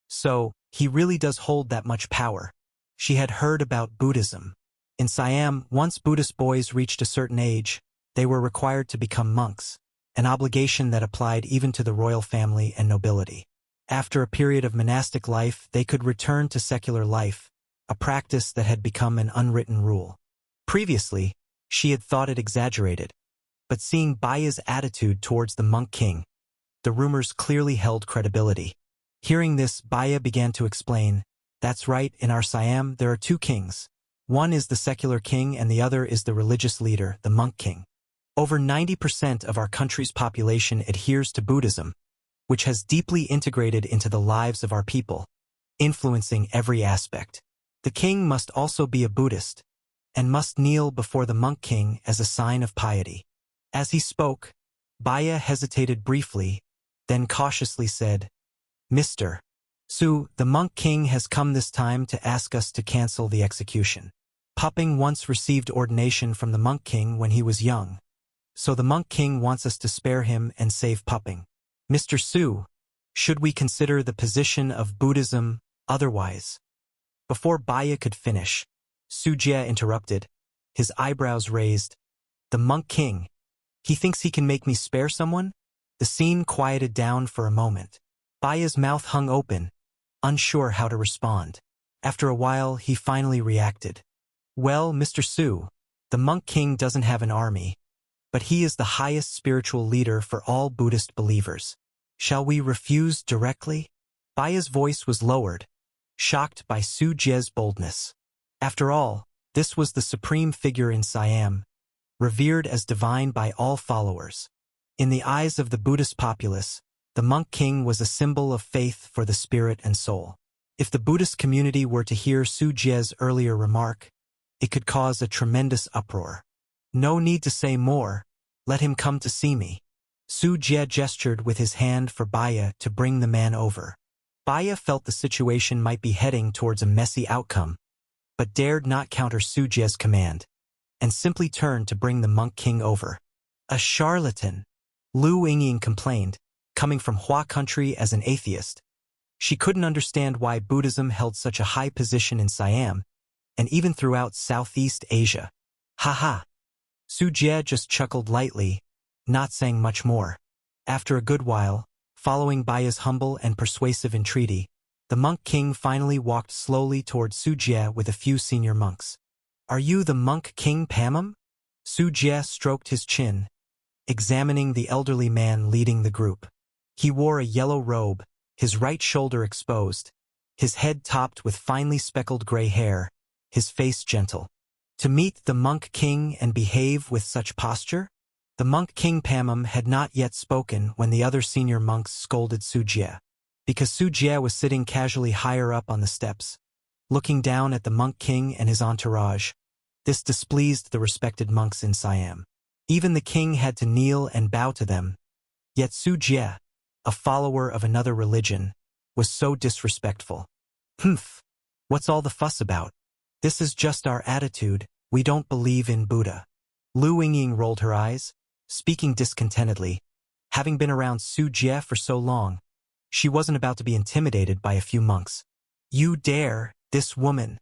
So, he really does hold that much power." She had heard about Buddhism. In Siam, once Buddhist boys reached a certain age, they were required to become monks, an obligation that applied even to the royal family and nobility. After a period of monastic life, they could return to secular life, a practice that had become an unwritten rule. Previously, she had thought it exaggerated, but seeing Baya's attitude towards the monk king, the rumors clearly held credibility. Hearing this, Baya began to explain, "That's right, in our Siam there are 2 kings. One is the secular king and the other is the religious leader, the monk king. Over 90% of our country's population adheres to Buddhism, which has deeply integrated into the lives of our people, influencing every aspect. The king must also be a Buddhist, and must kneel before the monk king as a sign of piety." As he spoke, Baya hesitated briefly, then cautiously said, "Mr. Su, the monk king has come this time to ask us to cancel the execution. Pupping once received ordination from the monk king when he was young, so the monk king wants us to spare him and save Pupping. Mr. Su, should we consider the position of Buddhism otherwise?" Before Baya could finish, Su Jie interrupted, his eyebrows raised. "The monk king? He thinks he can make me spare someone?" The scene quieted down for a moment. Baya's mouth hung open, unsure how to respond. After a while, he finally reacted. "Well, Mr. Su, the monk king doesn't have an army, but he is the highest spiritual leader for all Buddhist believers. Shall we refuse directly?" Baya's voice was lowered, shocked by Su Jie's boldness. After all, this was the supreme figure in Siam, revered as divine by all followers. In the eyes of the Buddhist populace, the monk king was a symbol of faith for the spirit and soul. If the Buddhist community were to hear Su Jie's earlier remark, it could cause a tremendous uproar. "No need to say more, let him come to see me." Su Jie gestured with his hand for Baya to bring the man over. Baya felt the situation might be heading towards a messy outcome, but dared not counter Su Jie's command, and simply turned to bring the monk king over. A charlatan, Lu Yingying complained, coming from Hua country as an atheist. She couldn't understand why Buddhism held such a high position in Siam, and even throughout Southeast Asia. Ha. Su Jie just chuckled lightly, not saying much more. After a good while, following Baya's humble and persuasive entreaty, the monk king finally walked slowly toward Su Jie with a few senior monks. "Are you the monk king Pamam?" Su Jie stroked his chin, examining the elderly man leading the group. He wore a yellow robe, his right shoulder exposed, his head topped with finely speckled gray hair, his face gentle. To meet the monk king and behave with such posture? The monk king Pamam had not yet spoken when the other senior monks scolded Su Jie. Because Su Jie was sitting casually higher up on the steps, looking down at the monk king and his entourage, this displeased the respected monks in Siam. Even the king had to kneel and bow to them, yet Su Jie, a follower of another religion, was so disrespectful. "Humph, what's all the fuss about? This is just our attitude, we don't believe in Buddha." Lu Yingying rolled her eyes, speaking discontentedly. Having been around Su Jie for so long, she wasn't about to be intimidated by a few monks. "You dare, this woman."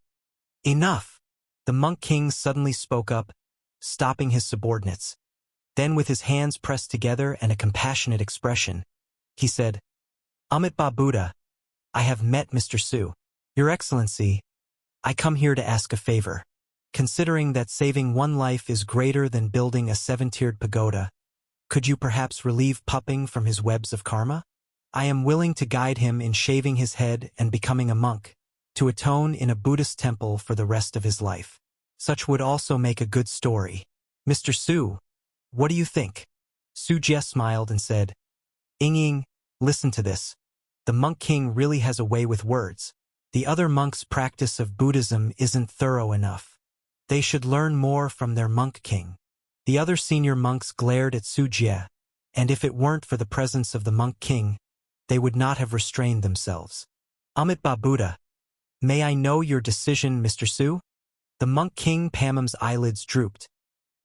"Enough!" The monk king suddenly spoke up, stopping his subordinates. Then with his hands pressed together and a compassionate expression, he said, "Amitabha Buddha, I have met Mr. Su. Your Excellency, I come here to ask a favor. Considering that saving one life is greater than building a 7-tiered pagoda, could you perhaps relieve Pupping from his webs of karma? I am willing to guide him in shaving his head and becoming a monk, to atone in a Buddhist temple for the rest of his life. Such would also make a good story. Mr. Su, what do you think?" Su Jie smiled and said, "Yingying, listen to this. The monk king really has a way with words. The other monks' practice of Buddhism isn't thorough enough. They should learn more from their monk king." The other senior monks glared at Su Jie, and if it weren't for the presence of the monk king, they would not have restrained themselves. "Amitabha Buddha, may I know your decision, Mr. Su?" The monk king Pamam's eyelids drooped,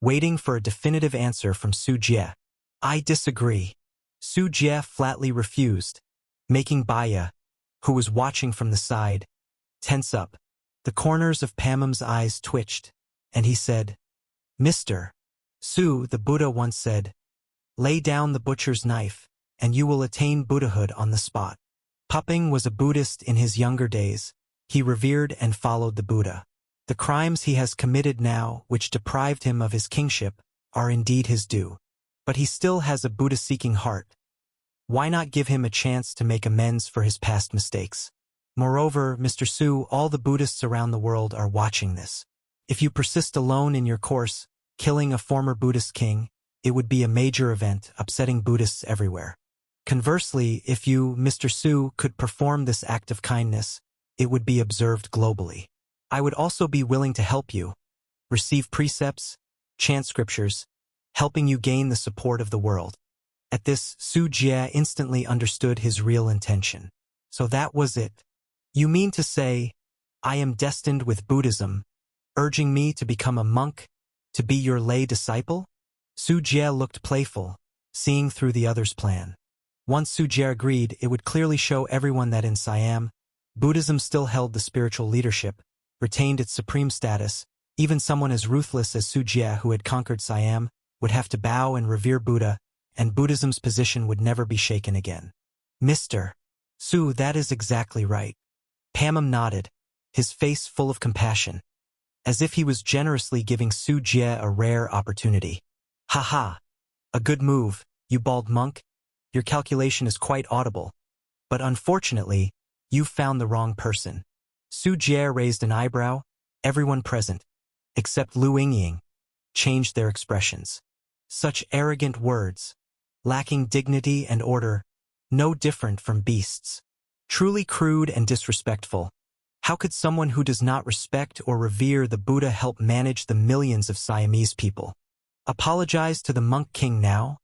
waiting for a definitive answer from Su Jie. "I disagree." Su Jie flatly refused, making Baya, who was watching from the side, tense up. The corners of Pamam's eyes twitched, and he said, "Mr. Su, the Buddha once said, 'Lay down the butcher's knife, and you will attain Buddhahood on the spot.'" Pupping was a Buddhist in his younger days. He revered and followed the Buddha. The crimes he has committed now, which deprived him of his kingship, are indeed his due. But he still has a Buddha-seeking heart. Why not give him a chance to make amends for his past mistakes? Moreover, Mr. Su, all the Buddhists around the world are watching this. If you persist alone in your course, killing a former Buddhist king, it would be a major event, upsetting Buddhists everywhere. Conversely, if you, Mr. Su, could perform this act of kindness, it would be observed globally. I would also be willing to help you, receive precepts, chant scriptures, helping you gain the support of the world. At this, Su Jie instantly understood his real intention. So that was it. You mean to say, I am destined with Buddhism, urging me to become a monk, to be your lay disciple? Su Jie looked playful, seeing through the other's plan. Once Su Jie agreed, it would clearly show everyone that in Siam, Buddhism still held the spiritual leadership, retained its supreme status. Even someone as ruthless as Su Jie, who had conquered Siam, would have to bow and revere Buddha, and Buddhism's position would never be shaken again. Mr. Su, that is exactly right. Pamam nodded, his face full of compassion, as if he was generously giving Su Jie a rare opportunity. "Ha! A good move, you bald monk. Your calculation is quite audible. But unfortunately, you've found the wrong person." Su Jie raised an eyebrow. Everyone present, except Lu Yingying, changed their expressions. Such arrogant words, lacking dignity and order, no different from beasts. Truly crude and disrespectful. How could someone who does not respect or revere the Buddha help manage the millions of Siamese people? Apologize to the monk king now?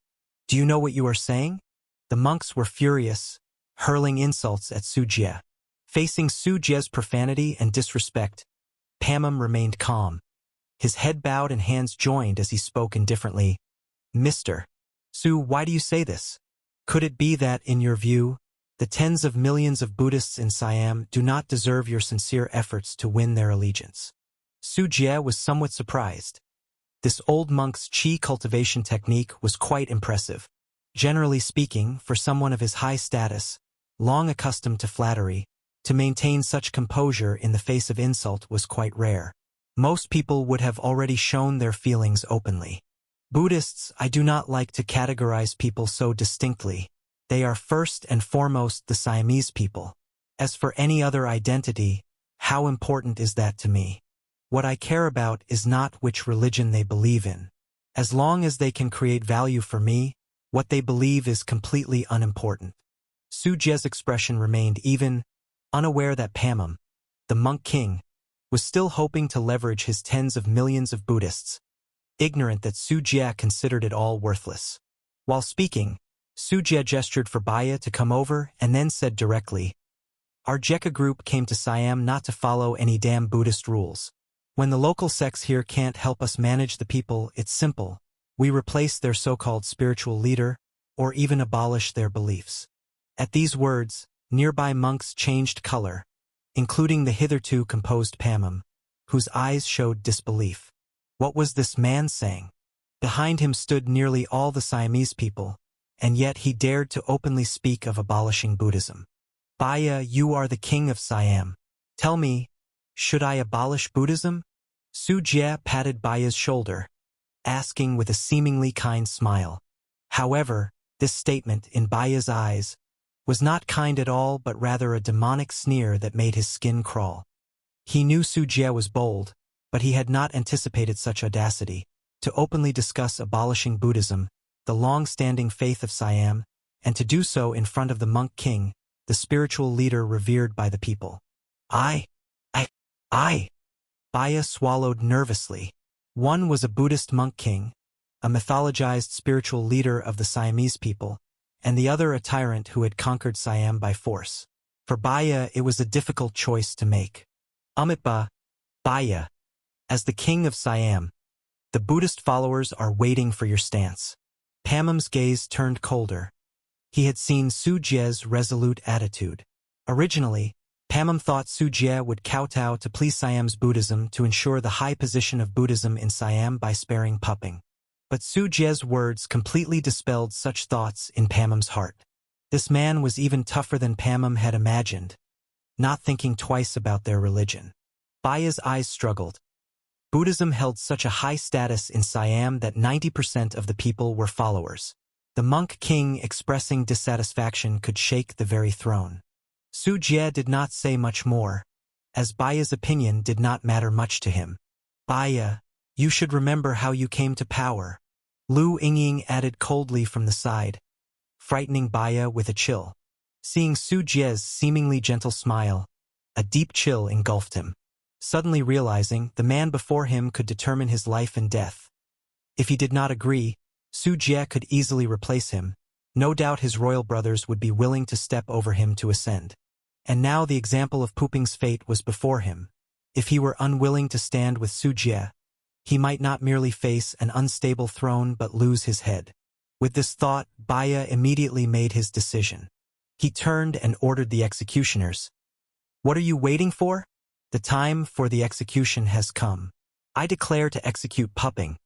Do you know what you are saying? The monks were furious, hurling insults at Su Jie. Facing Su Jie's profanity and disrespect, Pamum remained calm. His head bowed and hands joined as he spoke indifferently. Mr. Su, why do you say this? Could it be that, in your view, the tens of millions of Buddhists in Siam do not deserve your sincere efforts to win their allegiance? Su Jie was somewhat surprised. This old monk's qi cultivation technique was quite impressive. Generally speaking, for someone of his high status, long accustomed to flattery, to maintain such composure in the face of insult was quite rare. Most people would have already shown their feelings openly. Buddhists, I do not like to categorize people so distinctly. They are first and foremost the Siamese people. As for any other identity, how important is that to me? What I care about is not which religion they believe in. As long as they can create value for me, what they believe is completely unimportant. Su Jie's expression remained even, unaware that Pamum, the monk king, was still hoping to leverage his tens of millions of Buddhists, ignorant that Su Jie considered it all worthless. While speaking, Su Jie gestured for Baya to come over and then said directly, Our Jekka group came to Siam not to follow any damn Buddhist rules. When the local sects here can't help us manage the people, it's simple. We replace their so-called spiritual leader, or even abolish their beliefs. At these words, nearby monks changed color, including the hitherto composed Pamum, whose eyes showed disbelief. What was this man saying? Behind him stood nearly all the Siamese people, and yet he dared to openly speak of abolishing Buddhism. Baya, you are the king of Siam. Tell me, should I abolish Buddhism? Su Jie patted Baya's shoulder, asking with a seemingly kind smile. However, this statement, in Baya's eyes, was not kind at all but rather a demonic sneer that made his skin crawl. He knew Su Jie was bold, but he had not anticipated such audacity, to openly discuss abolishing Buddhism, the long-standing faith of Siam, and to do so in front of the monk king, the spiritual leader revered by the people. I. Baya swallowed nervously. One was a Buddhist monk king, a mythologized spiritual leader of the Siamese people, and the other a tyrant who had conquered Siam by force. For Baya, it was a difficult choice to make. Amitba, Baya, as the king of Siam, the Buddhist followers are waiting for your stance. Pamum's gaze turned colder. He had seen Su Jie's resolute attitude. Originally, Pamum thought Su Jie would kowtow to please Siam's Buddhism to ensure the high position of Buddhism in Siam by sparing pupping. But Su Jie's words completely dispelled such thoughts in Pamum's heart. This man was even tougher than Pamum had imagined, not thinking twice about their religion. Baya's eyes struggled. Buddhism held such a high status in Siam that 90% of the people were followers. The monk king expressing dissatisfaction could shake the very throne. Su Jie did not say much more, as Baya's opinion did not matter much to him. Baya, you should remember how you came to power, Lu Yingying added coldly from the side, frightening Baya with a chill. Seeing Su Jie's seemingly gentle smile, a deep chill engulfed him. Suddenly realizing the man before him could determine his life and death. If he did not agree, Su Jie could easily replace him. No doubt his royal brothers would be willing to step over him to ascend. And now the example of Puping's fate was before him. If he were unwilling to stand with Su Jie, he might not merely face an unstable throne but lose his head. With this thought, Baya immediately made his decision. He turned and ordered the executioners. What are you waiting for? The time for the execution has come. I declare to execute Puping,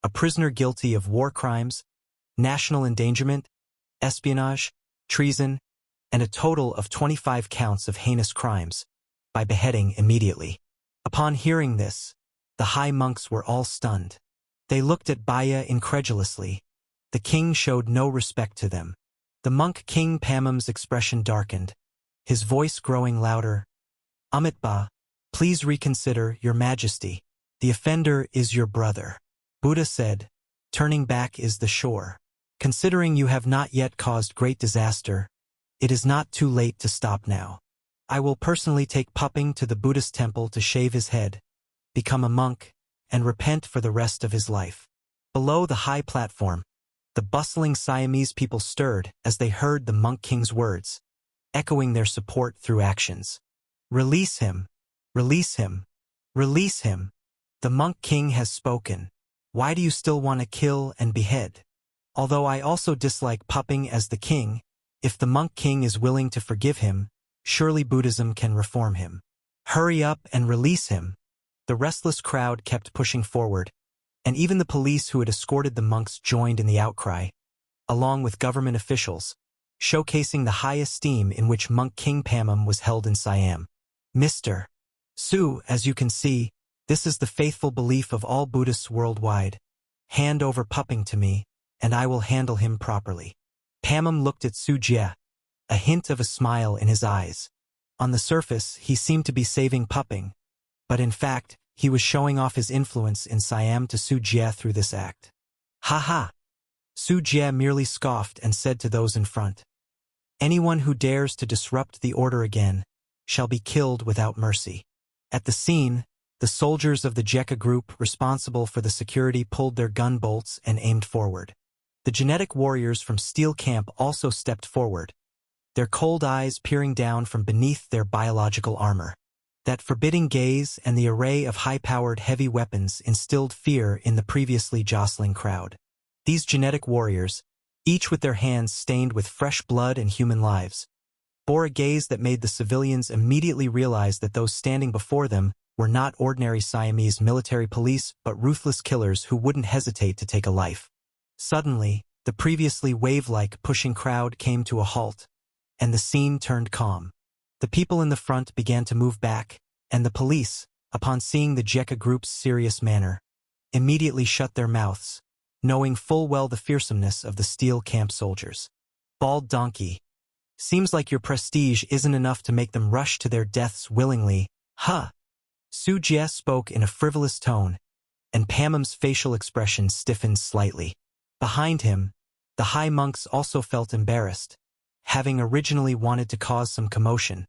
a prisoner guilty of war crimes, national endangerment, espionage, treason, and a total of 25 counts of heinous crimes, by beheading immediately. Upon hearing this, the high monks were all stunned. They looked at Baya incredulously. The king showed no respect to them. The monk king Pamum's expression darkened, his voice growing louder. Amitba, please reconsider, Your Majesty. The offender is your brother. Buddha said, turning back is the shore. Considering you have not yet caused great disaster, it is not too late to stop now. I will personally take Puping to the Buddhist temple to shave his head, become a monk, and repent for the rest of his life. Below the high platform, the bustling Siamese people stirred as they heard the monk king's words, echoing their support through actions. Release him! Release him! Release him. The monk king has spoken. Why do you still want to kill and behead? Although I also dislike Puping as the king, if the monk king is willing to forgive him, surely Buddhism can reform him. Hurry up and release him. The restless crowd kept pushing forward, and even the police who had escorted the monks joined in the outcry, along with government officials, showcasing the high esteem in which monk King Pamum was held in Siam. Mr. Su, as you can see, this is the faithful belief of all Buddhists worldwide. Hand over Puping to me, and I will handle him properly. Pamum looked at Su Jie, a hint of a smile in his eyes. On the surface, he seemed to be saving Puping, but in fact, he was showing off his influence in Siam to Su Jie through this act. Ha ha! Su Jie merely scoffed and said to those in front, anyone who dares to disrupt the order again shall be killed without mercy. At the scene, the soldiers of the Jekka group responsible for the security pulled their gun bolts and aimed forward. The genetic warriors from Steel Camp also stepped forward, their cold eyes peering down from beneath their biological armor. That forbidding gaze and the array of high-powered heavy weapons instilled fear in the previously jostling crowd. These genetic warriors, each with their hands stained with fresh blood and human lives, bore a gaze that made the civilians immediately realize that those standing before them were not ordinary Siamese military police but ruthless killers who wouldn't hesitate to take a life. Suddenly, the previously wave-like pushing crowd came to a halt, and the scene turned calm. The people in the front began to move back, and the police, upon seeing the Jekka group's serious manner, immediately shut their mouths, knowing full well the fearsomeness of the Steel Camp soldiers. Bald donkey. Seems like your prestige isn't enough to make them rush to their deaths willingly, huh? Su Jie spoke in a frivolous tone, and Pamum's facial expression stiffened slightly. Behind him, the high monks also felt embarrassed, having originally wanted to cause some commotion,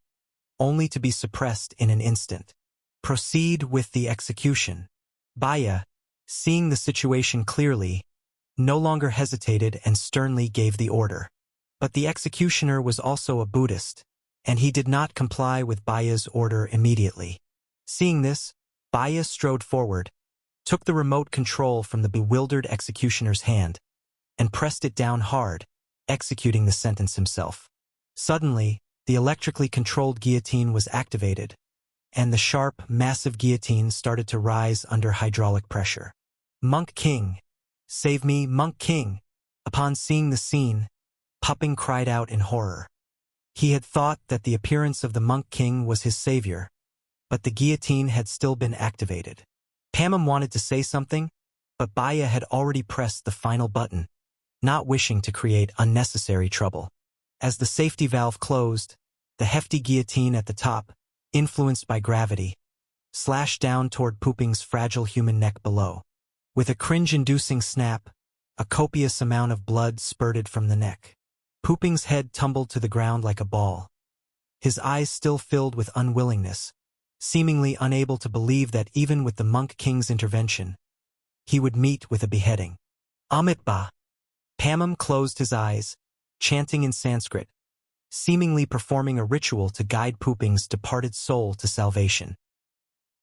only to be suppressed in an instant. Proceed with the execution. Baya, seeing the situation clearly, no longer hesitated and sternly gave the order. But the executioner was also a Buddhist, and he did not comply with Baya's order immediately. Seeing this, Baya strode forward, took the remote control from the bewildered executioner's hand, and pressed it down hard, executing the sentence himself. Suddenly, the electrically controlled guillotine was activated, and the sharp, massive guillotine started to rise under hydraulic pressure. Monk King! Save me, Monk King! Upon seeing the scene, Puping cried out in horror. He had thought that the appearance of the Monk King was his savior, but the guillotine had still been activated. Pamum wanted to say something, but Baya had already pressed the final button, not wishing to create unnecessary trouble. As the safety valve closed, the hefty guillotine at the top, influenced by gravity, slashed down toward Puping's fragile human neck below. With a cringe-inducing snap, a copious amount of blood spurted from the neck. Puping's head tumbled to the ground like a ball, his eyes still filled with unwillingness, seemingly unable to believe that even with the Monk King's intervention, he would meet with a beheading. Amitba! Pamum closed his eyes, chanting in Sanskrit, seemingly performing a ritual to guide Puping's departed soul to salvation.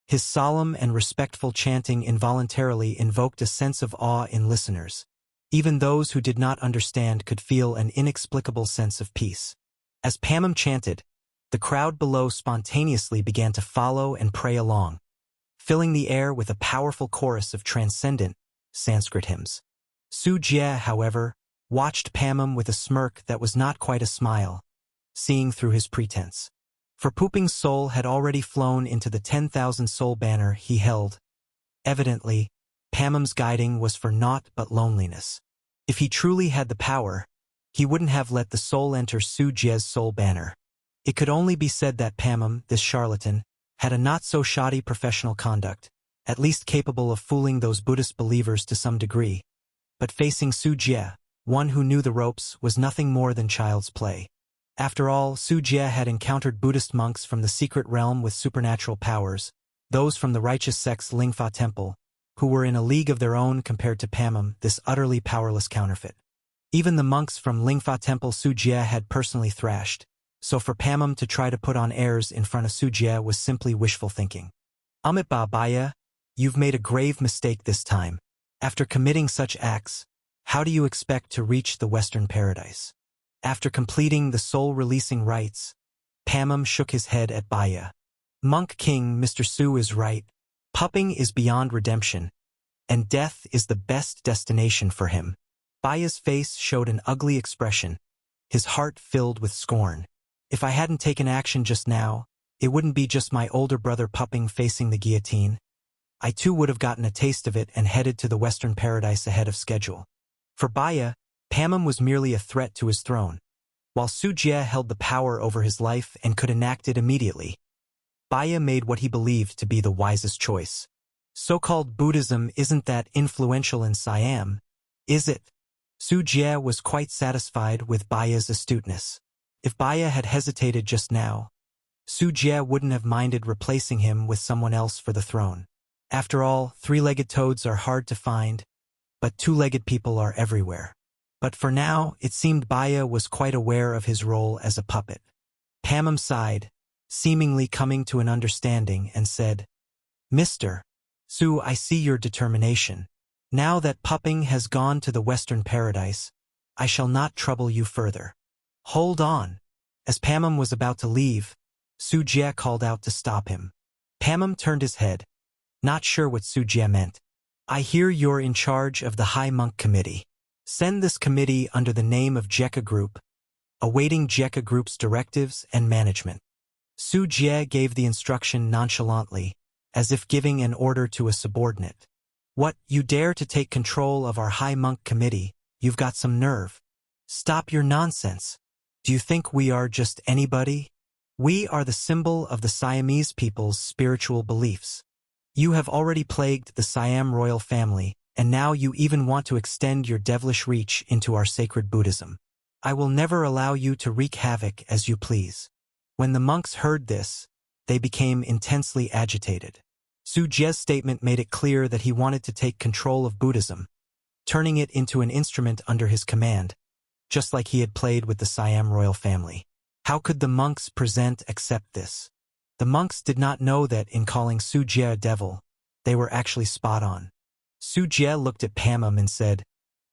His solemn and respectful chanting involuntarily invoked a sense of awe in listeners. Even those who did not understand could feel an inexplicable sense of peace. As Pamum chanted, the crowd below spontaneously began to follow and pray along, filling the air with a powerful chorus of transcendent Sanskrit hymns. Su Jie, however, watched Pamum with a smirk that was not quite a smile, seeing through his pretense. For Puping's soul had already flown into the 10,000-soul banner he held. Evidently, Pamum's guiding was for naught but loneliness. If he truly had the power, he wouldn't have let the soul enter Su Jie's soul banner. It could only be said that Pamum, this charlatan, had a not-so-shoddy professional conduct, at least capable of fooling those Buddhist believers to some degree. But facing Su Jie, one who knew the ropes, was nothing more than child's play. After all, Su Jie had encountered Buddhist monks from the secret realm with supernatural powers, those from the righteous sect's Lingfa temple, who were in a league of their own compared to Pamum, this utterly powerless counterfeit. Even the monks from Lingfa temple Su Jie had personally thrashed, so for Pamum to try to put on airs in front of Su Jie was simply wishful thinking. Amitabha Baya, you've made a grave mistake this time. After committing such acts, how do you expect to reach the Western Paradise? After completing the soul-releasing rites, Pamam shook his head at Baya. Monk King Mr. Su is right. Pupping is beyond redemption, and death is the best destination for him. Baya's face showed an ugly expression, his heart filled with scorn. If I hadn't taken action just now, it wouldn't be just my older brother Pupping facing the guillotine. I too would have gotten a taste of it and headed to the Western Paradise ahead of schedule. For Baya, Pamam was merely a threat to his throne, while Su Jie held the power over his life and could enact it immediately. Baya made what he believed to be the wisest choice. So-called Buddhism isn't that influential in Siam, is it? Su Jie was quite satisfied with Baya's astuteness. If Baya had hesitated just now, Su Jie wouldn't have minded replacing him with someone else for the throne. After all, three-legged toads are hard to find, but two-legged people are everywhere. But for now, it seemed Baya was quite aware of his role as a puppet. Pamam sighed, seemingly coming to an understanding, and said, Mr. Su, I see your determination. Now that Pupping has gone to the Western Paradise, I shall not trouble you further. Hold on. As Pamam was about to leave, Su Jie called out to stop him. Pamam turned his head, not sure what Su Jie meant. I hear you're in charge of the High Monk Committee. Send this committee under the name of Jekka Group, awaiting Jekka Group's directives and management. Su Jie gave the instruction nonchalantly, as if giving an order to a subordinate. What, you dare to take control of our High Monk Committee? You've got some nerve. Stop your nonsense. Do you think we are just anybody? We are the symbol of the Siamese people's spiritual beliefs. You have already plagued the Siam royal family, and now you even want to extend your devilish reach into our sacred Buddhism. I will never allow you to wreak havoc as you please. When the monks heard this, they became intensely agitated. Su Jie's statement made it clear that he wanted to take control of Buddhism, turning it into an instrument under his command, just like he had played with the Siam royal family. How could the monks accept this? The monks did not know that in calling Su Jie a devil, they were actually spot on. Su Jie looked at Pamam and said,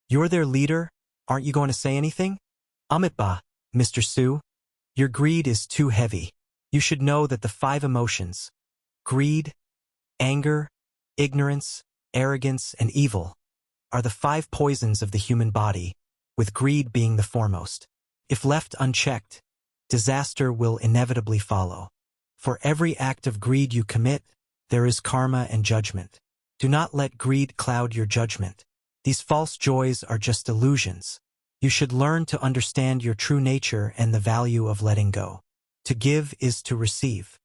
You're their leader? Aren't you going to say anything? Amitabha, Mr. Su, your greed is too heavy. You should know that the 5 emotions, greed, anger, ignorance, arrogance, and evil, are the 5 poisons of the human body, with greed being the foremost. If left unchecked, disaster will inevitably follow. For every act of greed you commit, there is karma and judgment. Do not let greed cloud your judgment. These false joys are just illusions. You should learn to understand your true nature and the value of letting go. To give is to receive.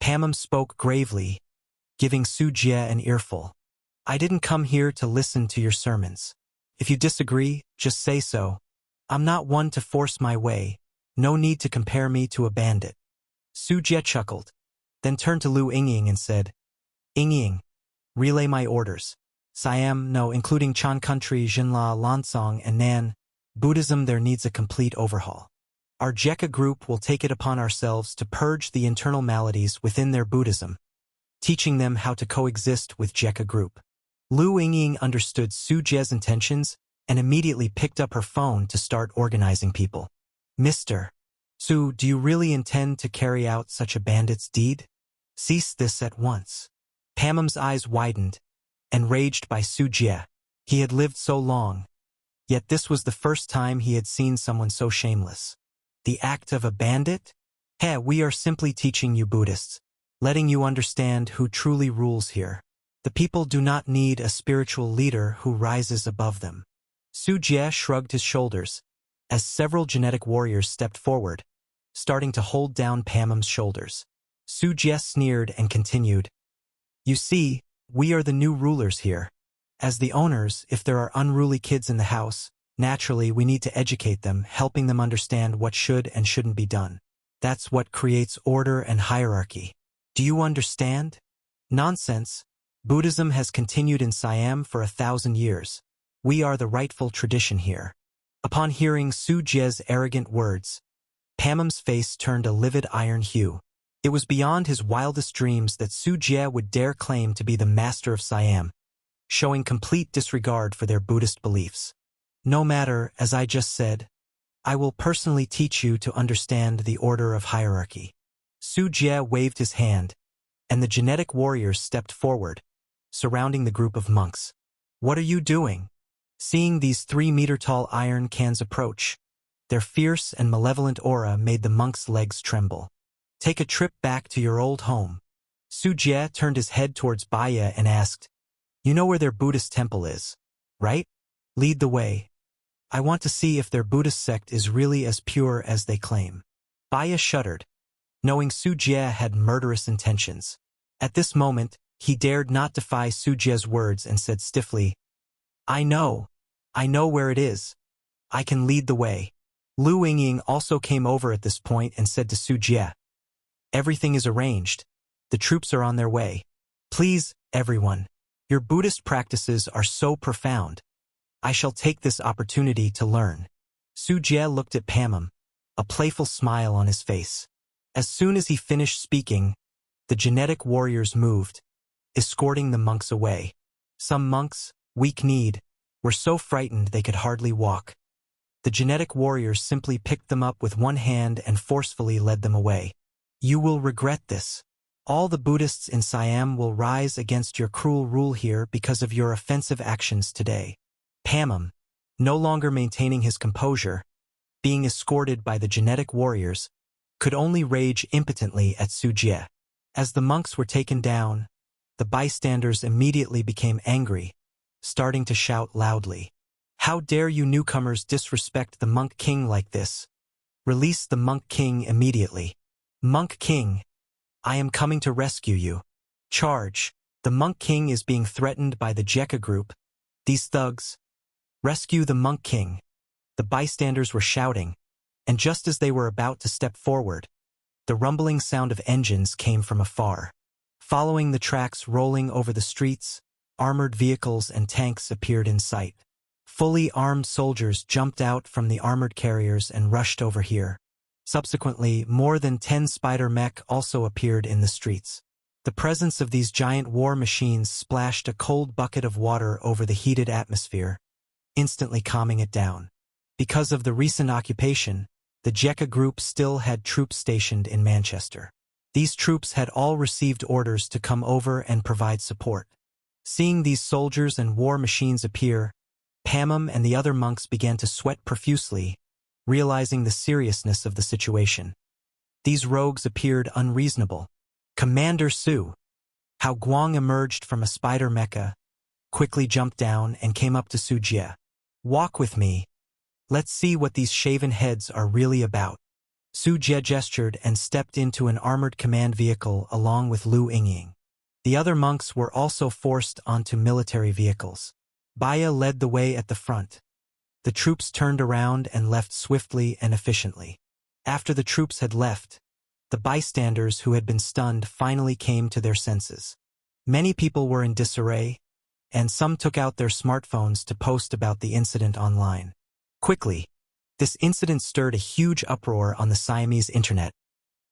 Pamam spoke gravely, giving Su Jie an earful. I didn't come here to listen to your sermons. If you disagree, just say so. I'm not one to force my way. No need to compare me to a bandit. Su Jie chuckled, then turned to Lu Yingying and said, Yingying, relay my orders. Siam, no, including Chan Country, Jinla, Lansong, and Nan, Buddhism there needs a complete overhaul. Our Jekka Group will take it upon ourselves to purge the internal maladies within their Buddhism, teaching them how to coexist with Jekka Group. Lu Yingying understood Su Jie's intentions and immediately picked up her phone to start organizing people. Mr. Su, do you really intend to carry out such a bandit's deed? Cease this at once. Pamam's eyes widened, enraged by Su Jie. He had lived so long, yet this was the first time he had seen someone so shameless. The act of a bandit? We are simply teaching you Buddhists, letting you understand who truly rules here. The people do not need a spiritual leader who rises above them. Su Jie shrugged his shoulders, as several genetic warriors stepped forward, starting to hold down Pamam's shoulders. Su Jie sneered and continued, You see, we are the new rulers here. As the owners, if there are unruly kids in the house, naturally we need to educate them, helping them understand what should and shouldn't be done. That's what creates order and hierarchy. Do you understand? Nonsense. Buddhism has continued in Siam for 1,000 years. We are the rightful tradition here. Upon hearing Su Jie's arrogant words, Pamam's face turned a livid iron hue. It was beyond his wildest dreams that Su Jie would dare claim to be the master of Siam, showing complete disregard for their Buddhist beliefs. No matter, as I just said, I will personally teach you to understand the order of hierarchy. Su Jie waved his hand, and the genetic warriors stepped forward, surrounding the group of monks. What are you doing? Seeing these 3-meter-tall iron cans approach, their fierce and malevolent aura made the monks' legs tremble. Take a trip back to your old home. Su Jie turned his head towards Baya and asked, You know where their Buddhist temple is, right? Lead the way. I want to see if their Buddhist sect is really as pure as they claim. Baya shuddered, knowing Su Jie had murderous intentions. At this moment, he dared not defy Su Jie's words and said stiffly, I know where it is. I can lead the way. Lu Yingying also came over at this point and said to Su Jie, Everything is arranged. The troops are on their way. Please, everyone. Your Buddhist practices are so profound. I shall take this opportunity to learn. Su Jie looked at Pamum, a playful smile on his face. As soon as he finished speaking, the genetic warriors moved, escorting the monks away. Some monks, weak-kneed, were so frightened they could hardly walk. The genetic warriors simply picked them up with one hand and forcefully led them away. You will regret this. All the Buddhists in Siam will rise against your cruel rule here because of your offensive actions today. Pamum, no longer maintaining his composure, being escorted by the genetic warriors, could only rage impotently at Su Jie. As the monks were taken down, the bystanders immediately became angry, starting to shout loudly. How dare you newcomers disrespect the Monk King like this? Release the Monk King immediately. Monk King, I am coming to rescue you. Charge. The Monk King is being threatened by the Jekka group. These thugs. Rescue the Monk King. The bystanders were shouting, and just as they were about to step forward, the rumbling sound of engines came from afar. Following the tracks rolling over the streets, armored vehicles and tanks appeared in sight. Fully armed soldiers jumped out from the armored carriers and rushed over here. Subsequently, more than 10 spider mech also appeared in the streets. The presence of these giant war machines splashed a cold bucket of water over the heated atmosphere, instantly calming it down. Because of the recent occupation, the Jekka group still had troops stationed in Manchester. These troops had all received orders to come over and provide support. Seeing these soldiers and war machines appear, Pamum and the other monks began to sweat profusely, realizing the seriousness of the situation. These rogues appeared unreasonable. Commander Su. Hao Guang emerged from a spider mecha, quickly jumped down and came up to Su Jie. Walk with me. Let's see what these shaven heads are really about. Su Jie gestured and stepped into an armored command vehicle along with Lu Yingying. The other monks were also forced onto military vehicles. Baya led the way at the front. The troops turned around and left swiftly and efficiently. After the troops had left, the bystanders who had been stunned finally came to their senses. Many people were in disarray, and some took out their smartphones to post about the incident online. Quickly, this incident stirred a huge uproar on the Siamese internet,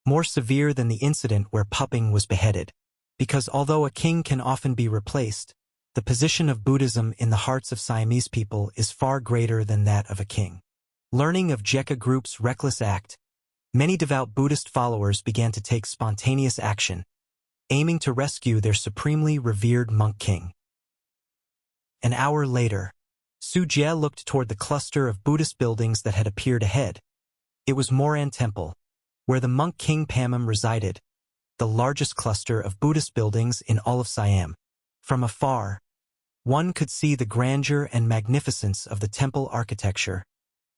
more severe than the incident where Pupping was beheaded. Because although a king can often be replaced, the position of Buddhism in the hearts of Siamese people is far greater than that of a king. Learning of Jekka group's reckless act, many devout Buddhist followers began to take spontaneous action, aiming to rescue their supremely revered monk king. An hour later, Su Jie looked toward the cluster of Buddhist buildings that had appeared ahead. It was Moran Temple, where the monk king Pamum resided, the largest cluster of Buddhist buildings in all of Siam. From afar, one could see the grandeur and magnificence of the temple architecture,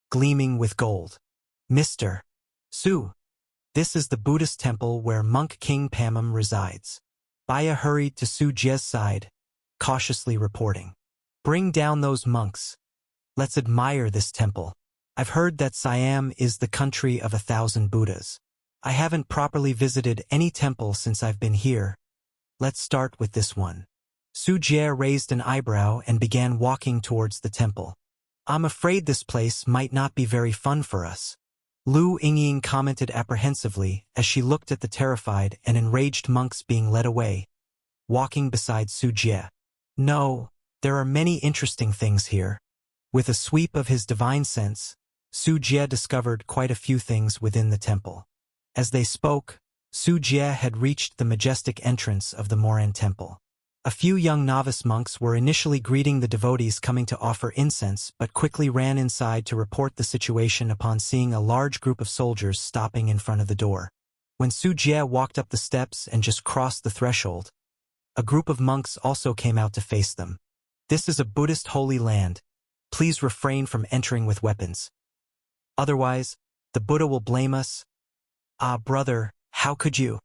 gleaming with gold. Mr. Su, this is the Buddhist temple where monk king Pamum resides. Baya hurried to Su Jie's side, cautiously reporting. Bring down those monks. Let's admire this temple. I've heard that Siam is the country of 1,000 Buddhas. I haven't properly visited any temple since I've been here. Let's start with this one. Su Jie raised an eyebrow and began walking towards the temple. I'm afraid this place might not be very fun for us. Lu Yingying commented apprehensively as she looked at the terrified and enraged monks being led away, walking beside Su Jie. No, there are many interesting things here. With a sweep of his divine sense, Su Jie discovered quite a few things within the temple. As they spoke, Su Jie had reached the majestic entrance of the Moran temple. A few young novice monks were initially greeting the devotees coming to offer incense but quickly ran inside to report the situation upon seeing a large group of soldiers stopping in front of the door. When Su Jie walked up the steps and just crossed the threshold, a group of monks also came out to face them. "This is a Buddhist holy land. Please refrain from entering with weapons. Otherwise, the Buddha will blame us." "Ah, brother, how could you?"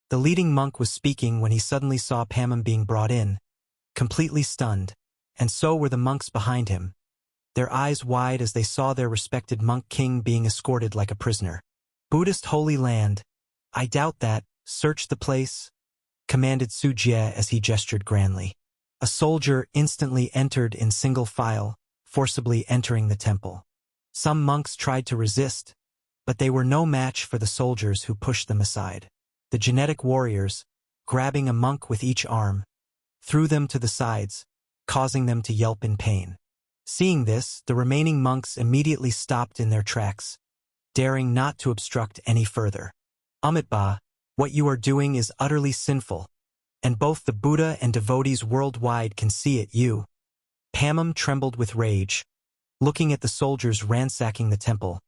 The leading monk was speaking when he suddenly saw Pamum being brought in, completely stunned, and so were the monks behind him, their eyes wide as they saw their respected monk king being escorted like a prisoner. "Buddhist holy land. I doubt that. Search the place," commanded Su Jie as he gestured grandly. A soldier instantly entered in single file, forcibly entering the temple. Some monks tried to resist, but they were no match for the soldiers who pushed them aside. The genetic warriors, grabbing a monk with each arm, threw them to the sides, causing them to yelp in pain. Seeing this, the remaining monks immediately stopped in their tracks, daring not to obstruct any further. "Amitabha, what you are doing is utterly sinful, and both the Buddha and devotees worldwide can see it. You." Pamum trembled with rage, looking at the soldiers ransacking the temple,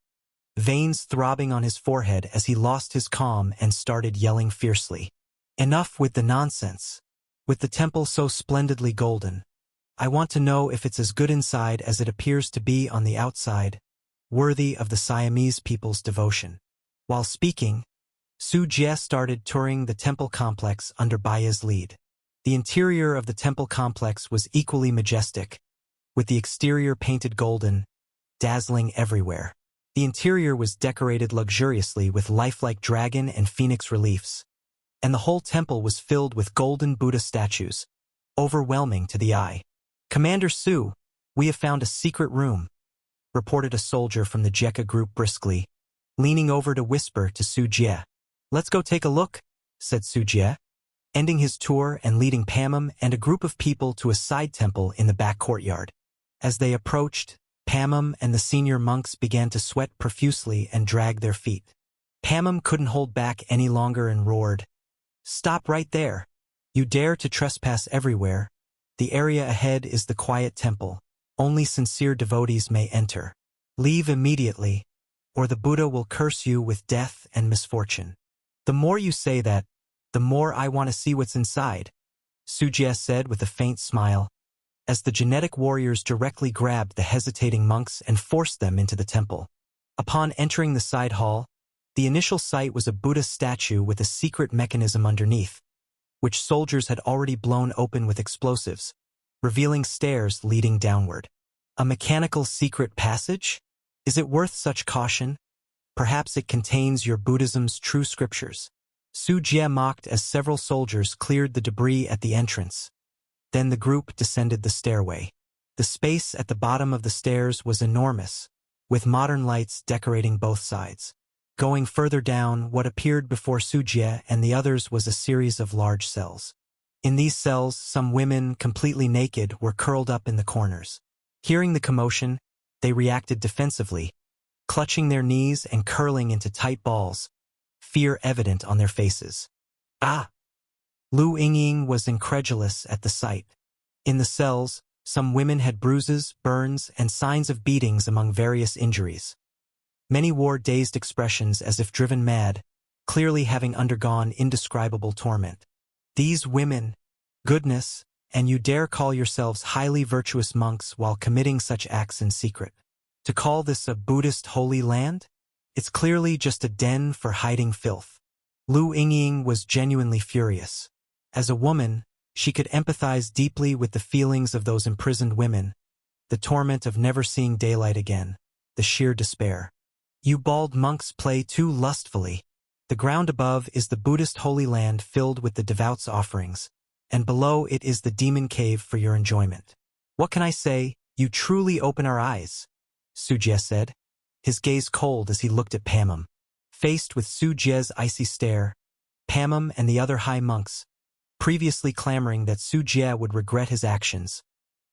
veins throbbing on his forehead as he lost his calm and started yelling fiercely. "Enough with the nonsense. With the temple so splendidly golden, I want to know if it's as good inside as it appears to be on the outside, worthy of the Siamese people's devotion." While speaking, Su Jie started touring the temple complex under Baya's lead. The interior of the temple complex was equally majestic, with the exterior painted golden, dazzling everywhere. The interior was decorated luxuriously with lifelike dragon and phoenix reliefs, and the whole temple was filled with golden Buddha statues, overwhelming to the eye. "Commander Su, we have found a secret room," reported a soldier from the Jekka group briskly, leaning over to whisper to Su Jie. "Let's go take a look," said Su Jie, ending his tour and leading Pamum and a group of people to a side temple in the back courtyard. As they approached, Pamum and the senior monks began to sweat profusely and drag their feet. Pamum couldn't hold back any longer and roared, "Stop right there! You dare to trespass everywhere. The area ahead is the quiet temple. Only sincere devotees may enter. Leave immediately, or the Buddha will curse you with death and misfortune." "The more you say that, the more I want to see what's inside," Su Jie said with a faint smile, as the genetic warriors directly grabbed the hesitating monks and forced them into the temple. Upon entering the side hall, the initial sight was a Buddha statue with a secret mechanism underneath, which soldiers had already blown open with explosives, revealing stairs leading downward. A mechanical secret passage? Is it worth such caution? Perhaps it contains your Buddhism's true scriptures. Su Jie mocked as several soldiers cleared the debris at the entrance. Then the group descended the stairway. The space at the bottom of the stairs was enormous, with modern lights decorating both sides. Going further down, what appeared before Su Jie and the others was a series of large cells. In these cells, some women, completely naked, were curled up in the corners. Hearing the commotion, they reacted defensively, clutching their knees and curling into tight balls, fear evident on their faces. "Ah!" Lu Yingying was incredulous at the sight. In the cells, some women had bruises, burns, and signs of beatings among various injuries. Many wore dazed expressions as if driven mad, clearly having undergone indescribable torment. These women, goodness, and you dare call yourselves highly virtuous monks while committing such acts in secret. To call this a Buddhist holy land? It's clearly just a den for hiding filth. Lu Yingying was genuinely furious. As a woman, she could empathize deeply with the feelings of those imprisoned women, the torment of never seeing daylight again, the sheer despair. You bald monks play too lustfully. The ground above is the Buddhist holy land filled with the devout's offerings, and below it is the demon cave for your enjoyment. What can I say? You truly open our eyes, Su Jie said, his gaze cold as he looked at Pamum. Faced with Su Jie's icy stare, Pamum and the other high monks, previously clamoring that Su Jie would regret his actions,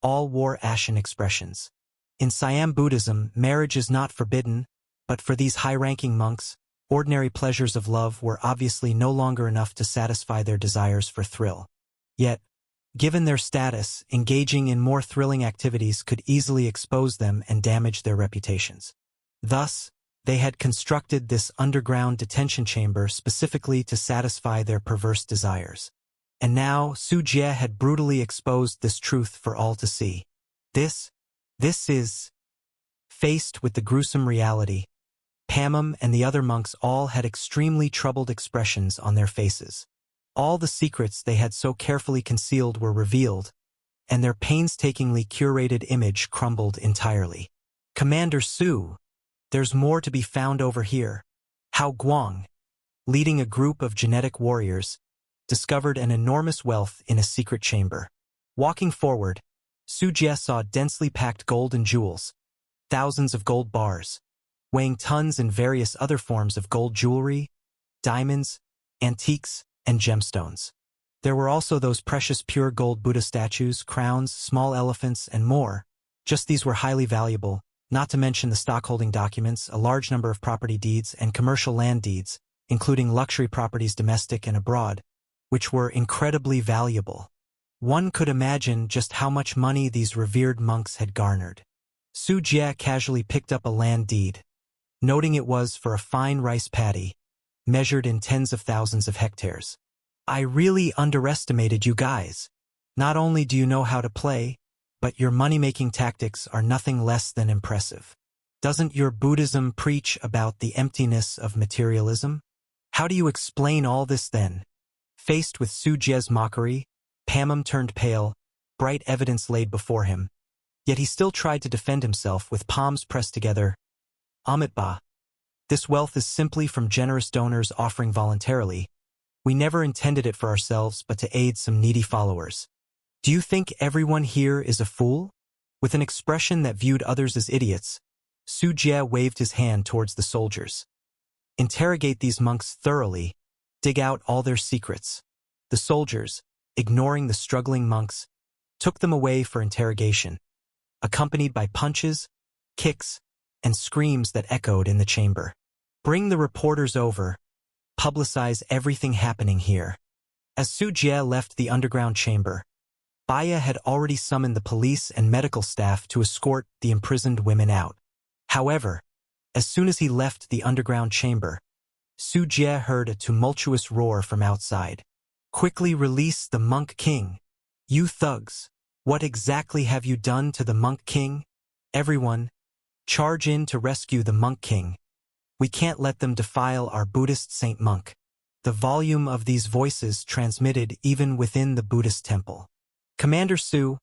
all wore ashen expressions. In Siam Buddhism, marriage is not forbidden, but for these high-ranking monks, ordinary pleasures of love were obviously no longer enough to satisfy their desires for thrill. Yet, given their status, engaging in more thrilling activities could easily expose them and damage their reputations. Thus, they had constructed this underground detention chamber specifically to satisfy their perverse desires. And now, Su Jie had brutally exposed this truth for all to see. This is... Faced with the gruesome reality, Pamum and the other monks all had extremely troubled expressions on their faces. All the secrets they had so carefully concealed were revealed, and their painstakingly curated image crumbled entirely. Commander Su, there's more to be found over here. Hao Guang, leading a group of genetic warriors, discovered an enormous wealth in a secret chamber. Walking forward, Su Jie saw densely packed gold and jewels, thousands of gold bars, weighing tons and various other forms of gold jewelry, diamonds, antiques, and gemstones. There were also those precious pure gold Buddha statues, crowns, small elephants, and more. Just these were highly valuable, not to mention the stockholding documents, a large number of property deeds and commercial land deeds, including luxury properties domestic and abroad, which were incredibly valuable. One could imagine just how much money these revered monks had garnered. Su Jie casually picked up a land deed, noting it was for a fine rice paddy, measured in tens of thousands of hectares. I really underestimated you guys. Not only do you know how to play, but your money-making tactics are nothing less than impressive. Doesn't your Buddhism preach about the emptiness of materialism? How do you explain all this then? Faced with Su Jie's mockery, Pamum turned pale, bright evidence laid before him. Yet he still tried to defend himself with palms pressed together. Amitabha, this wealth is simply from generous donors offering voluntarily. We never intended it for ourselves but to aid some needy followers. Do you think everyone here is a fool? With an expression that viewed others as idiots, Su Jie waved his hand towards the soldiers. Interrogate these monks thoroughly, dig out all their secrets. The soldiers, ignoring the struggling monks, took them away for interrogation, accompanied by punches, kicks, and screams that echoed in the chamber. Bring the reporters over. Publicize everything happening here. As Su Jie left the underground chamber, Baya had already summoned the police and medical staff to escort the imprisoned women out. However, as soon as he left the underground chamber, Su Jie heard a tumultuous roar from outside. Quickly release the Monk King. You thugs, what exactly have you done to the Monk King? Everyone, charge in to rescue the Monk King. We can't let them defile our Buddhist saint monk. The volume of these voices transmitted even within the Buddhist temple. Commander Su,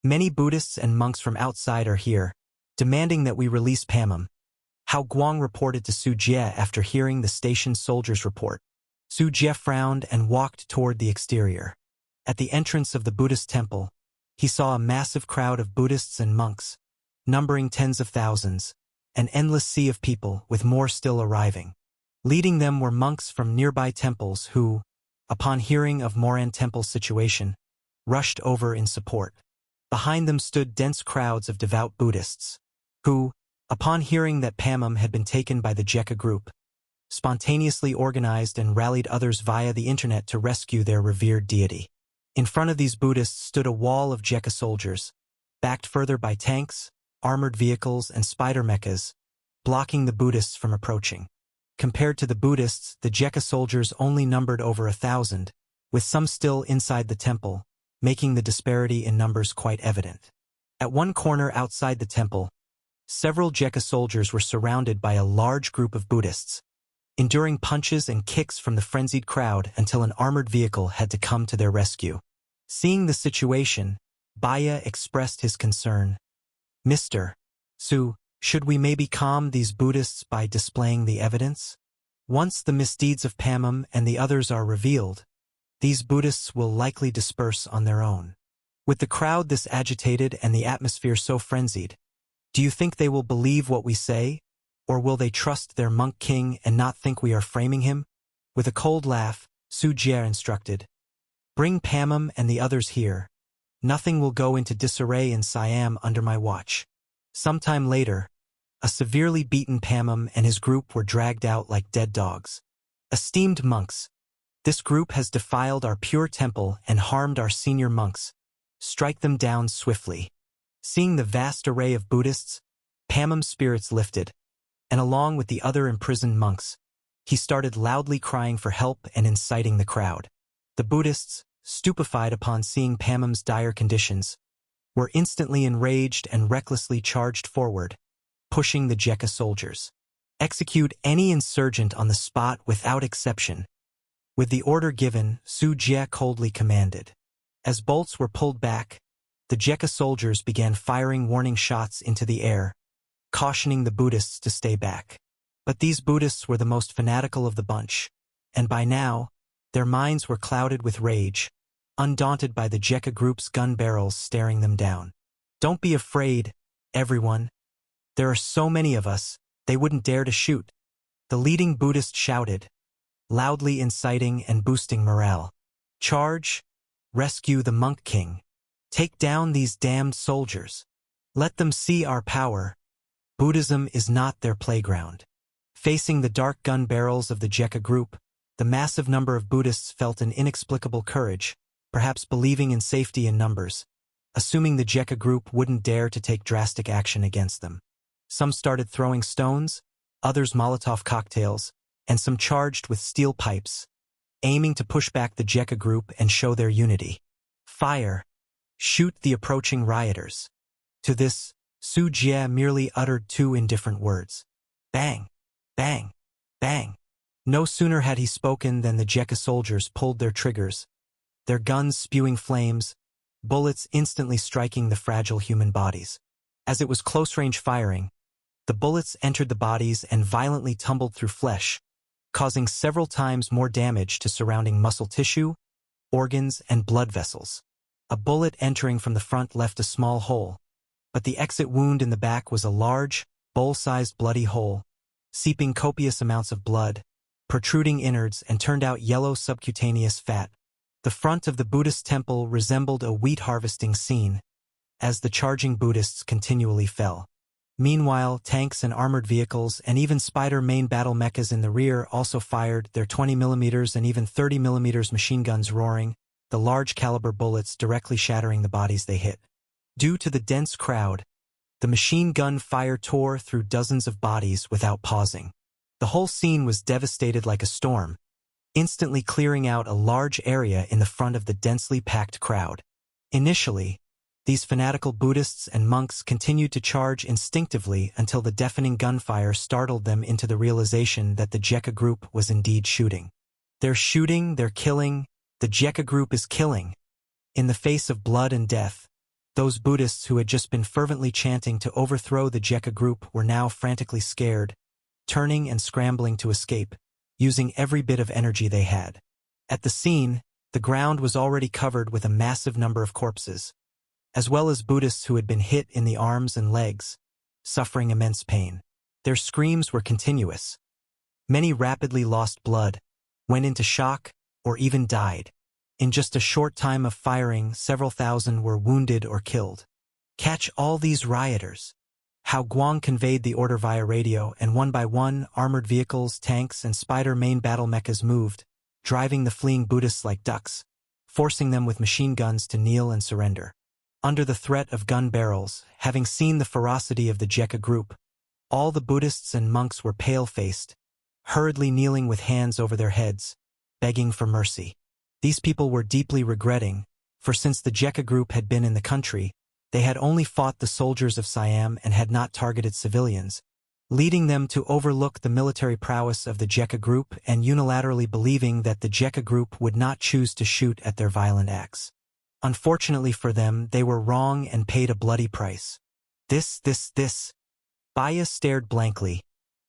many Buddhists and monks from outside are here, demanding that we release Pamum. Hao Guang reported to Su Jie after hearing the station soldiers' report. Su Jie frowned and walked toward the exterior. At the entrance of the Buddhist temple, he saw a massive crowd of Buddhists and monks, numbering tens of thousands, an endless sea of people with more still arriving. Leading them were monks from nearby temples who, upon hearing of Moran Temple's situation, rushed over in support. Behind them stood dense crowds of devout Buddhists, who, upon hearing that Pamum had been taken by the Jekka group, spontaneously organized and rallied others via the internet to rescue their revered deity. In front of these Buddhists stood a wall of Jekka soldiers, backed further by tanks, armored vehicles, and spider mechas, blocking the Buddhists from approaching. Compared to the Buddhists, the Jekka soldiers only numbered over 1,000, with some still inside the temple, making the disparity in numbers quite evident. At one corner outside the temple, several Jekka soldiers were surrounded by a large group of Buddhists, enduring punches and kicks from the frenzied crowd until an armored vehicle had to come to their rescue. Seeing the situation, Baya expressed his concern. Mr. Su, should we maybe calm these Buddhists by displaying the evidence? Once the misdeeds of Pamum and the others are revealed, these Buddhists will likely disperse on their own. With the crowd this agitated and the atmosphere so frenzied, do you think they will believe what we say? Or will they trust their monk king and not think we are framing him? With a cold laugh, Su Jie instructed, "Bring Pamum and the others here. Nothing will go into disarray in Siam under my watch." Sometime later, a severely beaten Pamum and his group were dragged out like dead dogs. "Esteemed monks, this group has defiled our pure temple and harmed our senior monks. Strike them down swiftly." Seeing the vast array of Buddhists, Pamum's spirits lifted, and along with the other imprisoned monks, he started loudly crying for help and inciting the crowd. The Buddhists, stupefied upon seeing Pamum's dire conditions, were instantly enraged and recklessly charged forward, pushing the Jekka soldiers. "Execute any insurgent on the spot without exception." With the order given, Su Jie coldly commanded. As bolts were pulled back, the Jekka soldiers began firing warning shots into the air, cautioning the Buddhists to stay back. But these Buddhists were the most fanatical of the bunch, and by now, their minds were clouded with rage, undaunted by the Jekka group's gun barrels staring them down. "Don't be afraid, everyone. There are so many of us, they wouldn't dare to shoot," the leading Buddhist shouted, loudly inciting and boosting morale. "Charge! Rescue the monk king! Take down these damned soldiers! Let them see our power! Buddhism is not their playground." Facing the dark gun barrels of the Jekka group, the massive number of Buddhists felt an inexplicable courage, perhaps believing in safety in numbers, assuming the Jekka group wouldn't dare to take drastic action against them. Some started throwing stones, others Molotov cocktails, and some charged with steel pipes, aiming to push back the Jekka group and show their unity. "Fire! Shoot the approaching rioters." To this, Su Jie merely uttered two indifferent words. "Bang! Bang! Bang!" No sooner had he spoken than the Jekka soldiers pulled their triggers, their guns spewing flames, bullets instantly striking the fragile human bodies. As it was close-range firing, the bullets entered the bodies and violently tumbled through flesh, causing several times more damage to surrounding muscle tissue, organs, and blood vessels. A bullet entering from the front left a small hole, but the exit wound in the back was a large, bowl-sized bloody hole, seeping copious amounts of blood, protruding innards, and turned out yellow subcutaneous fat. The front of the Buddhist temple resembled a wheat harvesting scene, as the charging Buddhists continually fell. Meanwhile, tanks and armored vehicles and even Spider main battle mechas in the rear also fired their 20mm and even 30mm machine guns roaring, the large caliber bullets directly shattering the bodies they hit. Due to the dense crowd, the machine gun fire tore through dozens of bodies without pausing. The whole scene was devastated like a storm, instantly clearing out a large area in the front of the densely packed crowd. Initially, these fanatical Buddhists and monks continued to charge instinctively until the deafening gunfire startled them into the realization that the Jekka group was indeed shooting. They're shooting, they're killing, the Jekka group is killing. In the face of blood and death, those Buddhists who had just been fervently chanting to overthrow the Jekka group were now frantically scared, turning and scrambling to escape, using every bit of energy they had. At the scene, the ground was already covered with a massive number of corpses, as well as Buddhists who had been hit in the arms and legs, suffering immense pain. Their screams were continuous. Many rapidly lost blood, went into shock, or even died. In just a short time of firing, several thousand were wounded or killed. "Catch all these rioters." Hao Guang conveyed the order via radio, and one by one, armored vehicles, tanks, and Spider main battle mechas moved, driving the fleeing Buddhists like ducks, forcing them with machine guns to kneel and surrender. Under the threat of gun barrels, having seen the ferocity of the Jekka group, all the Buddhists and monks were pale-faced, hurriedly kneeling with hands over their heads, begging for mercy. These people were deeply regretting, for since the Jekka group had been in the country, they had only fought the soldiers of Siam and had not targeted civilians, leading them to overlook the military prowess of the Jekka group and unilaterally believing that the Jekka group would not choose to shoot at their violent acts. Unfortunately for them, they were wrong and paid a bloody price. This. Baya stared blankly,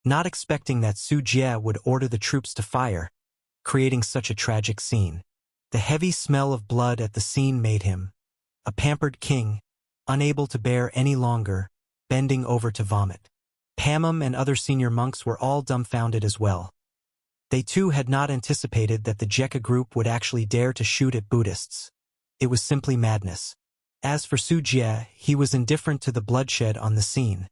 not expecting that Su Jie would order the troops to fire, creating such a tragic scene. The heavy smell of blood at the scene made him, a pampered king, unable to bear any longer, bending over to vomit. Pamum and other senior monks were all dumbfounded as well. They too had not anticipated that the Jekka group would actually dare to shoot at Buddhists. It was simply madness. As for Su Jie, he was indifferent to the bloodshed on the scene,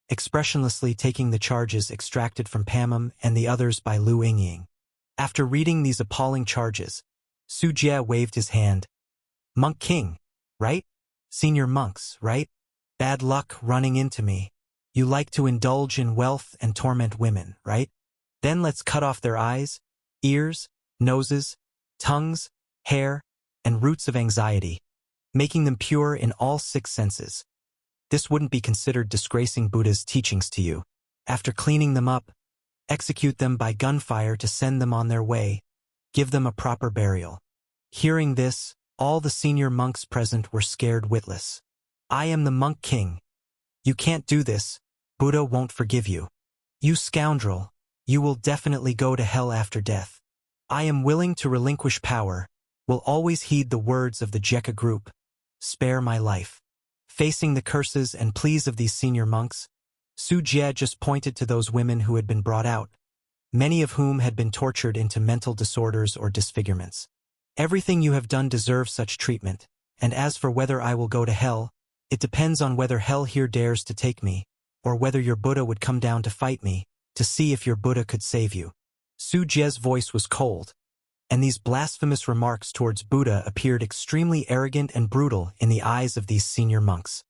expressionlessly taking the charges extracted from Pamum and the others by Lu Yingying. After reading these appalling charges, Su Jie waved his hand. Monk King, right? Senior monks, right? Bad luck running into me. You like to indulge in wealth and torment women, right? Then let's cut off their eyes, ears, noses, tongues, hair, and roots of anxiety, making them pure in all 6 senses. This wouldn't be considered disgracing Buddha's teachings to you. After cleaning them up, execute them by gunfire to send them on their way, give them a proper burial. Hearing this, all the senior monks present were scared witless. I am the Monk King. You can't do this. Buddha won't forgive you. You scoundrel, you will definitely go to hell after death. I am willing to relinquish power, will always heed the words of the Jekka group. Spare my life. Facing the curses and pleas of these senior monks, Su Jie just pointed to those women who had been brought out, many of whom had been tortured into mental disorders or disfigurements. Everything you have done deserves such treatment, and as for whether I will go to hell, it depends on whether hell here dares to take me, or whether your Buddha would come down to fight me, to see if your Buddha could save you. Su Jie's voice was cold, and these blasphemous remarks towards Buddha appeared extremely arrogant and brutal in the eyes of these senior monks.